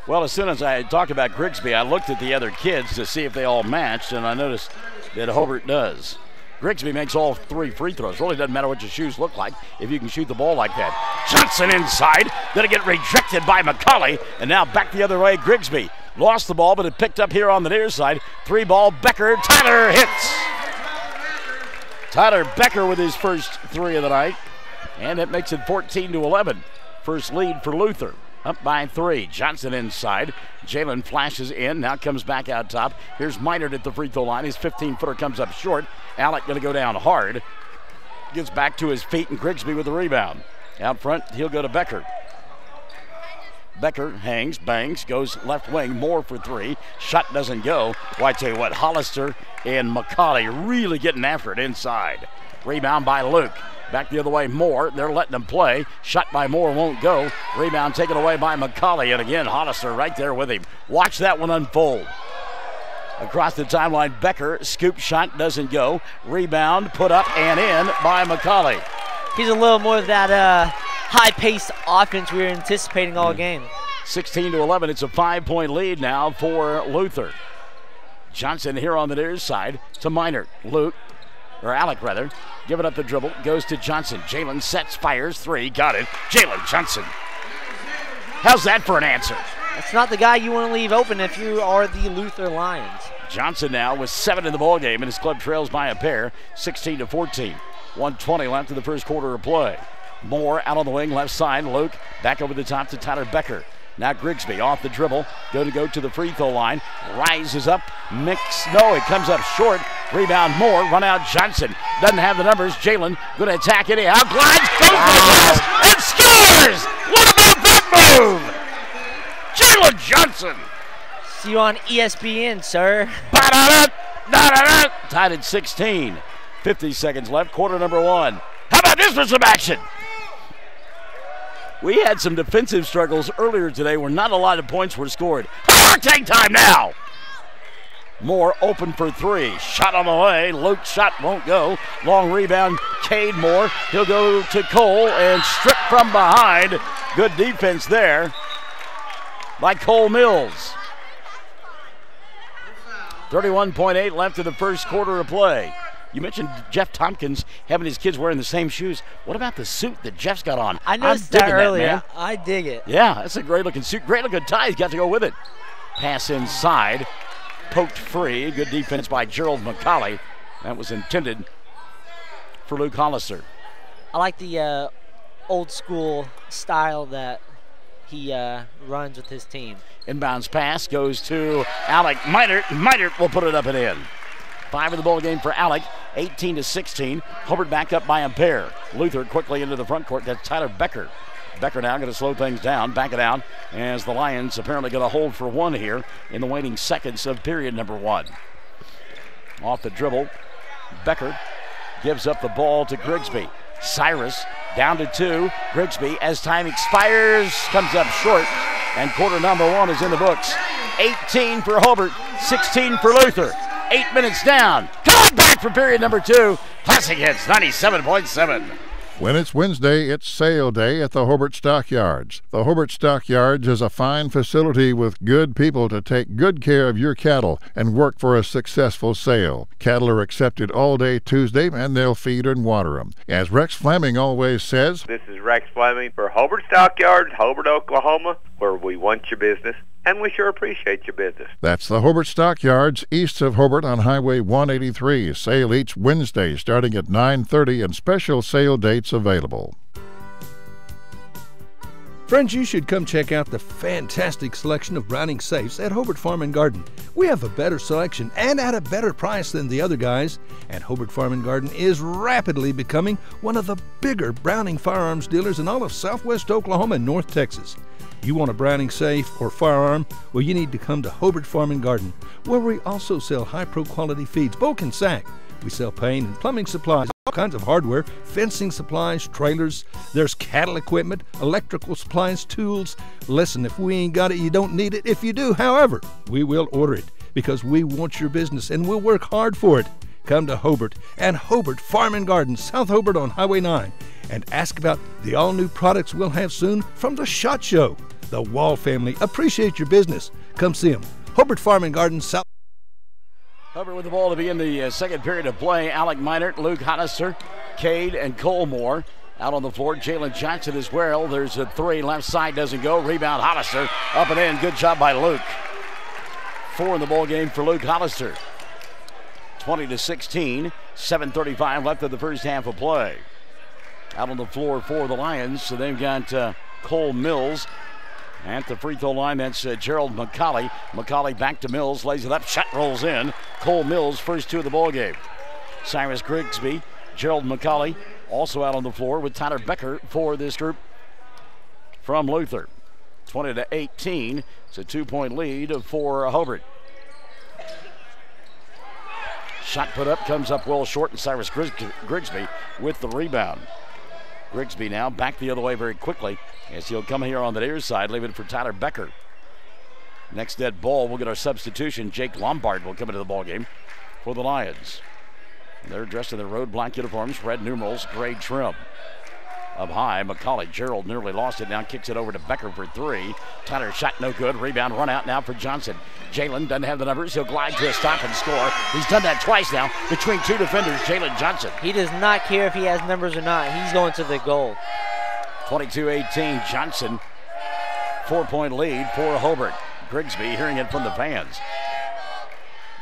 Well, as soon as I talked about Grigsby, I looked at the other kids to see if they all matched, and I noticed that Hobart does. Grigsby makes all 3 free throws. Really doesn't matter what your shoes look like if you can shoot the ball like that. Johnson inside, gonna get rejected by McCauley, and now back the other way, Grigsby. Lost the ball, but it picked up here on the near side. 3-ball, Becker, Tyler hits. Tyler Becker with his first 3 of the night, and it makes it 14-11. First lead for Luther. Up by 3. Johnson inside. Jalen flashes in. Now comes back out top. Here's Minert at the free throw line. His 15-footer comes up short. Alec going to go down hard. Gets back to his feet, and Grigsby with the rebound. Out front, he'll go to Becker. Becker hangs, bangs, goes left wing. Moore for 3. Shot doesn't go. Well, I tell you what, Hollister and McCauley really getting after it inside. Rebound by Luke. Back the other way, Moore. They're letting him play. Shot by Moore won't go. Rebound taken away by McCauley. And again, Hollister right there with him. Watch that one unfold. Across the timeline, Becker. Scoop shot doesn't go. Rebound put up and in by McCauley. He's a little more of that high-paced offense we were anticipating all game. 16-11. It's a 5-point lead now for Luther. Johnson here on the near side to Minert. Alec rather. Giving up the dribble, goes to Johnson. Jalen sets, fires, 3, got it. Jalen Johnson. How's that for an answer? That's not the guy you want to leave open if you are the Luther Lions. Johnson now with 7 in the ball game, and his club trails by a pair, 16-14. 1:20 left in the first quarter of play. Moore out on the wing, left side. Luke back over the top to Tyler Becker. Now Grigsby off the dribble, going to go to the free throw line, rises up, it comes up short. Rebound Moore, run out Johnson, doesn't have the numbers. Jalen going to attack anyhow, glides, goes to the glass, and scores! What about that move? Jalen Johnson. See you on ESPN, sir. Tied at 16. 50 seconds left, quarter number 1. How about this for some action? We had some defensive struggles earlier today where not a lot of points were scored. Take time now. Moore open for 3. Shot on the way. Luke shot won't go. Long rebound. Cade Moore. He'll go to Cole and strip from behind. Good defense there by Cole Mills. 31.8 left in the first quarter of play. You mentioned Jeff Tompkins having his kids wearing the same shoes. What about the suit that Jeff's got on? I noticed that earlier. I dig it. Yeah, that's a great looking suit. Great looking tie. He's got to go with it. Pass inside. Poked free. Good defense by Gerald McCauley. That was intended for Luke Hollister. I like the old school style that he runs with his team. Inbounds pass goes to Alec Minert. Minert will put it up and in. 5 in the ball game for Alec, 18-16. Hobart back up by a pair. Luther quickly into the front court. That's Tyler Becker. Becker now going to slow things down, back it out, as the Lions apparently going to hold for 1 here in the waning seconds of period number 1. Off the dribble, Becker gives up the ball to Grigsby. Cyrus down to 2. Grigsby, as time expires, comes up short, and quarter number 1 is in the books. 18 for Hobart, 16 for Luther. 8 minutes down. Coming back for period number 2. Classic Hits 97.7. When it's Wednesday, it's sale day at the Hobart Stockyards. The Hobart Stockyards is a fine facility with good people to take good care of your cattle and work for a successful sale. Cattle are accepted all day Tuesday, and they'll feed and water them. As Rex Fleming always says, this is Rex Fleming for Hobart Stockyards, Hobart, Oklahoma, where we want your business. And we sure appreciate your business. That's the Hobart Stockyards, east of Hobart on Highway 183. Sale each Wednesday starting at 9:30 and special sale dates available. Friends, you should come check out the fantastic selection of Browning safes at Hobart Farm and Garden. We have a better selection and at a better price than the other guys, and Hobart Farm and Garden is rapidly becoming one of the bigger Browning firearms dealers in all of southwest Oklahoma and North Texas. You want a Browning safe or firearm? Well, you need to come to Hobart Farm and Garden, where we also sell high-pro quality feeds, bulk and sack. We sell paint and plumbing supplies, all kinds of hardware, fencing supplies, trailers. There's cattle equipment, electrical supplies, tools. Listen, if we ain't got it, you don't need it. If you do, however, we will order it because we want your business and we'll work hard for it. Come to Hobart and Hobart Farm and Garden, South Hobart on Highway 9, and ask about the all-new products we'll have soon from the SHOT Show. The Wall family appreciate your business. Come see them. Hobart Farm and Garden, South. Hobart with the ball to begin the second period of play. Alec Minert, Luke Hollister, Cade, and Colmore out on the floor. Jalen Johnson as well. There's a three. Left side doesn't go. Rebound Hollister. Up and in. Good job by Luke. 4 in the ball game for Luke Hollister. 20-16. 7:35 left of the first half of play. Out on the floor for the Lions. So they've got Cole Mills. At the free throw line, that's Gerald McCauley. McCauley back to Mills, lays it up, shot rolls in. Cole Mills, first 2 of the ball game. Cyrus Grigsby, Gerald McCauley, also out on the floor with Tyler Becker for this group from Luther. 20-18, it's a 2-point lead for Hobart. Shot put up, comes up well short, and Cyrus Grigsby with the rebound. Grigsby now back the other way very quickly as he'll come here on the near side, leaving it for Tyler Becker. Next dead ball, we'll get our substitution. Jake Lombard will come into the ball game for the Lions. They're dressed in their road black uniforms, red numerals, gray trim. Up high, McCauley. Gerald nearly lost it, now kicks it over to Becker for 3. Tyler shot no good. Rebound run out now for Johnson. Jalen doesn't have the numbers. He'll glide to a stop and score. He's done that twice now between 2 defenders, Jalen Johnson. He does not care if he has numbers or not. He's going to the goal. 22-18, Johnson. 4-point lead for Hobart. Grigsby hearing it from the fans.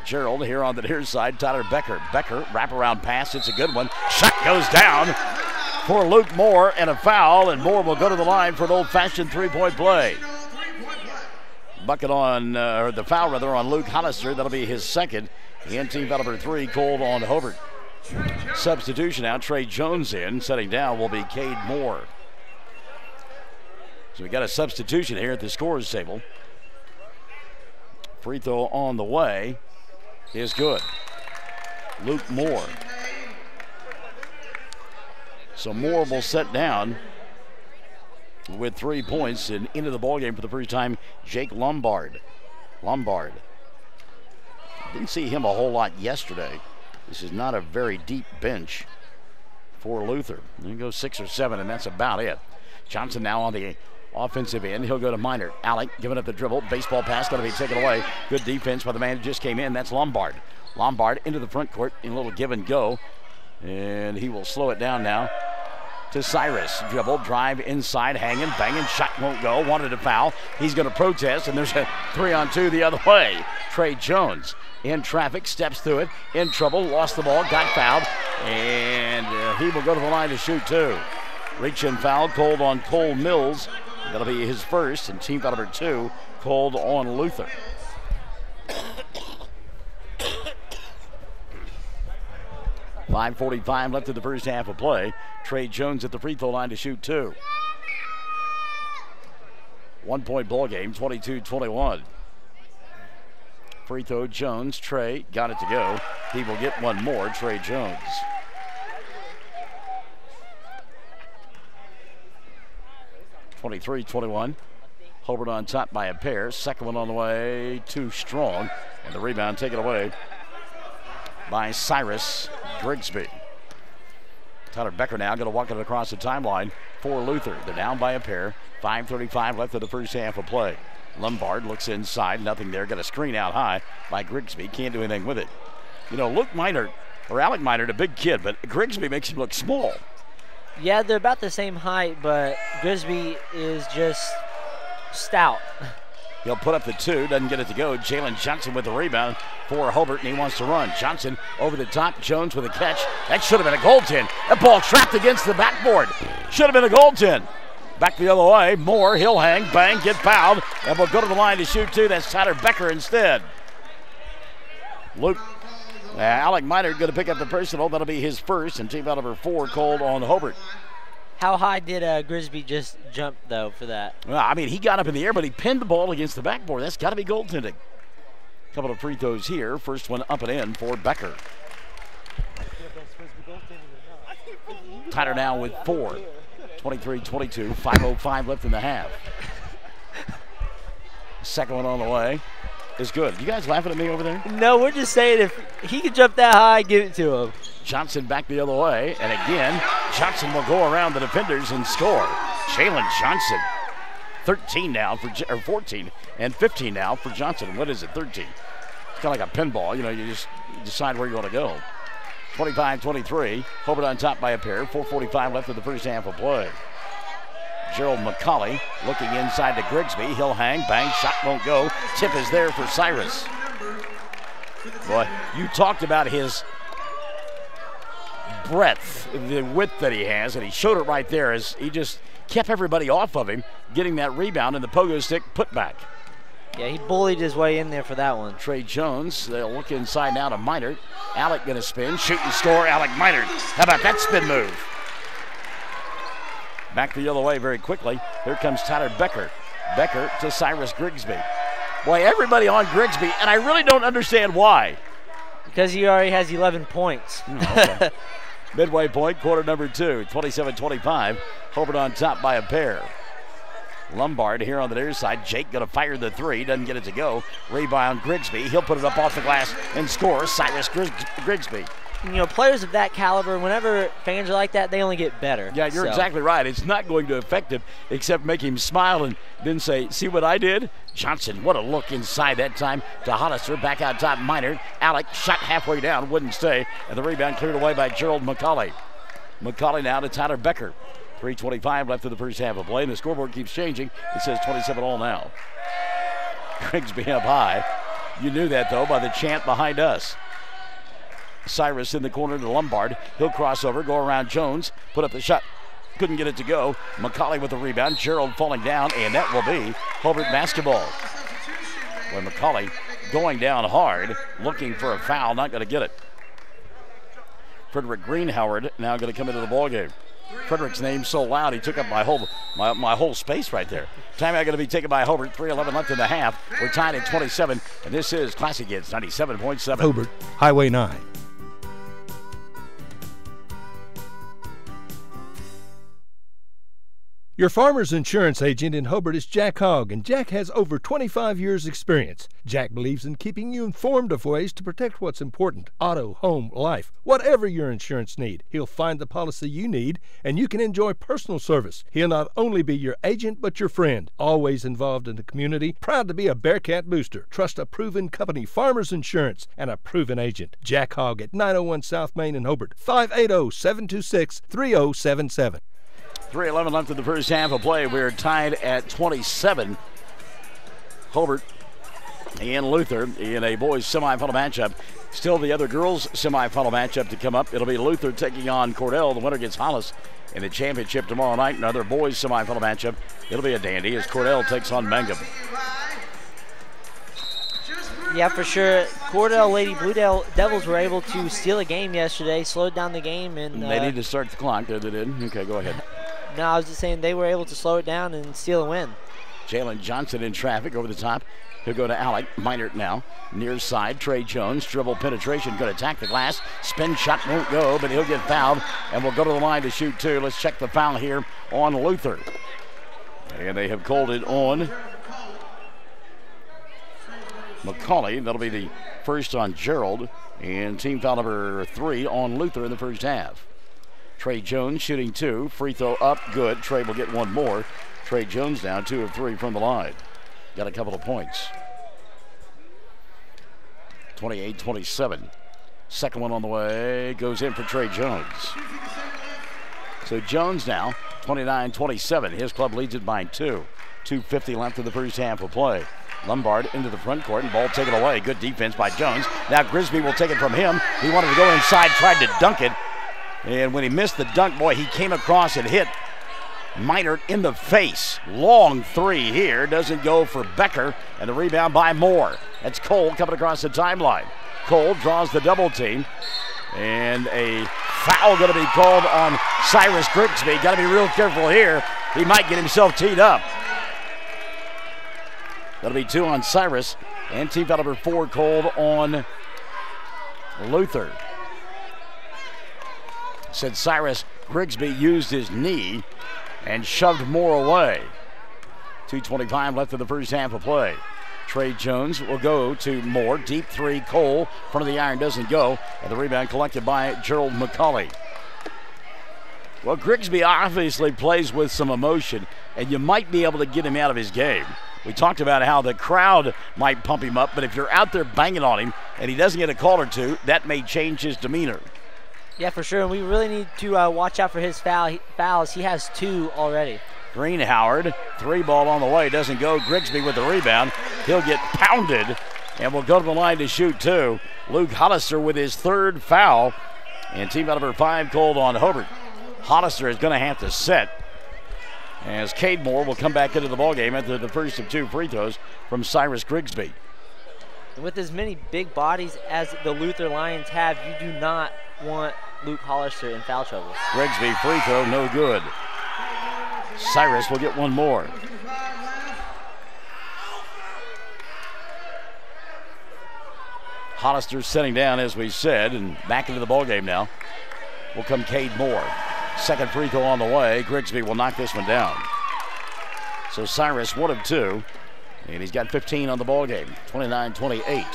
Gerald here on the near side, Tyler Becker. Becker, wraparound pass, it's a good one. Shot goes down for Luke Moore and a foul, and Moore will go to the line for an old-fashioned 3-point play. Bucket on, or the foul rather, on Luke Hollister. That'll be his second. And team foul number 3 called on Hobart. Substitution now, Trey Jones in. Setting down will be Cade Moore. So we got a substitution here at the scorers table. Free throw on the way is good. Luke Moore. So Moore will set down with 3 points and into the ballgame for the first time, Jake Lombard. Didn't see him a whole lot yesterday. This is not a very deep bench for Luther. He goes 6 or 7, and that's about it. Johnson now on the offensive end. He'll go to Minor. Alec giving up the dribble. Baseball pass going to be taken away. Good defense by the man who just came in. That's Lombard. Lombard into the front court in a little give and go. And he will slow it down now to Cyrus. Dribble, drive inside, hanging, banging, shot won't go. Wanted a foul. He's going to protest, and there's a 3-on-2 the other way. Trey Jones in traffic, steps through it, in trouble, lost the ball, got fouled, and he will go to the line to shoot 2. Reach-in foul called on Cole Mills. That'll be his first, and team foul number 2 called on Luther. .5:45 left in the first half of play. Trey Jones at the free throw line to shoot 2. 1-point ball game, 22-21. Free throw, Jones. Trey got it to go. He will get one more, Trey Jones. (23-21). Hobart on top by a pair. Second one on the way, too strong. And the rebound taken away by Cyrus Grigsby. Tyler Becker now going to walk it across the timeline for Luther. They're down by a pair. 5:35 left of the first half of play. Lombard looks inside, nothing there. Got a screen out high by Grigsby. Can't do anything with it. You know, Alec Minert, a big kid, but Grigsby makes him look small. Yeah, they're about the same height, but Grigsby is just stout. He'll put up the 2, doesn't get it to go. Jalen Johnson with the rebound for Hobart, and he wants to run. Johnson over the top, Jones with a catch. That should have been a goaltend. That ball trapped against the backboard. Should have been a goaltend. Back the other way. Moore, he'll hang, bang, get fouled, and will go to the line to shoot two. That's Tyler Becker instead. Alec Miner going to pick up the personal. That'll be his first, and team foul number 4 called on Hobart. How high did Grisby just jump, though, for that? Well, I mean, he got up in the air, but he pinned the ball against the backboard. That's got to be goaltending. A couple of free throws here. First one up and in for Becker. Tyler now with 4. 23-22, 5:05 left in the half. Second one on the way is good. You guys laughing at me over there? No, we're just saying if he can jump that high, give it to him. Johnson back the other way, and again, Johnson will go around the defenders and score. Jalen Johnson, 13 now or 14 and 15 now for Johnson. What is it, 13? It's kind of like a pinball. You know, you just decide where you want to go. 25-23, Hobart on top by a pair. 4:45 left in the first half of play. Gerald McCauley looking inside to Grigsby. He'll hang, bang, shot won't go. Tip is there for Cyrus. Boy, you talked about his breadth, the width that he has, and he showed it right there as he just kept everybody off of him, getting that rebound and the pogo stick put back. Yeah, he bullied his way in there for that one. Trey Jones, they'll look inside now to Minert. Alec gonna spin, shoot and score, Alec Minert. How about that spin move? Back the other way very quickly. Here comes Tyler Becker. Becker to Cyrus Grigsby. Boy, everybody on Grigsby, and I really don't understand why. Because he already has 11 points. Okay. Midway point, quarter number 2, 27-25. Hobart on top by a pair. Lombard here on the near side. Jake going to fire the 3. Doesn't get it to go. Rebound Grigsby. He'll put it up off the glass and score. Cyrus Grigsby. You know, players of that caliber, whenever fans are like that, they only get better. Yeah, you're exactly right. It's not going to affect him except make him smile and then say, see what I did? Johnson, what a look inside that time to Hollister. Back out top, Minor. Alec shot halfway down, wouldn't stay. And the rebound cleared away by Gerald McCauley. McCauley now to Tyler Becker. 3:25 left in the first half of play, and the scoreboard keeps changing. It says 27-all now. Grigsby up high. You knew that, though, by the chant behind us. Cyrus in the corner to Lombard. He'll cross over, go around Jones, put up the shot. Couldn't get it to go. McCauley with the rebound. Gerald falling down, and that will be Hobart basketball. When McCauley going down hard, looking for a foul, not going to get it. Frederick Greenhoward now going to come into the ballgame. Frederick's name so loud he took up my whole space right there. Timeout going to be taken by Hobart. 3:11 left in the half. We're tied at 27, and this is Classic Hits 97.7. Hobart, Highway 9. Your Farmers Insurance agent in Hobart is Jack Hogg, and Jack has over 25 years' experience. Jack believes in keeping you informed of ways to protect what's important: auto, home, life, whatever your insurance need. He'll find the policy you need, and you can enjoy personal service. He'll not only be your agent, but your friend. Always involved in the community, proud to be a Bearcat booster. Trust a proven company, Farmers Insurance, and a proven agent. Jack Hogg at 901 South Main in Hobart, 580-726-3077. 3:11 left in the first half of play. We're tied at 27. Hobart and Luther in a boys semifinal matchup. Still the other girls semifinal matchup to come up. It'll be Luther taking on Cordell. The winner gets Hollis in the championship tomorrow night. Another boys semifinal matchup. It'll be a dandy as Cordell takes on Mangum. Yeah, for sure. Cordell Lady Blue Devils were able to steal a game yesterday, slowed down the game. And they need to start the clock. There they did. Okay, go ahead. No, I was just saying they were able to slow it down and steal a win. Jalen Johnson in traffic over the top. He'll go to Alec Minert now. Near side, Trey Jones. Dribble penetration, going to attack the glass. Spin shot won't go, but he'll get fouled and will go to the line to shoot 2. Let's check the foul here on Luther. And they have called it on McCauley. That'll be the first on Gerald. And team foul number 3 on Luther in the first half. Trey Jones shooting 2. Free throw up, good. Trey will get one more. Trey Jones now 2 of 3 from the line. Got a couple of points. 28-27. Second one on the way. Goes in for Trey Jones. So Jones now 29-27. His club leads it by 2. 2:50 left in the first half of play. Lombard into the front court and ball taken away. Good defense by Jones. Now Grigsby will take it from him. He wanted to go inside, tried to dunk it. And when he missed the dunk, boy, he came across and hit. Minert in the face. Long three here. Doesn't go for Becker. And the rebound by Moore. That's Cole coming across the timeline. Cole draws the double team. And a foul going to be called on Cyrus Grigsby. Got to be real careful here. He might get himself teed up. That'll be 2 on Cyrus. And team foul number 4 called on Luther. Said Cyrus Grigsby used his knee and shoved Moore away. 2:25 left in the first half of play. Trey Jones will go to Moore. Deep three, Cole. Front of the iron doesn't go. And the rebound collected by Gerald McCauley. Well, Grigsby obviously plays with some emotion, and you might be able to get him out of his game. We talked about how the crowd might pump him up, but if you're out there banging on him and he doesn't get a call or two, that may change his demeanor. Yeah, for sure. And we really need to watch out for his fouls. He has 2 already. Green Howard, 3 ball on the way, doesn't go. Grigsby with the rebound. He'll get pounded and will go to the line to shoot 2. Luke Hollister with his 3rd foul. And team foul number 5 called on Hobart. Hollister is going to have to set as Cade Moore will come back into the ballgame after the first of 2 free throws from Cyrus Grigsby. And with as many big bodies as the Luther Lions have, you do not want Luke Hollister in foul trouble. Grigsby free throw, no good. Cyrus will get one more. Hollister sitting down, as we said, and back into the ballgame now will come Cade Moore. Second free throw on the way. Grigsby will knock this one down. So Cyrus 1 of 2, and he's got 15 on the ballgame. 29-28.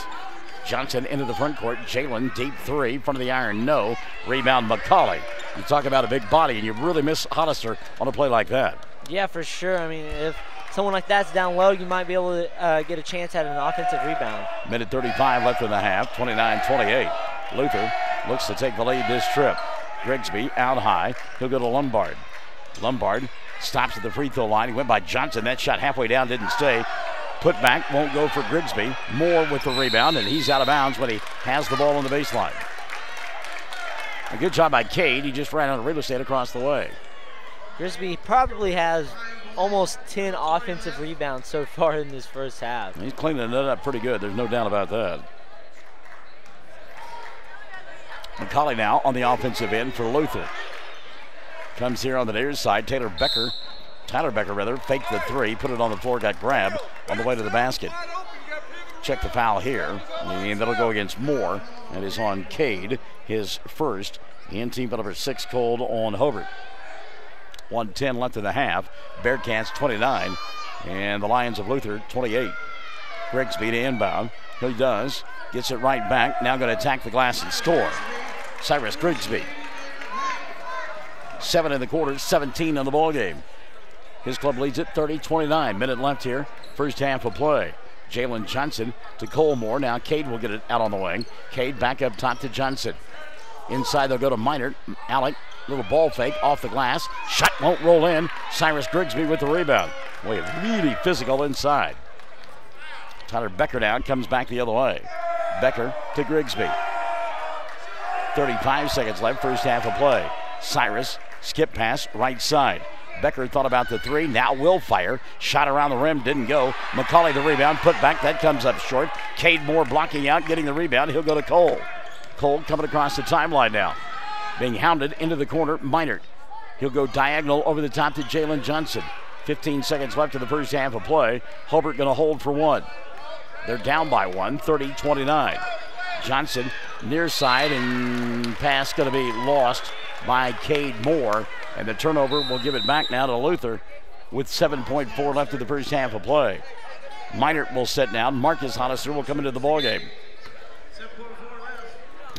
Johnson into the front court. Jalen deep three, front of the iron, no. Rebound McCauley. You talk about a big body, and you really miss Hollister on a play like that. Yeah, for sure. I mean, if someone like that's down low, you might be able to get a chance at an offensive rebound. Minute 35 left in the half. 29-28. Luther looks to take the lead this trip. Grigsby out high. He'll go to Lombard. Lombard stops at the free throw line. He went by Johnson. That shot halfway down didn't stay. Put back won't go for Grigsby. Moore with the rebound, and he's out of bounds when he has the ball on the baseline. A good job by Cade. He just ran out of real estate across the way. Grigsby probably has almost 10 offensive rebounds so far in this first half. He's cleaning it up pretty good. There's no doubt about that. McCauley now on the offensive end for Luther. Comes here on the near side. Tyler Becker, faked the three, put it on the floor, got grabbed on the way to the basket. Check the foul here, and that'll go against Moore. That is on Cade, his first, and team foul number 6 called on Hobart. 1:10 left in the half. Bearcats 29, and the Lions of Luther 28. Grigsby to inbound. He does. Gets it right back. Now going to attack the glass and score. Cyrus Grigsby. 7 in the quarter, 17 on the ball game. His club leads it 30-29. Minute left here. First half of play. Jalen Johnson to Colmore. Now Cade will get it out on the wing. Cade back up top to Johnson. Inside they'll go to Minert. Alec, little ball fake off the glass. Shot won't roll in. Cyrus Grigsby with the rebound. Boy, really physical inside. Tyler Becker down, comes back the other way. Becker to Grigsby. 35 seconds left, first half of play. Cyrus, skip pass, right side. Becker thought about the three, now will fire. Shot around the rim, didn't go. McCauley the rebound, put back, that comes up short. Cade Moore blocking out, getting the rebound. He'll go to Cole. Cole coming across the timeline now. Being hounded into the corner, Minert. He'll go diagonal over the top to Jalen Johnson. 15 seconds left in the first half of play. Hobart going to hold for one. They're down by one, 30-29. Johnson near side, and pass going to be lost by Cade Moore. And the turnover will give it back now to Luther with 7.4 left in the first half of play. Minert will sit down. Marcus Hollister will come into the ballgame.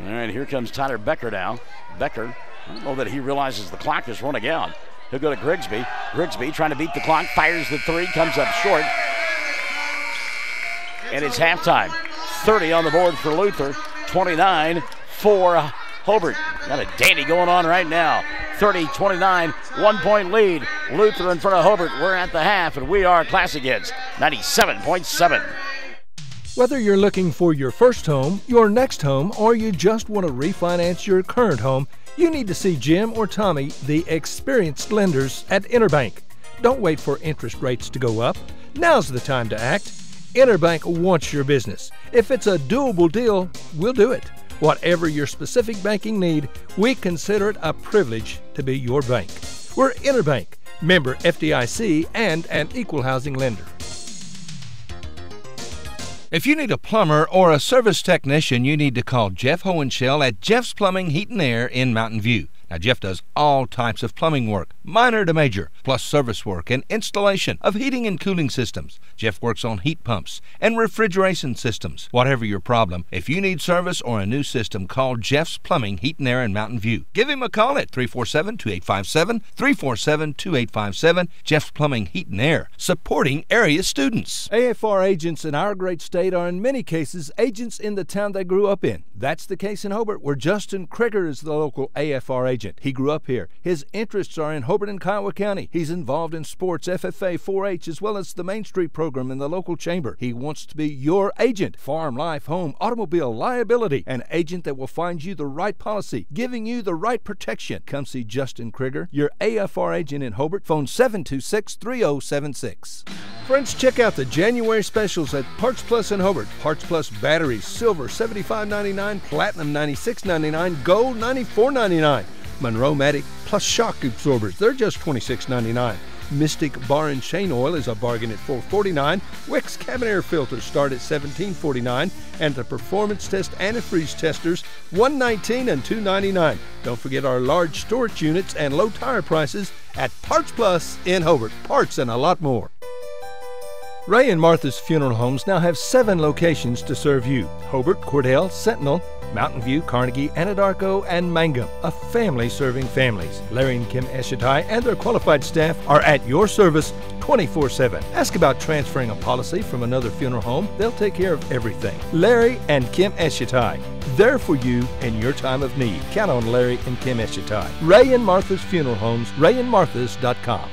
All right, here comes Tyler Becker now. Becker, I don't know that he realizes the clock is running out. He'll go to Grigsby. Grigsby trying to beat the clock, fires the three, comes up short. And it's halftime. 30 on the board for Luther, 29 for Hobart. Got a dandy going on right now. 30-29, 1 point lead. Luther in front of Hobart. We're at the half, and we are Classic Hits 97.7. Whether you're looking for your first home, your next home, or you just want to refinance your current home, you need to see Jim or Tommy, the experienced lenders at Interbank. Don't wait for interest rates to go up. Now's the time to act. Interbank wants your business. If it's a doable deal, we'll do it. Whatever your specific banking need, we consider it a privilege to be your bank. We're Interbank, member FDIC, and an equal housing lender. If you need a plumber or a service technician, you need to call Jeff Hohenschel at Jeff's Plumbing, Heat and Air in Mountain View. Now, Jeff does all types of plumbing work, minor to major, plus service work and installation of heating and cooling systems. Jeff works on heat pumps and refrigeration systems. Whatever your problem, if you need service or a new system, call Jeff's Plumbing, Heat and Air in Mountain View. Give him a call at 347-2857, 347-2857. Jeff's Plumbing, Heat and Air, supporting area students. AFR agents in our great state are in many cases agents in the town they grew up in. That's the case in Hobart, where Justin Krieger is the local AFR agent. He grew up here. His interests are in Hobart and Kiowa County. He's involved in sports, FFA, 4-H, as well as the Main Street program in the local chamber. He wants to be your agent. Farm, life, home, automobile, liability. An agent that will find you the right policy, giving you the right protection. Come see Justin Krieger, your AFR agent in Hobart. Phone 726-3076. Friends, check out the January specials at Parts Plus in Hobart. Parts Plus batteries, silver $75.99, platinum $96.99, gold $94.99. Monroe-Matic plus shock absorbers, they're just $26.99. Mystic bar and chain oil is a bargain at $4.49. Wix cabin air filters start at $17.49, and the performance test antifreeze testers $119 and $2.99. Don't forget our large storage units and low tire prices at Parts Plus in Hobart. Parts and a lot more. Ray and Martha's Funeral Homes now have 7 locations to serve you: Hobart, Cordell, Sentinel, Mountain View, Carnegie, Anadarko, and Mangum, a family serving families. Larry and Kim Eshitai and their qualified staff are at your service 24/7. Ask about transferring a policy from another funeral home. They'll take care of everything. Larry and Kim Eshitai, there for you in your time of need. Count on Larry and Kim Eshitai. Ray and Martha's Funeral Homes, rayandmarthas.com.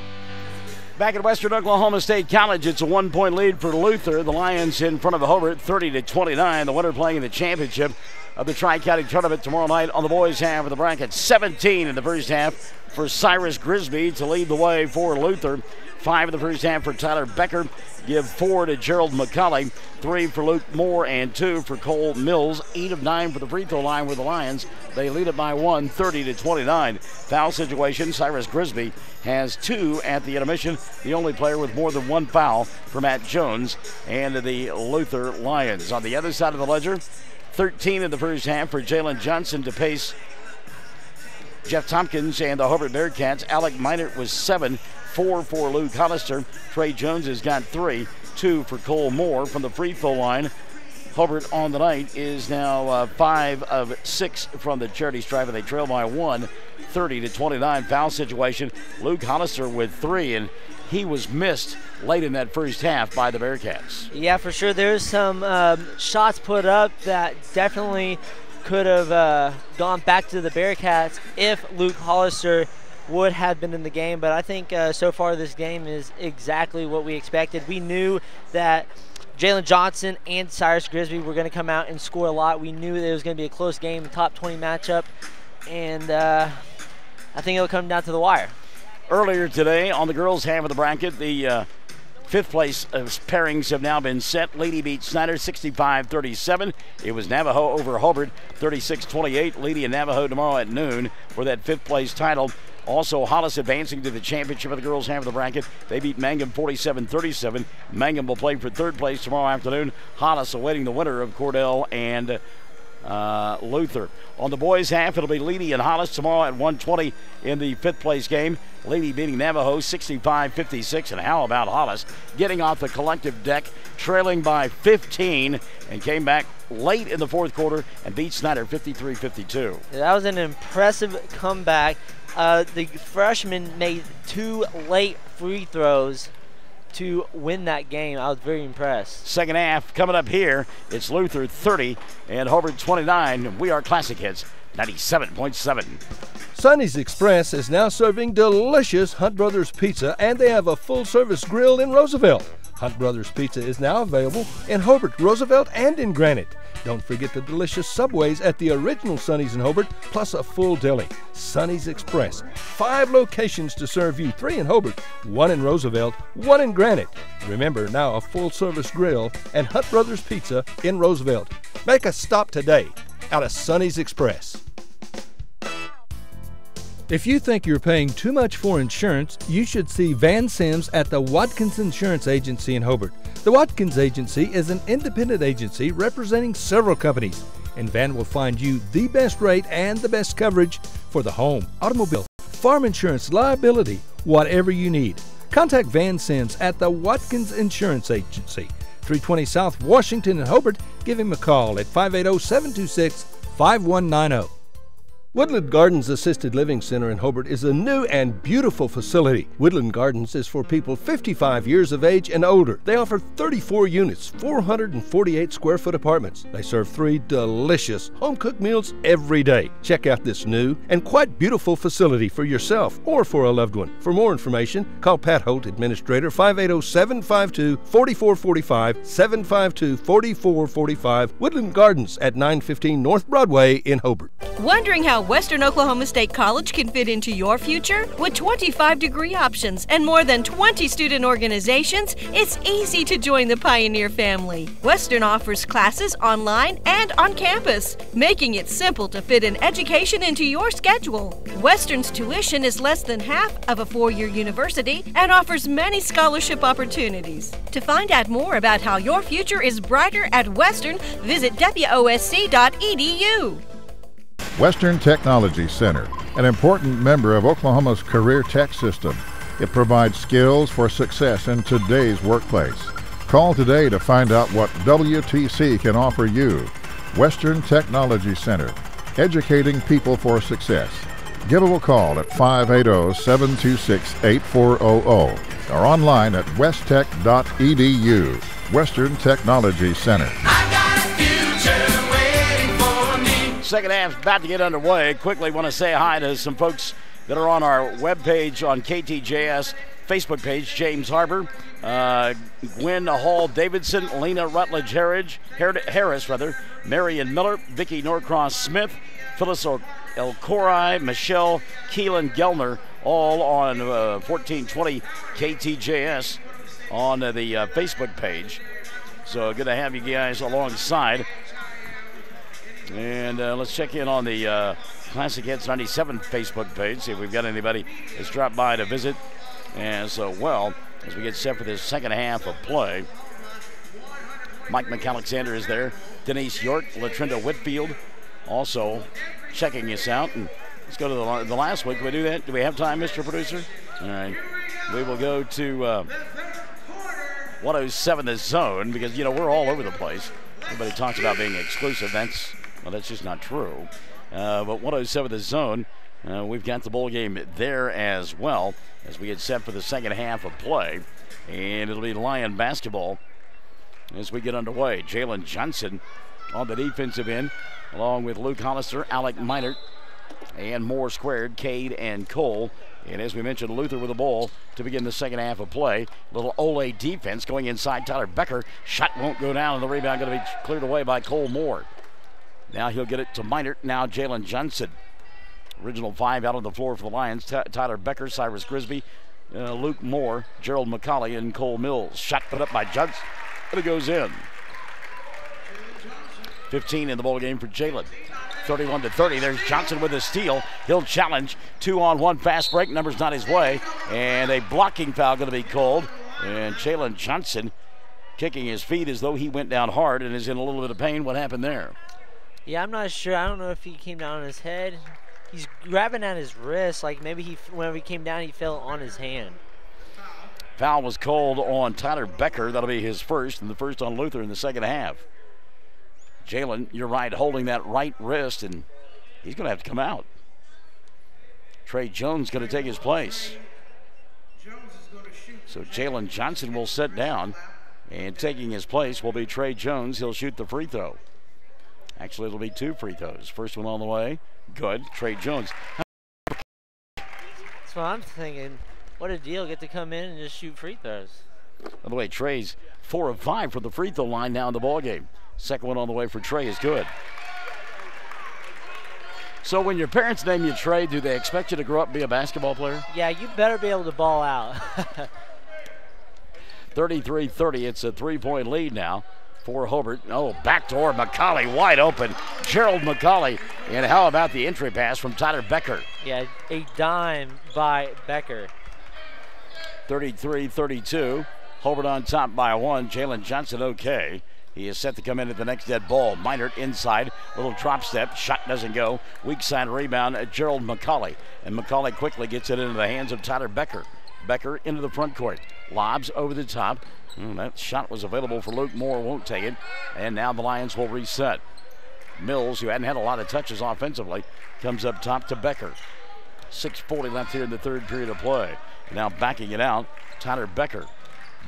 Back at Western Oklahoma State College, it's a 1-point lead for Luther. The Lions in front of Hobart, 30-29. The winner playing in the championship of the Tri-County Tournament tomorrow night on the boys' half of the bracket. 17 in the first half for Cyrus Grisby to lead the way for Luther. 5 in the first half for Tyler Becker. Give 4 to Gerald McCulley, 3 for Luke Moore, and 2 for Cole Mills. 8 of 9 for the free throw line with the Lions. They lead it by 1, 30-29. Foul situation, Cyrus Grisby has 2 at the intermission. The only player with more than 1 foul for Matt Jones and the Luther Lions. On the other side of the ledger, 13 in the first half for Jalen Johnson to pace Jeff Tompkins and the Hobart Bearcats. Alec Minert was 7, 4 for Luke Hollister. Trey Jones has got 3, 2 for Cole Moore from the free throw line. Hobart on the night is now 5 of 6 from the charity stripe, and they trail by 1, 30-29. Foul situation, Luke Hollister with 3, and he was missed late in that first half by the Bearcats. Yeah, for sure. There's some shots put up that definitely could have gone back to the Bearcats if Luke Hollister would have been in the game. But I think so far this game is exactly what we expected. We knew that Jalen Johnson and Cyrus Grisby were going to come out and score a lot. We knew that it was going to be a close game, a top 20 matchup, and I think it'll come down to the wire. Earlier today on the girls' half of the bracket, the fifth place pairings have now been set. Lady beat Snyder 65-37. It was Navajo over Hobart 36-28. Lady and Navajo tomorrow at noon for that fifth place title. Also, Hollis advancing to the championship of the girls' half of the bracket. They beat Mangum 47-37. Mangum will play for third place tomorrow afternoon. Hollis awaiting the winner of Cordell and Luther. On the boys' half, it'll be Leedy and Hollis tomorrow at 1:20 in the fifth place game. Leedy beating Navajo 65-56. And how about Hollis getting off the collective deck, trailing by 15, and came back late in the fourth quarter and beat Snyder 53-52. That was an impressive comeback. The freshman made 2 late free throws to win that game. I was very impressed. Second half coming up here. It's Luther 30 and Hobart 29. We are Classic Hits 97.7. Sonny's Express is now serving delicious Hunt Brothers pizza, and they have a full-service grill in Roosevelt. Hunt Brothers Pizza is now available in Hobart, Roosevelt, and in Granite. Don't forget the delicious Subways at the original Sonny's in Hobart, plus a full deli. Sonny's Express. 5 locations to serve you, 3 in Hobart, 1 in Roosevelt, 1 in Granite. Remember, now a full-service grill and Hunt Brothers Pizza in Roosevelt. Make a stop today out of Sonny's Express. If you think you're paying too much for insurance, you should see Van Sims at the Watkins Insurance Agency in Hobart. The Watkins Agency is an independent agency representing several companies, and Van will find you the best rate and the best coverage for the home, automobile, farm insurance, liability, whatever you need. Contact Van Sims at the Watkins Insurance Agency, 320 South Washington in Hobart. Give him a call at 580-726-5190. Woodland Gardens Assisted Living Center in Hobart is a new and beautiful facility. Woodland Gardens is for people 55 years of age and older. They offer 34 units, 448 square foot apartments. They serve 3 delicious home-cooked meals every day. Check out this new and quite beautiful facility for yourself or for a loved one. For more information, call Pat Holt, Administrator, 580-752-4445, 752-4445, Woodland Gardens at 915 North Broadway in Hobart. Wondering how Western Oklahoma State College can fit into your future? With 25 degree options and more than 20 student organizations, it's easy to join the Pioneer family. Western offers classes online and on campus, making it simple to fit an education into your schedule. Western's tuition is less than half of a 4-year university and offers many scholarship opportunities. To find out more about how your future is brighter at Western, visit wosc.edu. Western Technology Center, an important member of Oklahoma's career tech system. It provides skills for success in today's workplace. Call today to find out what WTC can offer you. Western Technology Center, educating people for success. Give them a call at 580-726-8400 or online at westtech.edu. Western Technology Center. Second half's about to get underway. Quickly want to say hi to some folks that are on our webpage on KTJS Facebook page. James Harbor, Gwen Hall Davidson, Lena Rutledge Harris, Marion Miller, Vicki Norcross Smith, Phyllis Elcorai, Michelle Keelan Gelner, all on 1420 KTJS on the Facebook page. So good to have you guys alongside. And let's check in on the Classic Hits 97 Facebook page, see if we've got anybody that's dropped by to visit as well as we get set for this second half of play. Mike McAlexander is there. Denise York, Latrinda Whitfield also checking us out. And let's go to the last week. Can we do that? Do we have time, Mr. Producer? All right. We will go to 107 The Zone because, you know, we're all over the place. Everybody talks about being exclusive. That's just not true. But 107 The Zone, we've got the bowl game there as well as we get set for the second half of play. And it'll be Lion basketball as we get underway. Jalen Johnson on the defensive end, along with Luke Hollister, Alec Minert, and Moore squared, Cade and Cole. And as we mentioned, Luther with the ball to begin the second half of play. Little Ole defense going inside Tyler Becker. Shot won't go down, and the rebound going to be cleared away by Cole Moore. Now he'll get it to Minert. Now Jalen Johnson. Original 5 out on the floor for the Lions. Tyler Becker, Cyrus Grisby, Luke Moore, Gerald McCauley, and Cole Mills. Shot put up by Johnson. But it goes in. 15 in the ball game for Jalen. 31-30. There's Johnson with a steal. He'll challenge. 2-on-1 fast break. Number's not his way. And a blocking foul going to be called. And Jalen Johnson kicking his feet as though he went down hard and is in a little bit of pain. What happened there? Yeah, I'm not sure. I don't know if he came down on his head. He's grabbing at his wrist. Like maybe whenever he came down, he fell on his hand. Foul was called on Tyler Becker. That'll be his first, and the first on Luther in the second half. Jalen, you're right, holding that right wrist, and he's going to have to come out. Trey Jones going to take his place. So Jalen Johnson will sit down, and taking his place will be Trey Jones. He'll shoot the free throw. Actually, it'll be 2 free throws. First one on the way. Good. Trey Jones. That's what I'm thinking. What a deal. Get to come in and just shoot free throws. By the way, Trey's 4 of 5 from the free throw line now in the ballgame. Second one on the way for Trey is good. So when your parents name you Trey, do they expect you to grow up and be a basketball player? Yeah, you better be able to ball out. 33-30, it's a 3-point lead now for Hobart. Oh, backdoor, McCauley wide open. Gerald McCauley. And how about the entry pass from Tyler Becker? Yeah, a dime by Becker. 33-32. Hobart on top by 1. Jalen Johnson okay. He is set to come in at the next dead ball. Minert inside, little drop step, shot doesn't go. Weak side rebound, Gerald McCauley. And McCauley quickly gets it into the hands of Tyler Becker. Becker into the front court. Lobs over the top. That shot was available for Luke Moore, won't take it. And now the Lions will reset. Mills, who hadn't had a lot of touches offensively, comes up top to Becker. 6:40 left here in the third period of play. Now backing it out, Tyler Becker.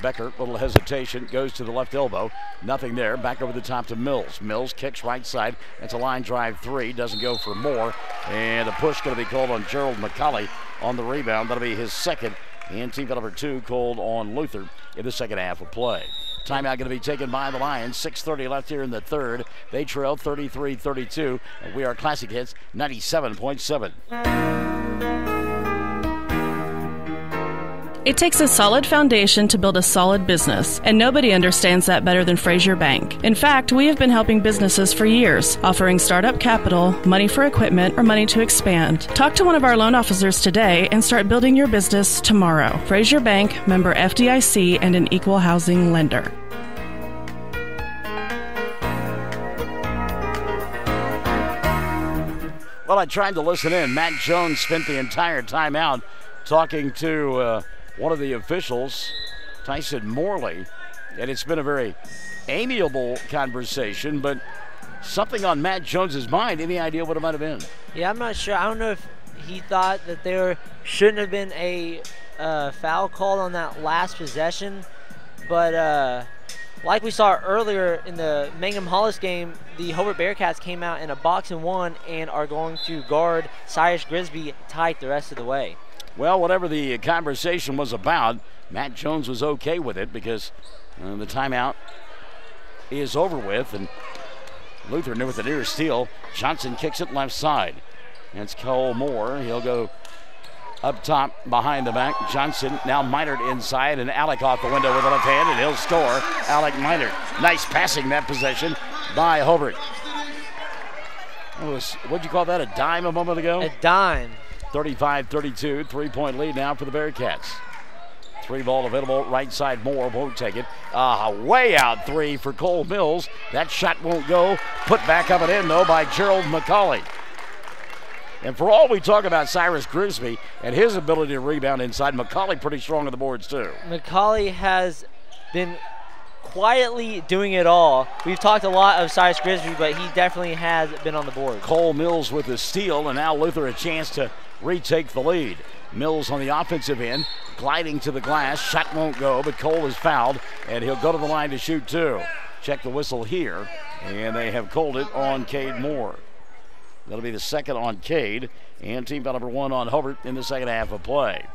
Becker, little hesitation, goes to the left elbow. Nothing there. Back over the top to Mills. Mills kicks right side. That's a line drive 3. Doesn't go for more. And a push going to be called on Gerald McCauley on the rebound. That'll be his second. And team foul number 2 called on Luther in the second half of play. Timeout going to be taken by the Lions. 6:30 left here in the third. They trail 33-32. And we are Classic Hits 97.7. It takes a solid foundation to build a solid business, and nobody understands that better than Frazier Bank. In fact, we have been helping businesses for years, offering startup capital, money for equipment, or money to expand. Talk to one of our loan officers today and start building your business tomorrow. Frazier Bank, member FDIC, and an equal housing lender. Well, I tried to listen in. Matt Jones spent the entire time out talking to one of the officials, Tyson Morley, and it's been a very amiable conversation, but something on Matt Jones's mind. Any idea what it might have been? Yeah, I'm not sure. I don't know if he thought that there shouldn't have been a foul called on that last possession, but like we saw earlier in the Mangum Hollis game, the Hobart Bearcats came out in a box and 1 and are going to guard Cyrus Grisby tight the rest of the way. Well, whatever the conversation was about, Matt Jones was okay with it because the timeout is over with, and Luther with the near steal. Johnson kicks it left side. It's Cole Moore. He'll go up top behind the back. Johnson now Minert inside, and Alec off the window with the left hand, and he'll score. Alec Minert. Nice passing that possession by Hobart. What'd you call that, a dime a moment ago? A dime. 35-32, 3-point lead now for the Bearcats. 3 ball available, right side Moore, won't take it. Way out 3 for Cole Mills. That shot won't go. Put back up and in, though, by Gerald McCauley. And for all we talk about Cyrus Grisby and his ability to rebound inside, McCauley pretty strong on the boards, too. McCauley has been quietly doing it all. We've talked a lot of Cyrus Grisby, but he definitely has been on the board. Cole Mills with the steal, and now Luther a chance to retake the lead. Mills on the offensive end, gliding to the glass. Shot won't go, but Cole is fouled, and he'll go to the line to shoot 2. Check the whistle here, and they have called it on Cade Moore. That'll be the second on Cade, and team foul number 1 on Hobart in the second half of play.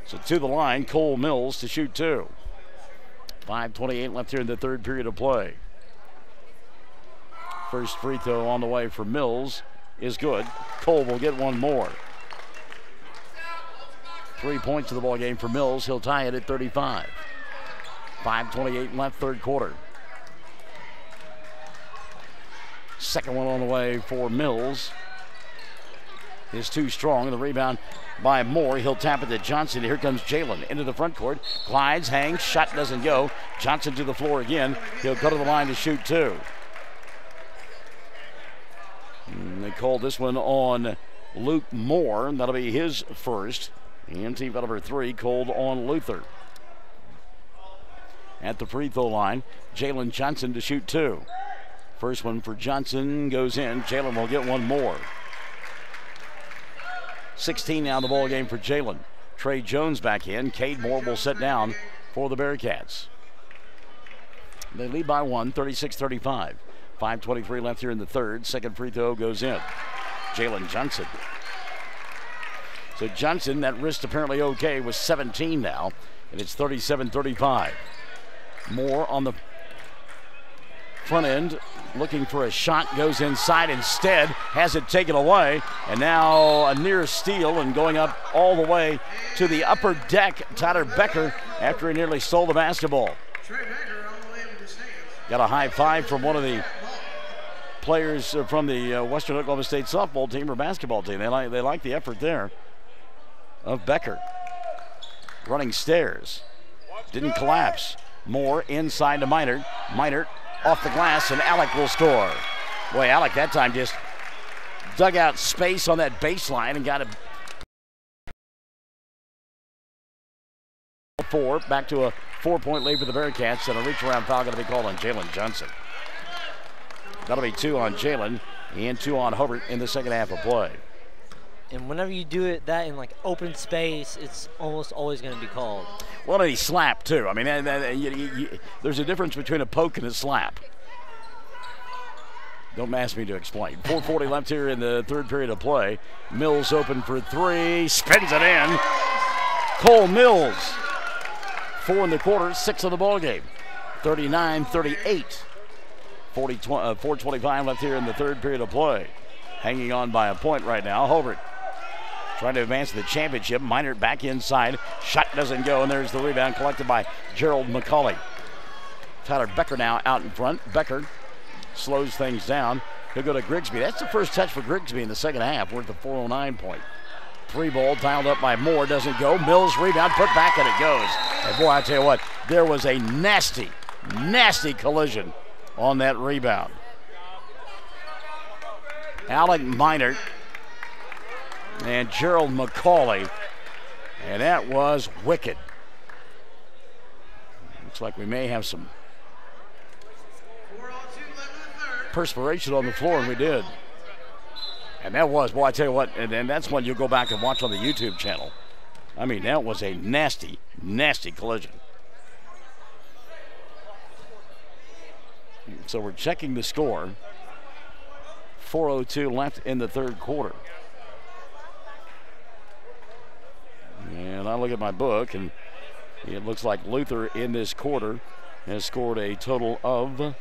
So to the line, Cole Mills to shoot 2. 5:28 left here in the third period of play. First free throw on the way for Mills is good. Cole will get one more. 3 points to the ball game for Mills. He'll tie it at 35. 5:28 left, third quarter. Second one on the way for Mills is too strong. The rebound by Moore. He'll tap it to Johnson. Here comes Jalen into the front court. Glides, hangs, shot doesn't go. Johnson to the floor again. He'll go to the line to shoot 2. And they called this one on Luke Moore. That'll be his first. And team foul number 3 called on Luther. At the free throw line, Jalen Johnson to shoot 2. First one for Johnson goes in. Jalen will get one more. 16 now the ball game for Jalen. Trey Jones back in. Cade Moore will sit down for the Bearcats. They lead by 1, 36-35. 5:23 left here in the third. Second free throw goes in. Jalen Johnson. So Johnson, that wrist apparently okay, was 17 now. and it's 37-35. Moore on the front end, looking for a shot, goes inside instead, has it taken away, and now a near steal and going up all the way to the upper deck, Tyler Becker, after he nearly stole the basketball. Got a high five from one of the players from the Western Oklahoma State softball team or basketball team. They like the effort there of Becker. Running stairs, didn't collapse. Moore inside to Minert. Minert off the glass, and Alec will score. Boy, Alec that time just dug out space on that baseline and got a 4. Back to a 4-point lead for the Bearcats, and a reach-around foul going to be called on Jalen Johnson. That'll be 2 on Jalen and 2 on Hobart in the second half of play. And whenever you do it that in like open space, it's almost always going to be called. Well, and he slapped too. I mean, there's a difference between a poke and a slap. Don't ask me to explain. 4:40 left here in the third period of play. Mills open for 3, spins it in. Cole Mills. 4 in the quarter, 6 of the ball game. 39-38. 4:25 left here in the third period of play. Hanging on by a point right now. Hobart trying to advance to the championship. Minert back inside. Shot doesn't go, and there's the rebound collected by Gerald McCauley. Tyler Becker now out in front. Becker slows things down. He'll go to Grigsby. That's the first touch for Grigsby in the second half. We're at the 4:09 point. 3 ball dialed up by Moore. Doesn't go. Mills rebound. Put back, and it goes. And boy, I tell you what, there was a nasty, nasty collision on that rebound. Alec Minert and Gerald McCauley, and that was wicked. Looks like we may have some perspiration on the floor, and we did. And that was, boy, I tell you what, and that's one you'll go back and watch on the YouTube channel. I mean, that was a nasty, nasty collision. So we're checking the score. 4:02 left in the third quarter. And I look at my book, and it looks like Luther in this quarter has scored a total of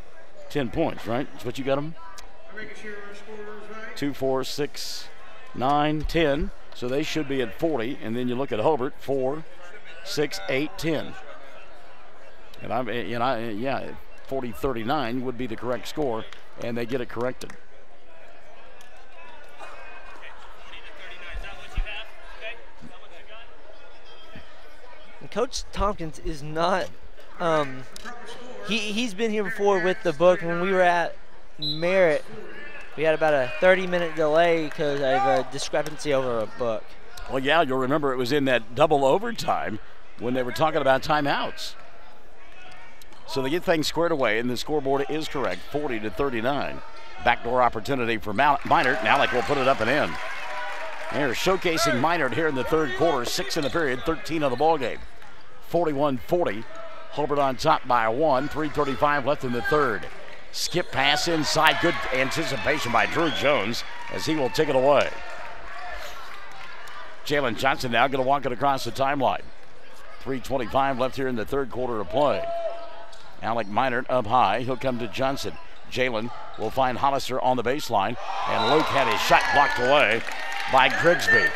10 points, right? That's what you got them? 2, 4, 6, 9, 10. So they should be at 40. And then you look at Hobart, 4, 6, 8, 10. And 40-39 would be the correct score, and they get it corrected. And Coach Tompkins is not, he's been here before with the book. When we were at Merritt, we had about a 30-minute delay because of a discrepancy over a book. Well, yeah, you'll remember it was in that double overtime when they were talking about timeouts. So they get things squared away, and the scoreboard is correct, 40-39. Backdoor opportunity for Minert. Now Alec will put it up and in. They're showcasing Minert here in the third quarter, 6 in the period, 13 of the ball game. 41-40. Hobart on top by 1. 3:35 left in the third. Skip pass inside. Good anticipation by Drew Jones as he will take it away. Jalen Johnson now going to walk it across the timeline. 3:25 left here in the third quarter of play. Alec Minert up high. He'll come to Johnson. Jalen will find Hollister on the baseline, and Luke had his shot blocked away by Grigsby.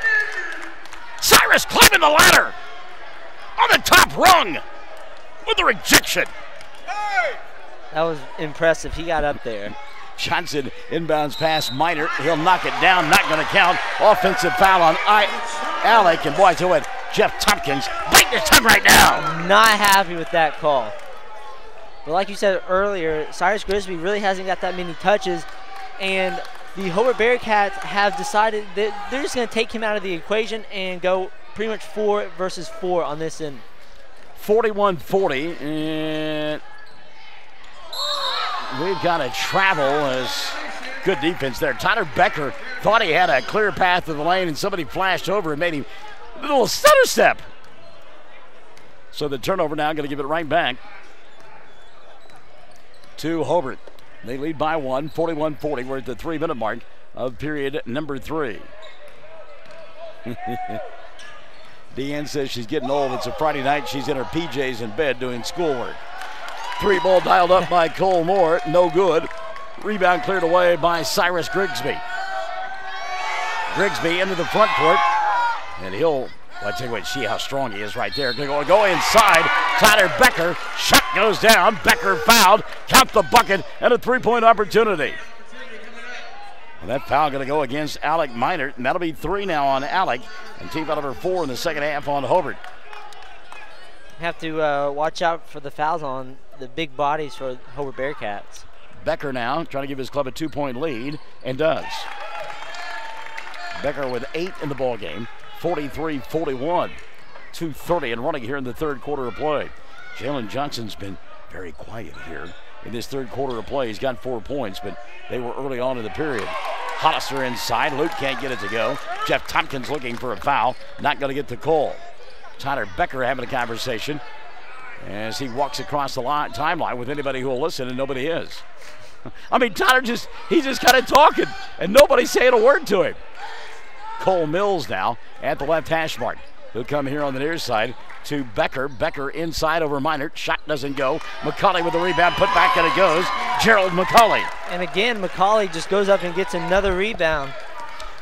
Cyrus climbing the ladder on the top rung with the rejection. That was impressive. He got up there. Johnson inbounds past Minert. He'll knock it down. Not going to count. Offensive foul on Alec. And boy, I tell you what, Jeff Tompkins biting his tongue right now. Not happy with that call. But like you said earlier, Cyrus Grigsby really hasn't got that many touches. And the Hobart Bearcats have decided that they're just going to take him out of the equation and go pretty much 4 versus 4 on this end. 41-40, and we've got a travel as good defense there. Tyler Becker thought he had a clear path to the lane, and somebody flashed over and made him a little stutter step. So the turnover now going to give it right back to Hobart. They lead by 1, 41-40. We're at the 3-minute mark of period number 3. Deanne says she's getting old. It's a Friday night. She's in her PJs in bed doing schoolwork. 3-ball dialed up by Cole Moore. No good. Rebound cleared away by Cyrus Grigsby. Grigsby into the front court. And he'll, I tell you what, see how strong he is right there. Gonna go inside. Tyler Becker. Shot goes down. Becker fouled. Count the bucket and a 3-point opportunity. And that foul going to go against Alec Minert, and that'll be 3 now on Alec, and team foul number 4 in the second half on Hobart. Have to watch out for the fouls on the big bodies for Hobart Bearcats. Becker now trying to give his club a 2-point lead, and does. Becker with 8 in the ball game, 43-41, 2:30 and running here in the third quarter of play. Jalen Johnson's been very quiet here in this third quarter of play. He's got 4 points, but they were early on in the period. Hollister inside. Luke can't get it to go. Jeff Tompkins looking for a foul. Not going to get to Cole. Tyler Becker having a conversation as he walks across the timeline with anybody who will listen, and nobody is. I mean, Tyler he's just kind of talking, and nobody's saying a word to him. Cole Mills now at the left hash mark. He'll come here on the near side to Becker. Becker inside over Minert. Shot doesn't go. McCauley with the rebound. Put back and it goes. Gerald McCauley. And again, McCauley just goes up and gets another rebound.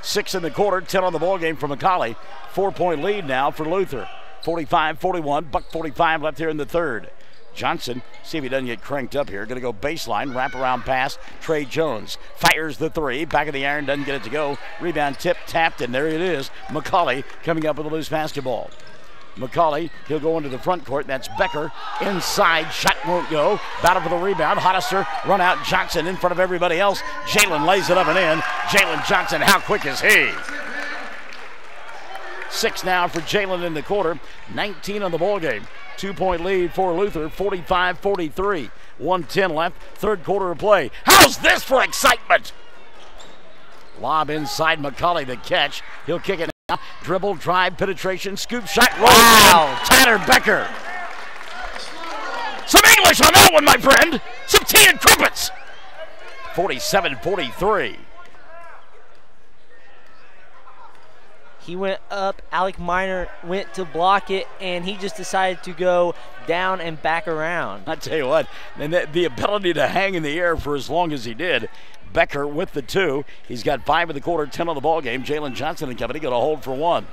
6 in the quarter. 10 on the ball game for McCauley. 4-point lead now for Luther. 45-41. $1:45 left here in the third. Johnson, see if he doesn't get cranked up here. Going to go baseline, wraparound pass. Trey Jones fires the 3. Back of the iron, doesn't get it to go. Rebound tip, tapped, and there it is. McCauley coming up with a loose basketball. McCauley, he'll go into the front court. That's Becker inside. Shot won't go. Battle for the rebound. Hollister run out. Johnson in front of everybody else. Jalen lays it up and in. Jalen Johnson, how quick is he? 6 now for Jalen in the quarter. 19 on the ball game. 2-point lead for Luther. 45-43. 1:10 left. Third quarter of play. How's this for excitement? Lob inside. McCauley the catch. He'll kick it now. Dribble, drive, penetration, scoop shot. Wow! Tyler Becker. Some English on that one, my friend. Some tea and crumpets. 47-43. He went up, Alec Minor went to block it, and he just decided to go down and back around. I tell you what, and the ability to hang in the air for as long as he did. Becker with the 2. He's got 5 in the quarter, 10 on the ball game. Jalen Johnson and company going to hold for 1.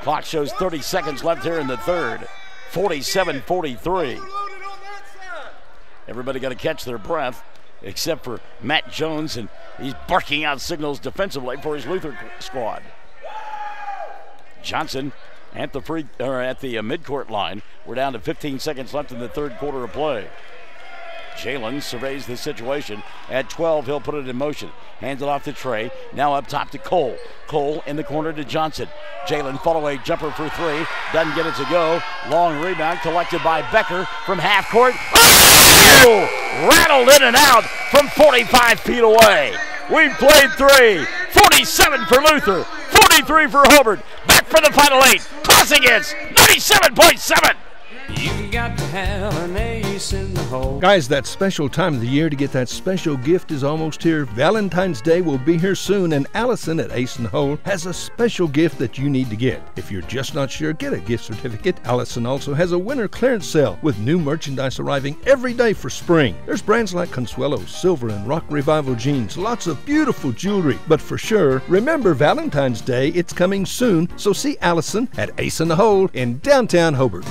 Clock shows 30 seconds left here in the third. 47-43. Everybody got to catch their breath except for Matt Jones, and he's barking out signals defensively for his Luther squad. Johnson at the midcourt line. We're down to 15 seconds left in the third quarter of play. Jalen surveys the situation. At 12, he'll put it in motion. Hands it off to Trey. Now up top to Cole. Cole in the corner to Johnson. Jalen follow-away jumper for 3. Doesn't get it to go. Long rebound collected by Becker from half court. Oh! Rattled in and out from 45 feet away. We've played 3. 47 for Luther. 43 for Hobart. Back for the final 8. Classic 97.7. You got to have an ace in the hole. Guys, that special time of the year to get that special gift is almost here. Valentine's Day will be here soon, and Allison at Ace in the Hole has a special gift that you need to get. If you're just not sure, get a gift certificate. Allison also has a winter clearance sale with new merchandise arriving every day for spring. There's brands like Consuelo, Silver, and Rock Revival jeans. Lots of beautiful jewelry. But for sure, remember Valentine's Day, it's coming soon, so see Allison at Ace in the Hole in downtown Hobart.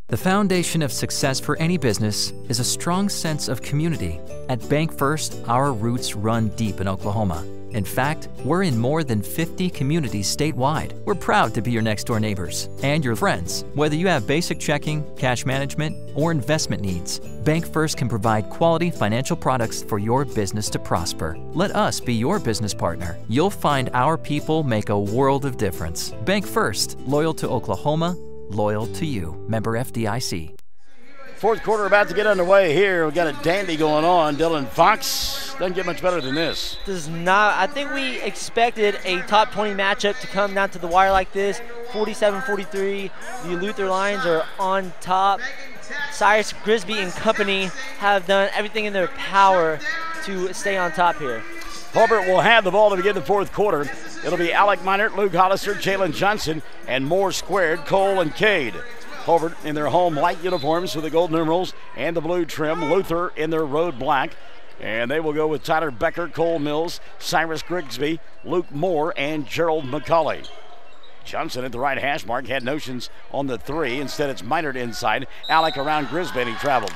The foundation of success for any business is a strong sense of community. At Bank First, our roots run deep in Oklahoma. In fact, we're in more than 50 communities statewide. We're proud to be your next-door neighbors and your friends. Whether you have basic checking, cash management, or investment needs, Bank First can provide quality financial products for your business to prosper. Let us be your business partner. You'll find our people make a world of difference. Bank First, loyal to Oklahoma, loyal to you. Member FDIC. Fourth quarter about to get underway here. We've got a dandy going on. Dylan Fox doesn't get much better than this. Does not. I think we expected a top 20 matchup to come down to the wire like this. 47-43. The Luther Lions are on top. Cyrus Grigsby and company have done everything in their power to stay on top here. Hobart will have the ball to begin the fourth quarter. It'll be Alec Minert, Luke Hollister, Jalen Johnson, and Moore squared, Cole and Cade. Hobart in their home light uniforms with the gold numerals and the blue trim. Luther in their road black. And they will go with Tyler Becker, Cole Mills, Cyrus Grigsby, Luke Moore, and Gerald McCauley. Johnson at the right hash mark had notions on the three. Instead, it's Minert inside. Alec around Grisby, and he traveled.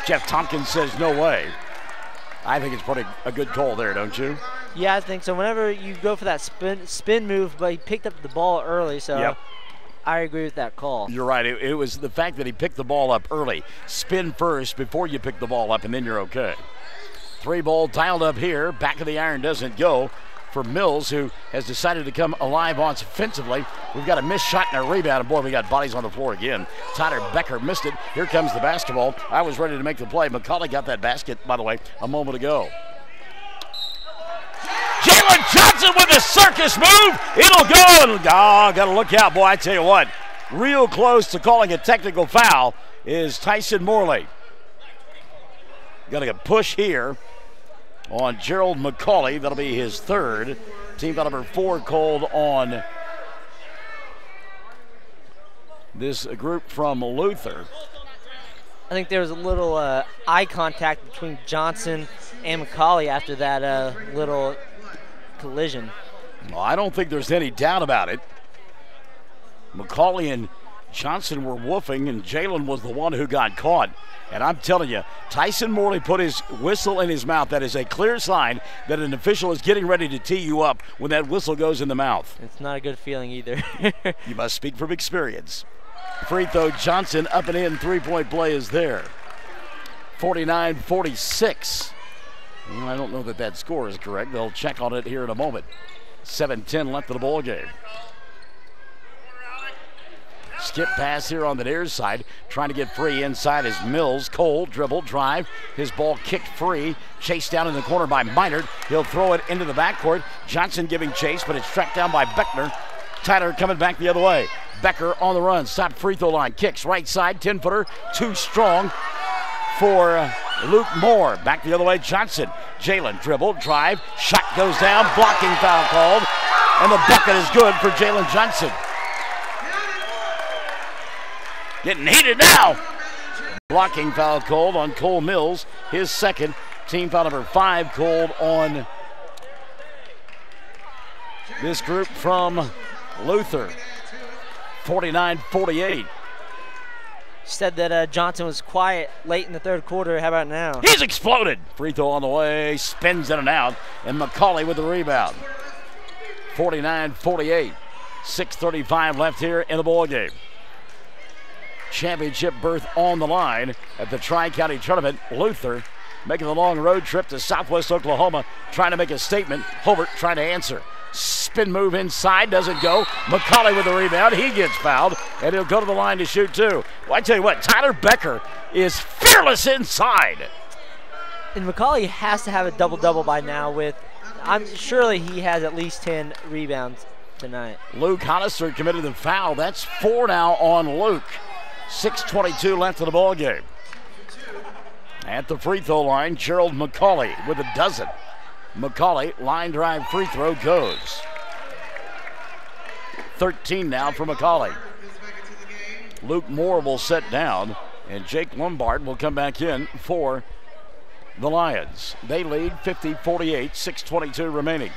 Jeff Tompkins says no way. I think it's probably a good call there, don't you? Yeah, I think so. Whenever you go for that spin move, but he picked up the ball early, so yep. I agree with that call. You're right. It was the fact that he picked the ball up early. Spin first before you pick the ball up, and then you're okay. 3-ball dialed up here. Back of the iron doesn't go for Mills, who has decided to come alive offensively. We've got a missed shot and a rebound, and boy, we got bodies on the floor again. Tyler Becker missed it. Here comes the basketball. I was ready to make the play. McCauley got that basket, by the way, a moment ago. Jalen Johnson with a circus move. It'll go. And got to look out, boy. I tell you what, real close to calling a technical foul is Tyson Morley. Got to push here on Gerald McCauley. That'll be his third. Team foul number 4 called on this group from Luther. I think there was a little eye contact between Johnson and McCauley after that little collision. Well, I don't think there's any doubt about it. McCauley and Johnson were woofing, and Jalen was the one who got caught. And I'm telling you, Tyson Morley put his whistle in his mouth. That is a clear sign that an official is getting ready to tee you up when that whistle goes in the mouth. It's not a good feeling either. You must speak from experience. Free throw, Johnson up and in. 3-point play is there. 49-46. Well, I don't know that score is correct. They'll check on it here in a moment. 7:10 left in the ball game. Skip pass here on the near side. Trying to get free inside is Mills. Cole, dribble, drive. His ball kicked free. Chased down in the corner by Minert. He'll throw it into the backcourt. Johnson giving chase, but it's tracked down by Beckner. Tyler coming back the other way. Becker on the run. Stop free throw line. Kicks right side. 10-footer. Too strong for Luke Moore. Back the other way. Johnson. Jalen dribble, drive. Shot goes down. Blocking foul called. And the bucket is good for Jalen Johnson. Getting heated now. Blocking foul called on Cole Mills. His second. Team foul number 5 called on this group from Luther. 49-48. Said that Johnson was quiet late in the third quarter. How about now? He's exploded. Free throw on the way. Spins in and out. And McCauley with the rebound. 49-48. 6:35 left here in the ball game. Championship berth on the line at the Tri-County Tournament. Luther making the long road trip to Southwest Oklahoma, trying to make a statement. Hobart trying to answer. Spin move inside, doesn't go. McCauley with the rebound. He gets fouled, and he'll go to the line to shoot too. Well, I tell you what, Tyler Becker is fearless inside. And McCauley has to have a double-double by now surely he has at least 10 rebounds tonight. Luke Hollister committed the foul. That's 4 now on Luke. 6:22 left in the ball game. At the free throw line, Gerald McCauley with a dozen. McCauley, line drive free throw goes. 13 now for McCauley. Luke Moore will set down, and Jake Lombard will come back in for the Lions. They lead 50-48, 6:22 remaining.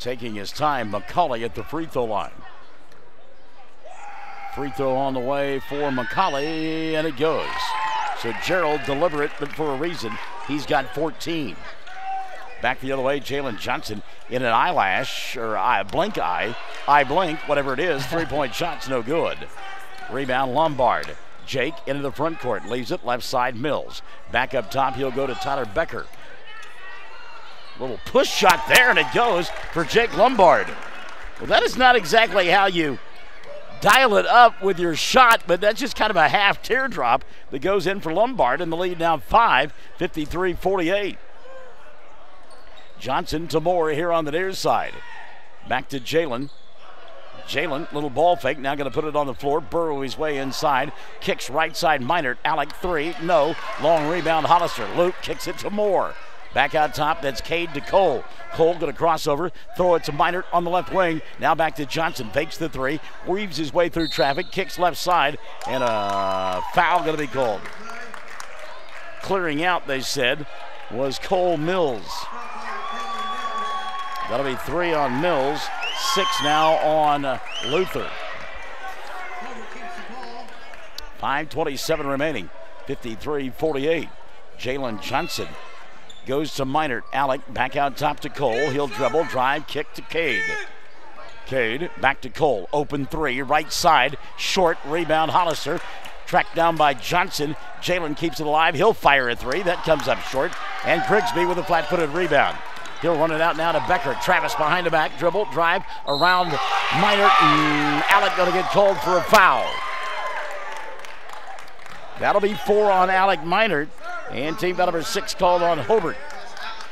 Taking his time, McCauley at the free throw line. Free throw on the way for McCauley, and it goes. So Gerald deliberate, but for a reason. He's got 14. Back the other way, Jalen Johnson in an eyelash, or blink eye, whatever it is. 3-point shot's no good. Rebound Lombard. Jake into the front court, leaves it left side Mills. Back up top, he'll go to Tyler Becker. Little push shot there, and it goes for Jake Lombard. Well, that is not exactly how you dial it up with your shot, but that's just kind of a half teardrop that goes in for Lombard, and the lead now 5, 53-48. Johnson to Moore here on the near side. Back to Jalen. Jalen, little ball fake, now going to put it on the floor, burrow his way inside, kicks right side, Minert, Alec, three, no, long rebound, Hollister, Luke kicks it to Moore. Back out top, that's Cade to Cole. Cole going to cross over, throw it to Minert on the left wing, now back to Johnson, fakes the three, weaves his way through traffic, kicks left side, and a foul going to be called. Clearing out, they said, was Cole Mills. That'll be 3 on Mills, 6 now on Luther. 5:27 remaining, 53-48. Jalen Johnson goes to Minert. Alec back out top to Cole. He'll dribble, drive, kick to Cade. Cade back to Cole. Open three, right side, short, rebound, Hollister. Tracked down by Johnson. Jalen keeps it alive. He'll fire a three. That comes up short. And Grigsby with a flat-footed rebound. He'll run it out now to Becker. Travis behind the back. Dribble, drive, around Minert. And Alec going to get called for a foul. That'll be 4 on Alec Minert. And team foul number 6 called on Hobart.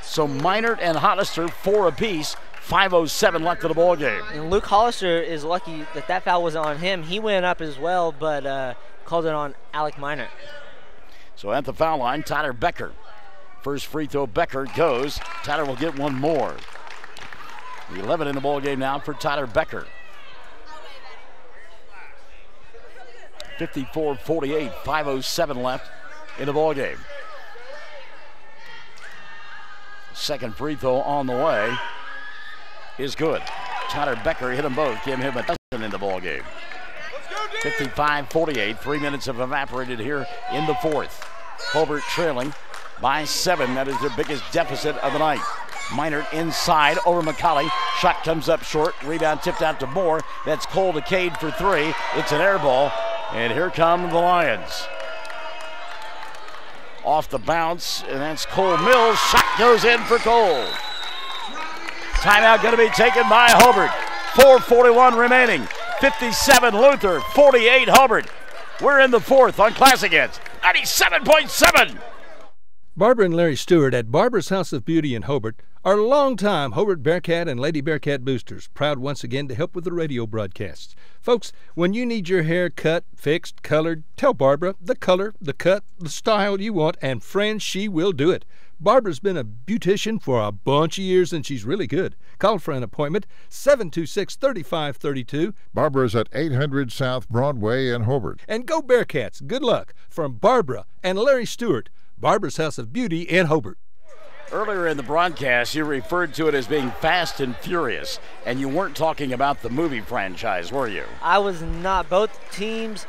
So Minert and Hollister 4 apiece. 5:07 left in the ball game. And Luke Hollister is lucky that that foul wasn't on him. He went up as well, but called it on Alec Minert. So at the foul line, Tyler Becker. First free throw, Becker goes. Tyler will get one more. 11 in the ball game now for Tyler Becker. 54-48, 5:07 left in the ball game. Second free throw on the way is good. Tyler Becker hit them both, gave him a dozen in the ball game. 55-48, 3 minutes have evaporated here in the fourth. Hobart trailing by 7. That is their biggest deficit of the night. Minert inside over McCauley. Shot comes up short. Rebound tipped out to Moore. That's Cole to Cade for 3. It's an air ball. And here come the Lions. Off the bounce, and that's Cole Mills. Shot goes in for Cole. Timeout going to be taken by Hobart. 4:41 remaining. 57 Luther, 48 Hobart. We're in the fourth on Classic Hits. 97.7. Barbara and Larry Stewart at Barbara's House of Beauty in Hobart are longtime Hobart Bearcat and Lady Bearcat boosters, proud once again to help with the radio broadcasts. Folks, when you need your hair cut, fixed, colored, tell Barbara the color, the cut, the style you want, and friends, she will do it. Barbara's been a beautician for a bunch of years, and she's really good. Call for an appointment, 726-3532. Barbara's at 800 South Broadway in Hobart. And go Bearcats. Good luck from Barbara and Larry Stewart, Barbara's House of Beauty in Hobart. Earlier in the broadcast, you referred to it as being fast and furious, and you weren't talking about the movie franchise, were you? I was not. Both teams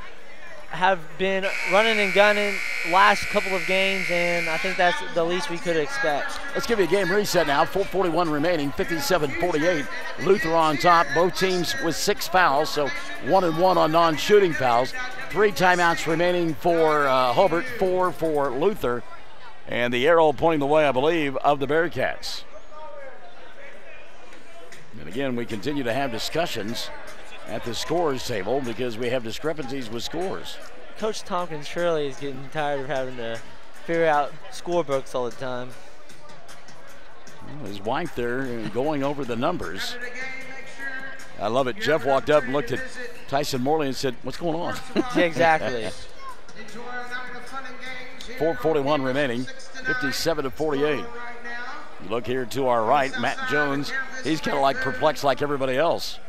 have been running and gunning last couple of games, and I think that's the least we could expect. Let's give you a game reset now. 4:41 remaining, 57-48. Luther on top. Both teams with 6 fouls, so 1-1 on non-shooting fouls. 3 timeouts remaining for Hobart, 4 for Luther. And the arrow pointing the way, I believe, of the Bearcats. And again, we continue to have discussions at the scores table because we have discrepancies with scores. Coach Tompkins surely is getting tired of having to figure out scorebooks all the time. Well, his wife there going over the numbers. I love it. Jeff walked up and looked at Tyson Morley and said, "What's going on?" Exactly. 4:41 remaining, 57-48. You look here to our right, Matt Jones. He's kind of like perplexed like everybody else.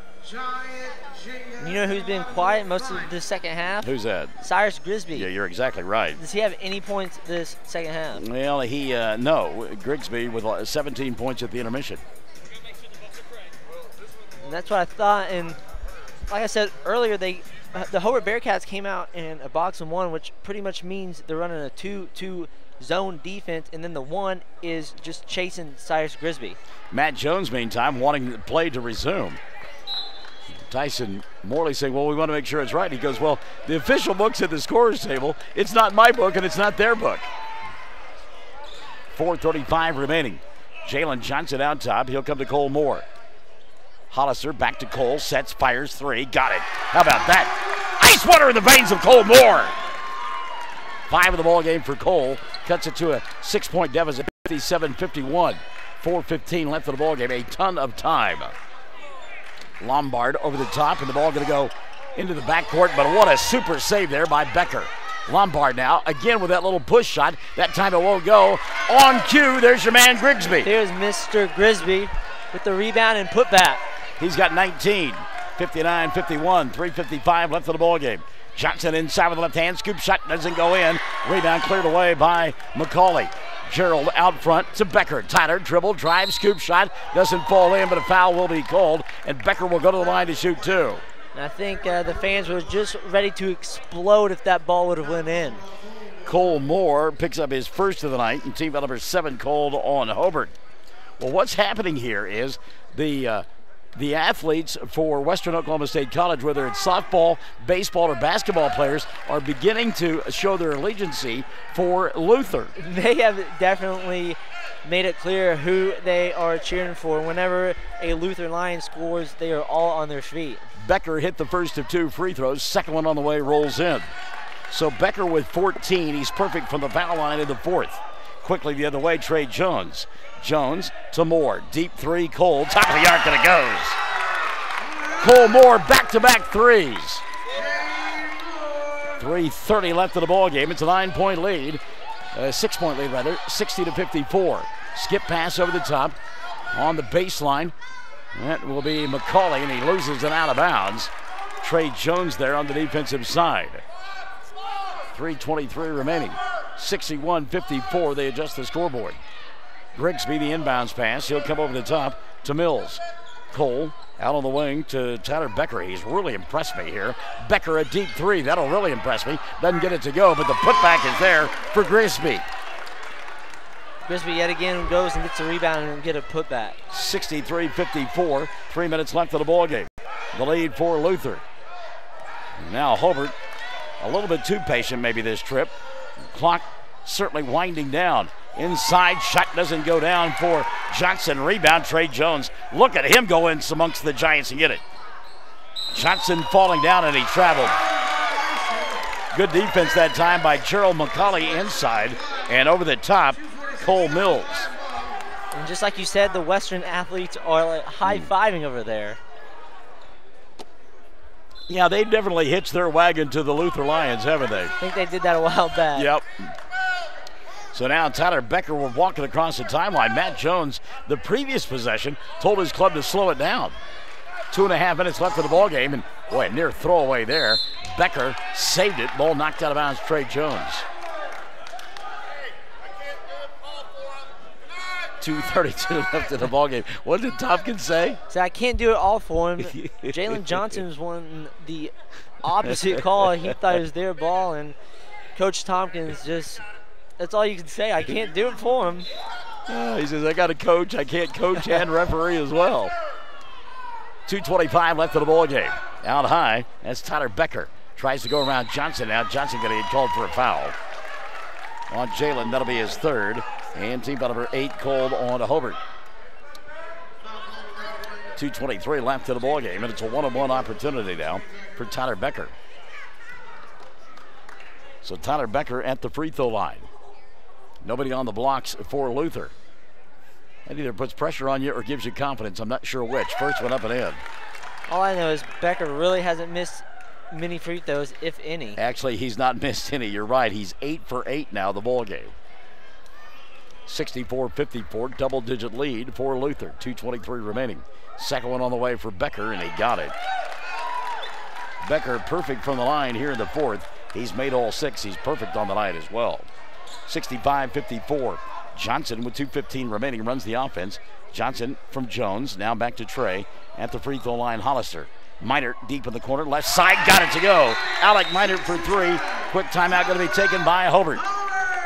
You know who's been quiet most of the second half? Who's that? Cyrus Grisby. Yeah, you're exactly right. Does he have any points this second half? Well, no. Grigsby with 17 points at the intermission. And that's what I thought. And like I said earlier, the Hobart Bearcats came out in a box and 1, which pretty much means they're running a 2-2 zone defense, and then the 1 is just chasing Cyrus Grisby. Matt Jones, meantime, wanting the play to resume. Tyson Morley saying, well, we want to make sure it's right. He goes, well, the official book's at the scorer's table. It's not my book, and it's not their book. 4:35 remaining. Jalen Johnson out top. He'll come to Cole Moore. Hollister back to Cole, sets, fires 3, got it. How about that? Ice water in the veins of Cole Moore. 5 of the ball game for Cole, cuts it to a 6-point deficit, 57-51. 4:15 left of the ball game, a ton of time. Lombard over the top, and the ball going to go into the backcourt, but what a super save there by Becker. Lombard now, again with that little push shot. That time it won't go. On cue, there's your man Grigsby. Here's Mr. Grigsby with the rebound and put back. He's got 19, 59-51, 3:55 left of the ball game. Johnson inside with the left hand, scoop shot doesn't go in. Rebound cleared away by McCauley. Gerald out front to Becker. Tyler dribble, drive, scoop shot, doesn't fall in, but a foul will be called, and Becker will go to the line to shoot two. And I think the fans were just ready to explode if that ball would have went in. Cole Moore picks up his first of the night, and team foul number 7 called on Hobart. Well, what's happening here is the athletes for Western Oklahoma State College, whether it's softball, baseball, or basketball players, are beginning to show their allegiance for Luther. They have definitely made it clear who they are cheering for. Whenever a Luther Lion scores, they are all on their feet. Becker hit the first of 2 free throws. Second one on the way rolls in. So Becker with 14. He's perfect from the foul line in the fourth. Quickly the other way, Trey Jones. Jones to Moore. Deep three, Cole. Top of the arc, and it goes. Cole Moore back-to-back threes. 3:30 left of the ball game. It's a 9-point lead. 6-point lead, rather. 60-54. Skip pass over the top on the baseline. That will be McCauley, and he loses it out of bounds. Trey Jones there on the defensive side. 3:23 remaining. 61-54. They adjust the scoreboard. Grigsby, the inbounds pass. He'll come over the top to Mills. Cole out on the wing to Tyler Becker. He's really impressed me here. Becker a deep three. That'll really impress me. Doesn't get it to go, but the putback is there for Grigsby. Grigsby yet again goes and gets a rebound and get a putback. 63-54. 3 minutes left of the ball game. The lead for Luther. Now Hobart a little bit too patient maybe this trip. Clock certainly winding down. Inside shot doesn't go down for Johnson. Rebound, Trey Jones. Look at him go in amongst the Giants and get it. Johnson falling down, and he traveled. Good defense that time by Gerald McCauley inside, and over the top, Cole Mills. And just like you said, the Western athletes are like high-fiving over there. Yeah, they definitely hitched their wagon to the Luther Lions, haven't they? I think they did that a while back. Yep. So now Tyler Becker will walking across the timeline. Matt Jones, the previous possession, told his club to slow it down. 2.5 minutes left of the ball game, and boy, a near throwaway there. Becker saved it. Ball knocked out of bounds. Trey Jones. 2:32 left in the ball game. What did Tompkins say? So I can't do it all for him. Jalen Johnson was wanting the opposite call. He thought it was their ball, and Coach Tompkins just. That's all you can say. I can't do it for him. He says, I got to coach. I can't coach and referee as well. 2:25 left of the ball game. Out high, that's Tyler Becker. Tries to go around Johnson now. Johnson going to get called for a foul. On Jalen, that'll be his third. And team foul number 8 called on Hobart. 2:23 left of the ball game, and it's a one-on-one opportunity now for Tyler Becker. So Tyler Becker at the free throw line. Nobody on the blocks for Luther. That either puts pressure on you or gives you confidence. I'm not sure which. First one up and in. All I know is Becker really hasn't missed many free throws, if any. Actually, he's not missed any. You're right. He's 8 for 8 now, the ball game. 64-54, double-digit lead for Luther. 2:23 remaining. Second one on the way for Becker, and he got it. Becker perfect from the line here in the fourth. He's made all 6. He's perfect on the night as well. 65-54. Johnson with 2:15 remaining runs the offense. Johnson from Jones. Now back to Trey at the free throw line. Hollister. Minert deep in the corner. Left side. Got it to go. Alec Minert for 3. Quick timeout going to be taken by Hobart.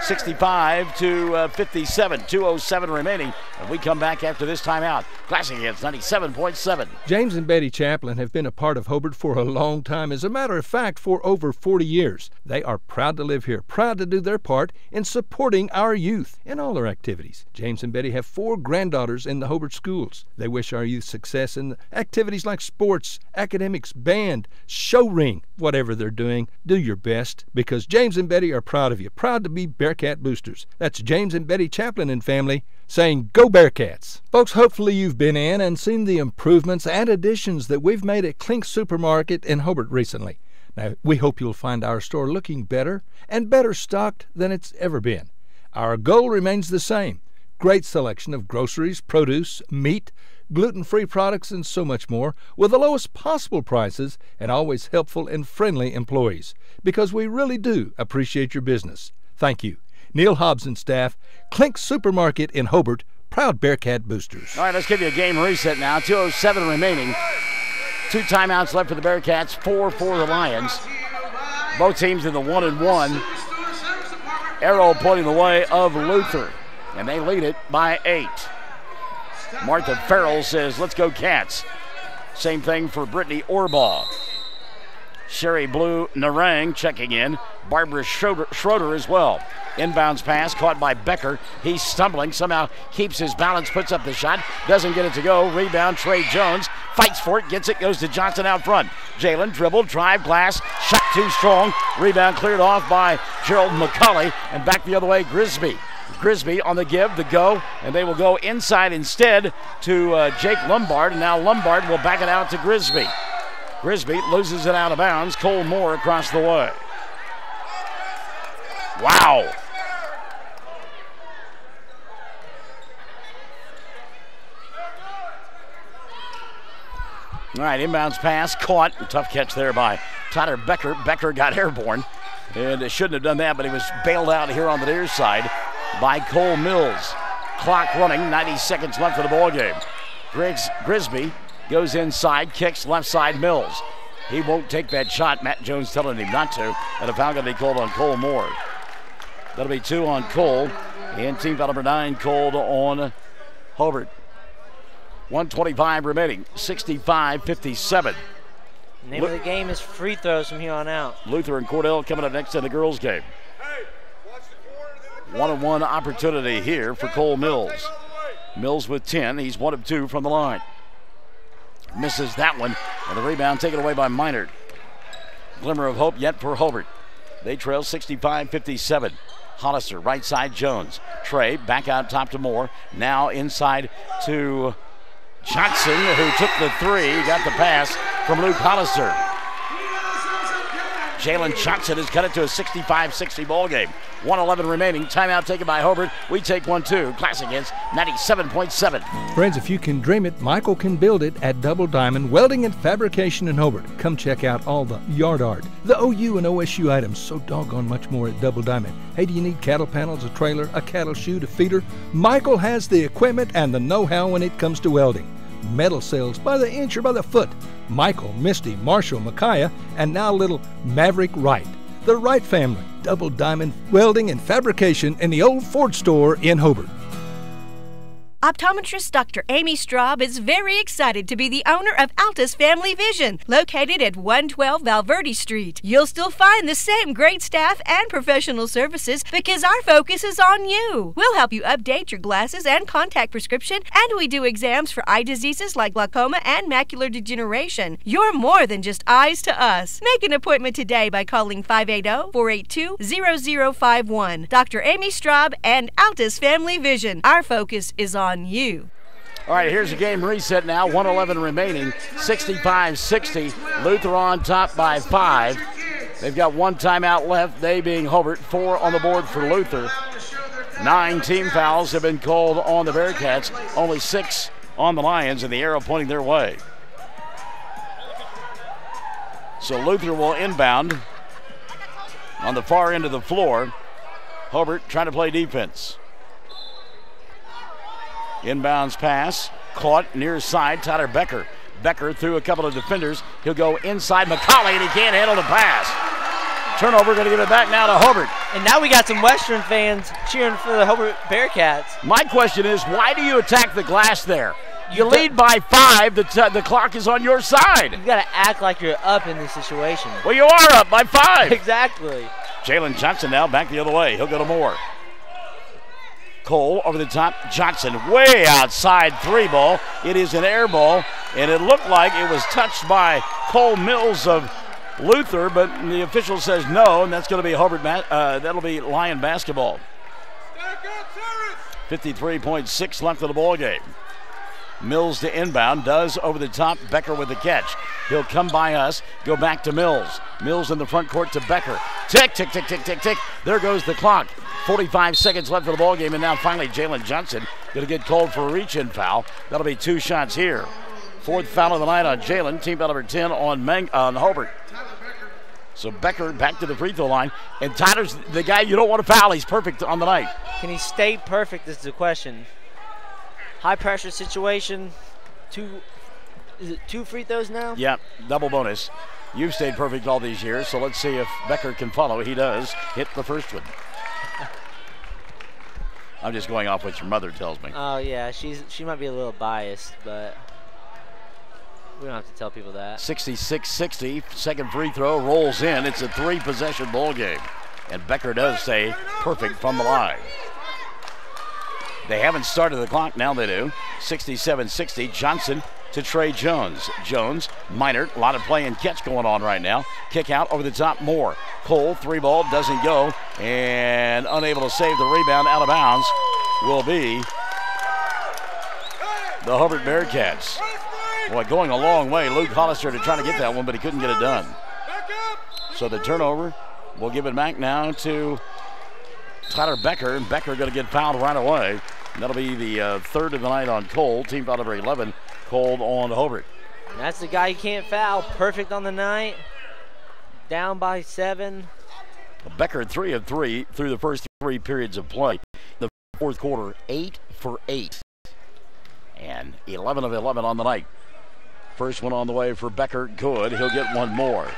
65-57. 2:07 remaining. And we come back after this timeout. Classic against 97.7. James and Betty Chaplin have been a part of Hobart for a long time. As a matter of fact, for over 40 years. They are proud to live here, proud to do their part in supporting our youth in all their activities. James and Betty have 4 granddaughters in the Hobart schools. They wish our youth success in activities like sports, academics, band, show ring, whatever they're doing. Do your best, because James and Betty are proud of you, proud to be Bearcat boosters. That's James and Betty Chaplin and family, saying, "Go Bearcats." Folks, hopefully you've been in and seen the improvements and additions that we've made at Clink Supermarket in Hobart recently. Now, we hope you'll find our store looking better and better stocked than it's ever been. Our goal remains the same: great selection of groceries, produce, meat, gluten-free products, and so much more, with the lowest possible prices and always helpful and friendly employees, because we really do appreciate your business. Thank you. Neil Hobbs and staff, Clink Supermarket in Hobart, proud Bearcat boosters. All right, let's give you a game reset now. 2:07 remaining. 2 timeouts left for the Bearcats, 4 for the Lions. Both teams in the 1-1. Arrow pointing the way of Luther, and they lead it by 8. Martha Farrell says, "Let's go Cats." Same thing for Brittany Orbaugh. Sherry Blue Narang checking in. Barbara Schroeder as well. Inbounds pass caught by Becker. He's stumbling, somehow keeps his balance, puts up the shot, doesn't get it to go. Rebound, Trey Jones fights for it, gets it, goes to Johnson out front. Jalen dribbled, drive, glass, shot too strong. Rebound cleared off by Gerald McCulley, and back the other way, Grisby. Grisby on the give, the go, and they will go inside instead to Jake Lombard, and now Lombard will back it out to Grisby. Grisby loses it out of bounds. Cole Moore across the way. Wow. All right, inbounds pass, caught. Tough catch there by Tyler Becker. Becker got airborne, and shouldn't have done that, but he was bailed out here on the near side by Cole Mills. Clock running, 90 seconds left for the ball game. Grisby goes inside, kicks left side Mills. He won't take that shot. Matt Jones telling him not to, and a foul going to be called on Cole Moore. That'll be 2 on Cole, and team foul number 9 called on Hobart. 1:25 remaining, 65-57. Name of the game is free throws from here on out. Luther and Cordell coming up next in the girls' game. 1-on-1 opportunity here for Cole Mills. Mills with 10. He's 1 of 2 from the line. Misses that one, and the rebound taken away by Minard. Glimmer of hope yet for Hobart. They trail 65-57. Hollister, right side Jones. Trey back out top to Moore. Now inside to Johnson, who took the 3. Got the pass from Luke Hollister. Jalen Johnson has cut it to a 65-60 ball game. 1:11 remaining. Timeout taken by Hobart. We take 1-2. Classic hits 97.7. Friends, if you can dream it, Michael can build it at Double Diamond Welding and Fabrication in Hobart. Come check out all the yard art, the OU and OSU items, so doggone much more at Double Diamond. Hey, do you need cattle panels, a trailer, a cattle chute, a feeder? Michael has the equipment and the know-how when it comes to welding. Metal sales by the inch or by the foot. Michael, Misty, Marshall, Micaiah, and now little Maverick Wright. The Wright family, Double Diamond Welding and Fabrication in the old Ford store in Hobart. Optometrist Dr. Amy Straub is very excited to be the owner of Altus Family Vision, located at 112 Valverde Street. You'll still find the same great staff and professional services because our focus is on you. We'll help you update your glasses and contact prescription, and we do exams for eye diseases like glaucoma and macular degeneration. You're more than just eyes to us. Make an appointment today by calling 580-482-0051. Dr. Amy Straub and Altus Family Vision. Our focus is on you. All right, here's a game reset now. 1:11 remaining, 65-60. Luther on top by 5. They've got 1 timeout left, they being Hobart. 4 on the board for Luther. 9 team fouls have been called on the Bearcats, only 6 on the Lions, and the arrow pointing their way. So Luther will inbound on the far end of the floor. Hobart trying to play defense. Inbounds pass, caught near side, Tyler Becker. Becker through a couple of defenders. He'll go inside McCauley, and he can't handle the pass. Turnover, going to give it back now to Hobart. And now we got some Western fans cheering for the Hobart Bearcats. My question is, why do you attack the glass there? You lead by 5, the clock is on your side. You got to act like you're up in this situation. Well, you are up by 5. Exactly. Jalen Johnson now back the other way. He'll go to Moore. Cole over the top. Johnson way outside 3 ball. It is an air ball, and it looked like it was touched by Cole Mills of Luther, but the official says no, and that's going to be Hobart. That'll be Lion basketball. 53.6 left of the ball game. Mills to inbound, does over the top. Becker with the catch. He'll come by us, go back to Mills. Mills in the front court to Becker. Tick, tick, tick, tick, tick, tick. There goes the clock. 45 seconds left for the ball game, and now finally Jalen Johnson going to get called for a reach-in foul. That'll be 2 shots here. 4th foul of the night on Jalen. Team foul number 10 on Hobart. So Becker back to the free throw line, and Tyler's the guy you don't want to foul. He's perfect on the night. Can he stay perfect is the question. High pressure situation. Is it 2 free throws now? Yep, double bonus. You've stayed perfect all these years, so let's see if Becker can follow. He does. Hit the first one. I'm just going off what your mother tells me. Oh yeah, she might be a little biased, but we don't have to tell people that. 66-60, second free throw rolls in. It's a 3-possession ball game, and Becker does stay perfect from the line. They haven't started the clock, now they do. 67-60, Johnson to Trey Jones. Jones, Minert, a lot of play and catch going on right now. Kick out over the top, Moore. Cole, 3-ball, doesn't go, and unable to save the rebound, out of bounds will be the Hobart Bearcats. Boy, going a long way. Luke Hollister to try to get that one, but he couldn't get it done. So the turnover, we'll give it back now to Tyler Becker, and Becker going to get fouled right away. And that'll be the 3rd of the night on Cole. Team foul number 11, called on Hobart. And that's the guy you can't foul. Perfect on the night. Down by 7. Becker 3 of 3 through the first 3 periods of play. The 4th quarter, 8 for 8. And 11 of 11 on the night. First one on the way for Becker, good. He'll get one more.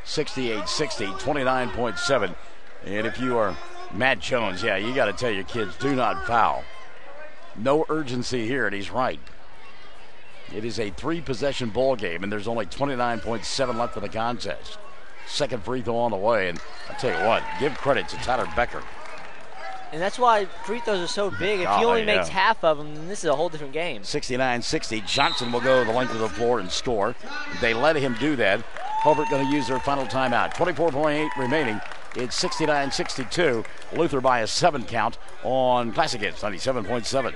68-60, 29.7. And if you are Matt Jones, yeah, you got to tell your kids, do not foul. No urgency here, and he's right. It is a 3-possession ball game, and there's only 29.7 left in the contest. Second free throw on the way, and I'll tell you what, give credit to Tyler Becker. And that's why free throws are so big. If he only makes half of them, then this is a whole different game. 69-60, Johnson will go the length of the floor and score. They let him do that. Hobart going to use their final timeout. 24.8 remaining. It's 69-62. Luther by a 7 count on Classic Hits 97.7.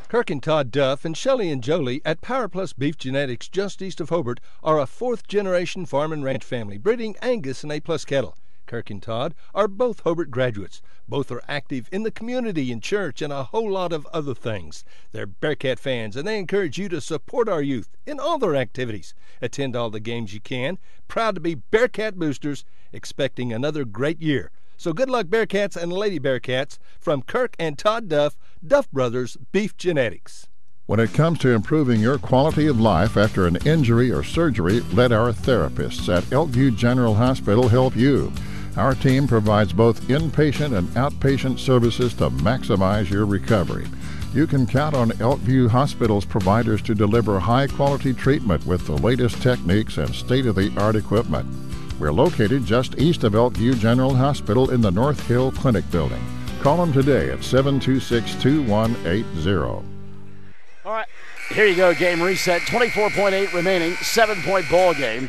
Kirk and Todd Duff and Shelley and Jolie at Power Plus Beef Genetics just east of Hobart are a 4th-generation farm and ranch family breeding Angus and A-plus cattle. Kirk and Todd are both Hobart graduates. Both are active in the community and church and a whole lot of other things. They're Bearcat fans, and they encourage you to support our youth in all their activities. Attend all the games you can. Proud to be Bearcat boosters, expecting another great year. So good luck, Bearcats and Lady Bearcats, from Kirk and Todd Duff, Duff Brothers Beef Genetics. When it comes to improving your quality of life after an injury or surgery, let our therapists at Elkview General Hospital help you. Our team provides both inpatient and outpatient services to maximize your recovery. You can count on Elkview Hospital's providers to deliver high-quality treatment with the latest techniques and state-of-the-art equipment. We're located just east of Elkview General Hospital in the North Hill Clinic building. Call them today at 726-2180. All right, here you go, game reset. 24.8 remaining, 7-point ball game.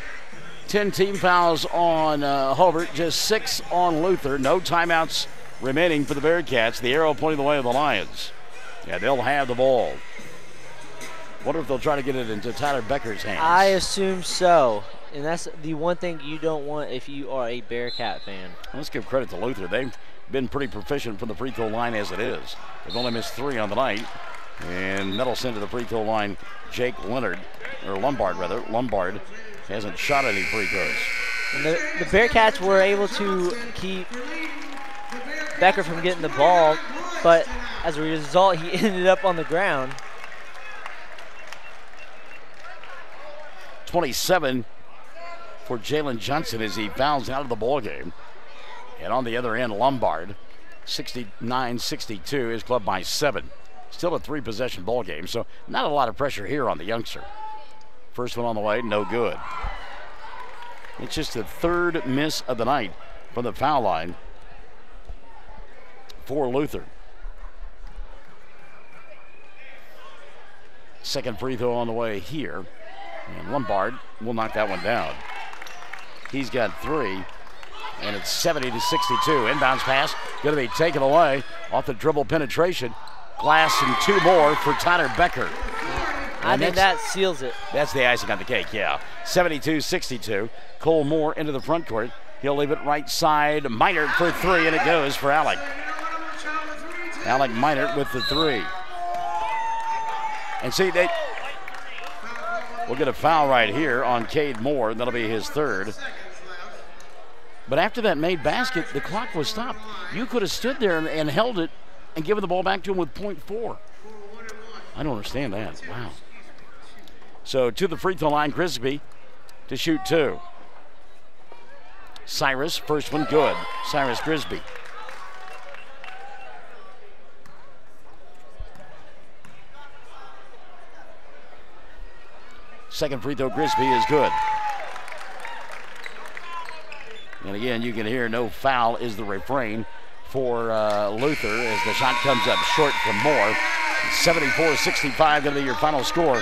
10 team fouls on Hobart, just 6 on Luther. No timeouts remaining for the Bearcats. The arrow pointing the way of the Lions. Yeah, they'll have the ball. Wonder if they'll try to get it into Tyler Becker's hands. I assume so. And that's the one thing you don't want if you are a Bearcat fan. Let's give credit to Luther. They've been pretty proficient from the free throw line as it is. They've only missed 3 on the night. And that'll send to the free throw line Jake Lombard. Lombard hasn't shot any free throws. And the Bearcats were able to keep Becker from getting the ball, but as a result, he ended up on the ground. 27 for Jalen Johnson as he fouls out of the ball game. And on the other end, Lombard, 69-62, his club by 7. Still a 3-possession ball game, so not a lot of pressure here on the youngster. First one on the way, no good. It's just the 3rd miss of the night from the foul line for Luther. Second free throw on the way here. And Lombard will knock that one down. He's got 3. And it's 70-62. Inbounds pass going to be taken away off the dribble penetration. Glass and 2 more for Tyler Becker. I think that seals it. That's the icing on the cake, yeah. 72-62. Cole Moore into the front court. He'll leave it right side. Minert for 3, and it goes for Alec. Alec Minert with the 3. And see, we'll get a foul right here on Cade Moore, and that'll be his 3rd. But after that made basket, the clock was stopped. You could have stood there and held it and given the ball back to him with .4. I don't understand that. Wow. So to the free throw line, Grisby to shoot 2. Cyrus, first one good. Cyrus Grisby. Second free throw, Grisby, is good. And again, you can hear no foul is the refrain for Luther as the shot comes up short from Moore. 74-65 going to be your final score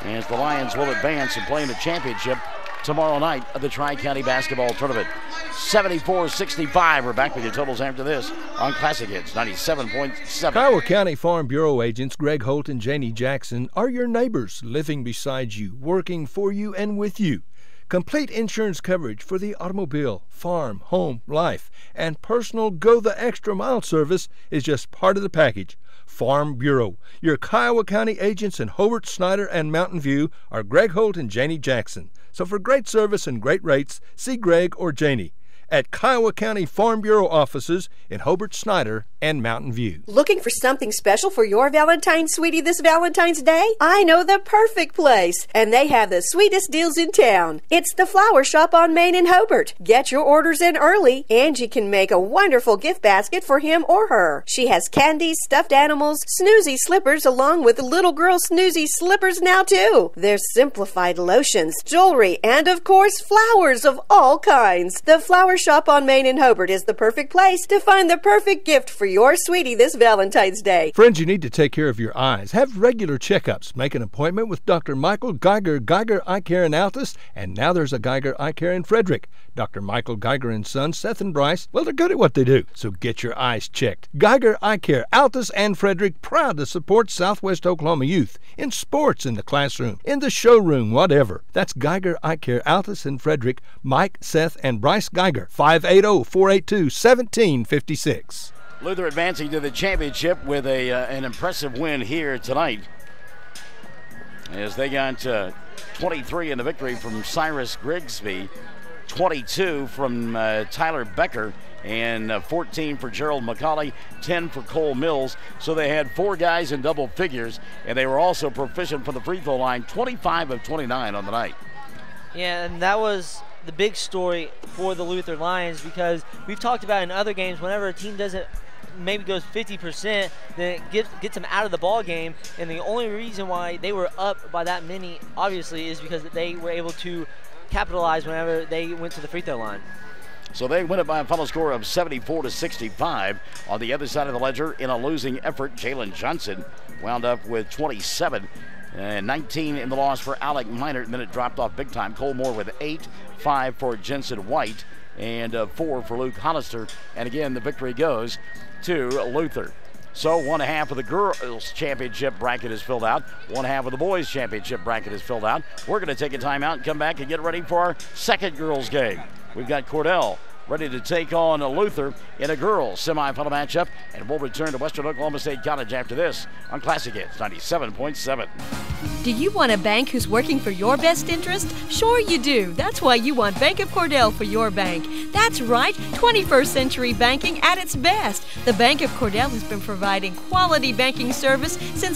as the Lions will advance and play in the championship tomorrow night of the Tri-County Basketball Tournament. 74-65. We're back with your totals after this on Classic Hits 97.7. Kiowa County Farm Bureau agents Greg Holt and Janie Jackson are your neighbors, living beside you, working for you and with you. Complete insurance coverage for the automobile, farm, home, life, and personal Go the Extra Mile service is just part of the package. Farm Bureau. Your Kiowa County agents in Hobart, Snyder, and Mountain View are Greg Holt and Janie Jackson. So for great service and great rates, see Greg or Janie at Kiowa County Farm Bureau offices in Hobart, Snyder, and Mountain View. Looking for something special for your Valentine's sweetie this Valentine's Day? I know the perfect place, and they have the sweetest deals in town. It's the Flower Shop on Main in Hobart. Get your orders in early. Angie can make a wonderful gift basket for him or her. She has candies, stuffed animals, snoozy slippers, along with little girl snoozy slippers now too. There's simplified lotions, jewelry, and of course flowers of all kinds. The Flower Shop on Main in Hobart is the perfect place to find the perfect gift for your sweetie this Valentine's Day. Friends, you need to take care of your eyes. Have regular checkups. Make an appointment with Dr. Michael Geiger, Geiger Eye Care in Altus, and now there's a Geiger Eye Care in Frederick. Dr. Michael Geiger and Sons, Seth and Bryce, well, they're good at what they do, so get your eyes checked. Geiger Eye Care, Altus and Frederick, proud to support Southwest Oklahoma youth in sports, in the classroom, in the showroom, whatever. That's Geiger Eye Care, Altus and Frederick, Mike, Seth, and Bryce Geiger, 580-482-1756. Luther advancing to the championship with an impressive win here tonight as they got 23 in the victory from Cyrus Grigsby, 22 from Tyler Becker, and 14 for Gerald McCauley, 10 for Cole Mills. So they had 4 guys in double figures, and they were also proficient from the free throw line, 25 of 29 on the night. Yeah, and that was the big story for the Luther Lions, because we've talked about in other games, whenever a team doesn't maybe goes 50%, then it gets them out of the ball game. And the only reason why they were up by that many, obviously, is because they were able to capitalize whenever they went to the free throw line. So they win it by a final score of 74-65. On the other side of the ledger, in a losing effort, Jalen Johnson wound up with 27. 19 in the loss for Alec Minert, and then it dropped off big time. Cole Moore with 8, 5 for Jensen White, and 4 for Luke Hollister. And again, the victory goes to Luther. So one half of the girls' championship bracket is filled out. One half of the boys' championship bracket is filled out. We're going to take a timeout and come back and get ready for our second girls' game. We've got Cordell ready to take on Luther in a girls' semifinal matchup, and we'll return to Western Oklahoma State College after this on Classic Hits 97.7. Do you want a bank who's working for your best interest? Sure you do. That's why you want Bank of Cordell for your bank. That's right, 21st century banking at its best. The Bank of Cordell has been providing quality banking service since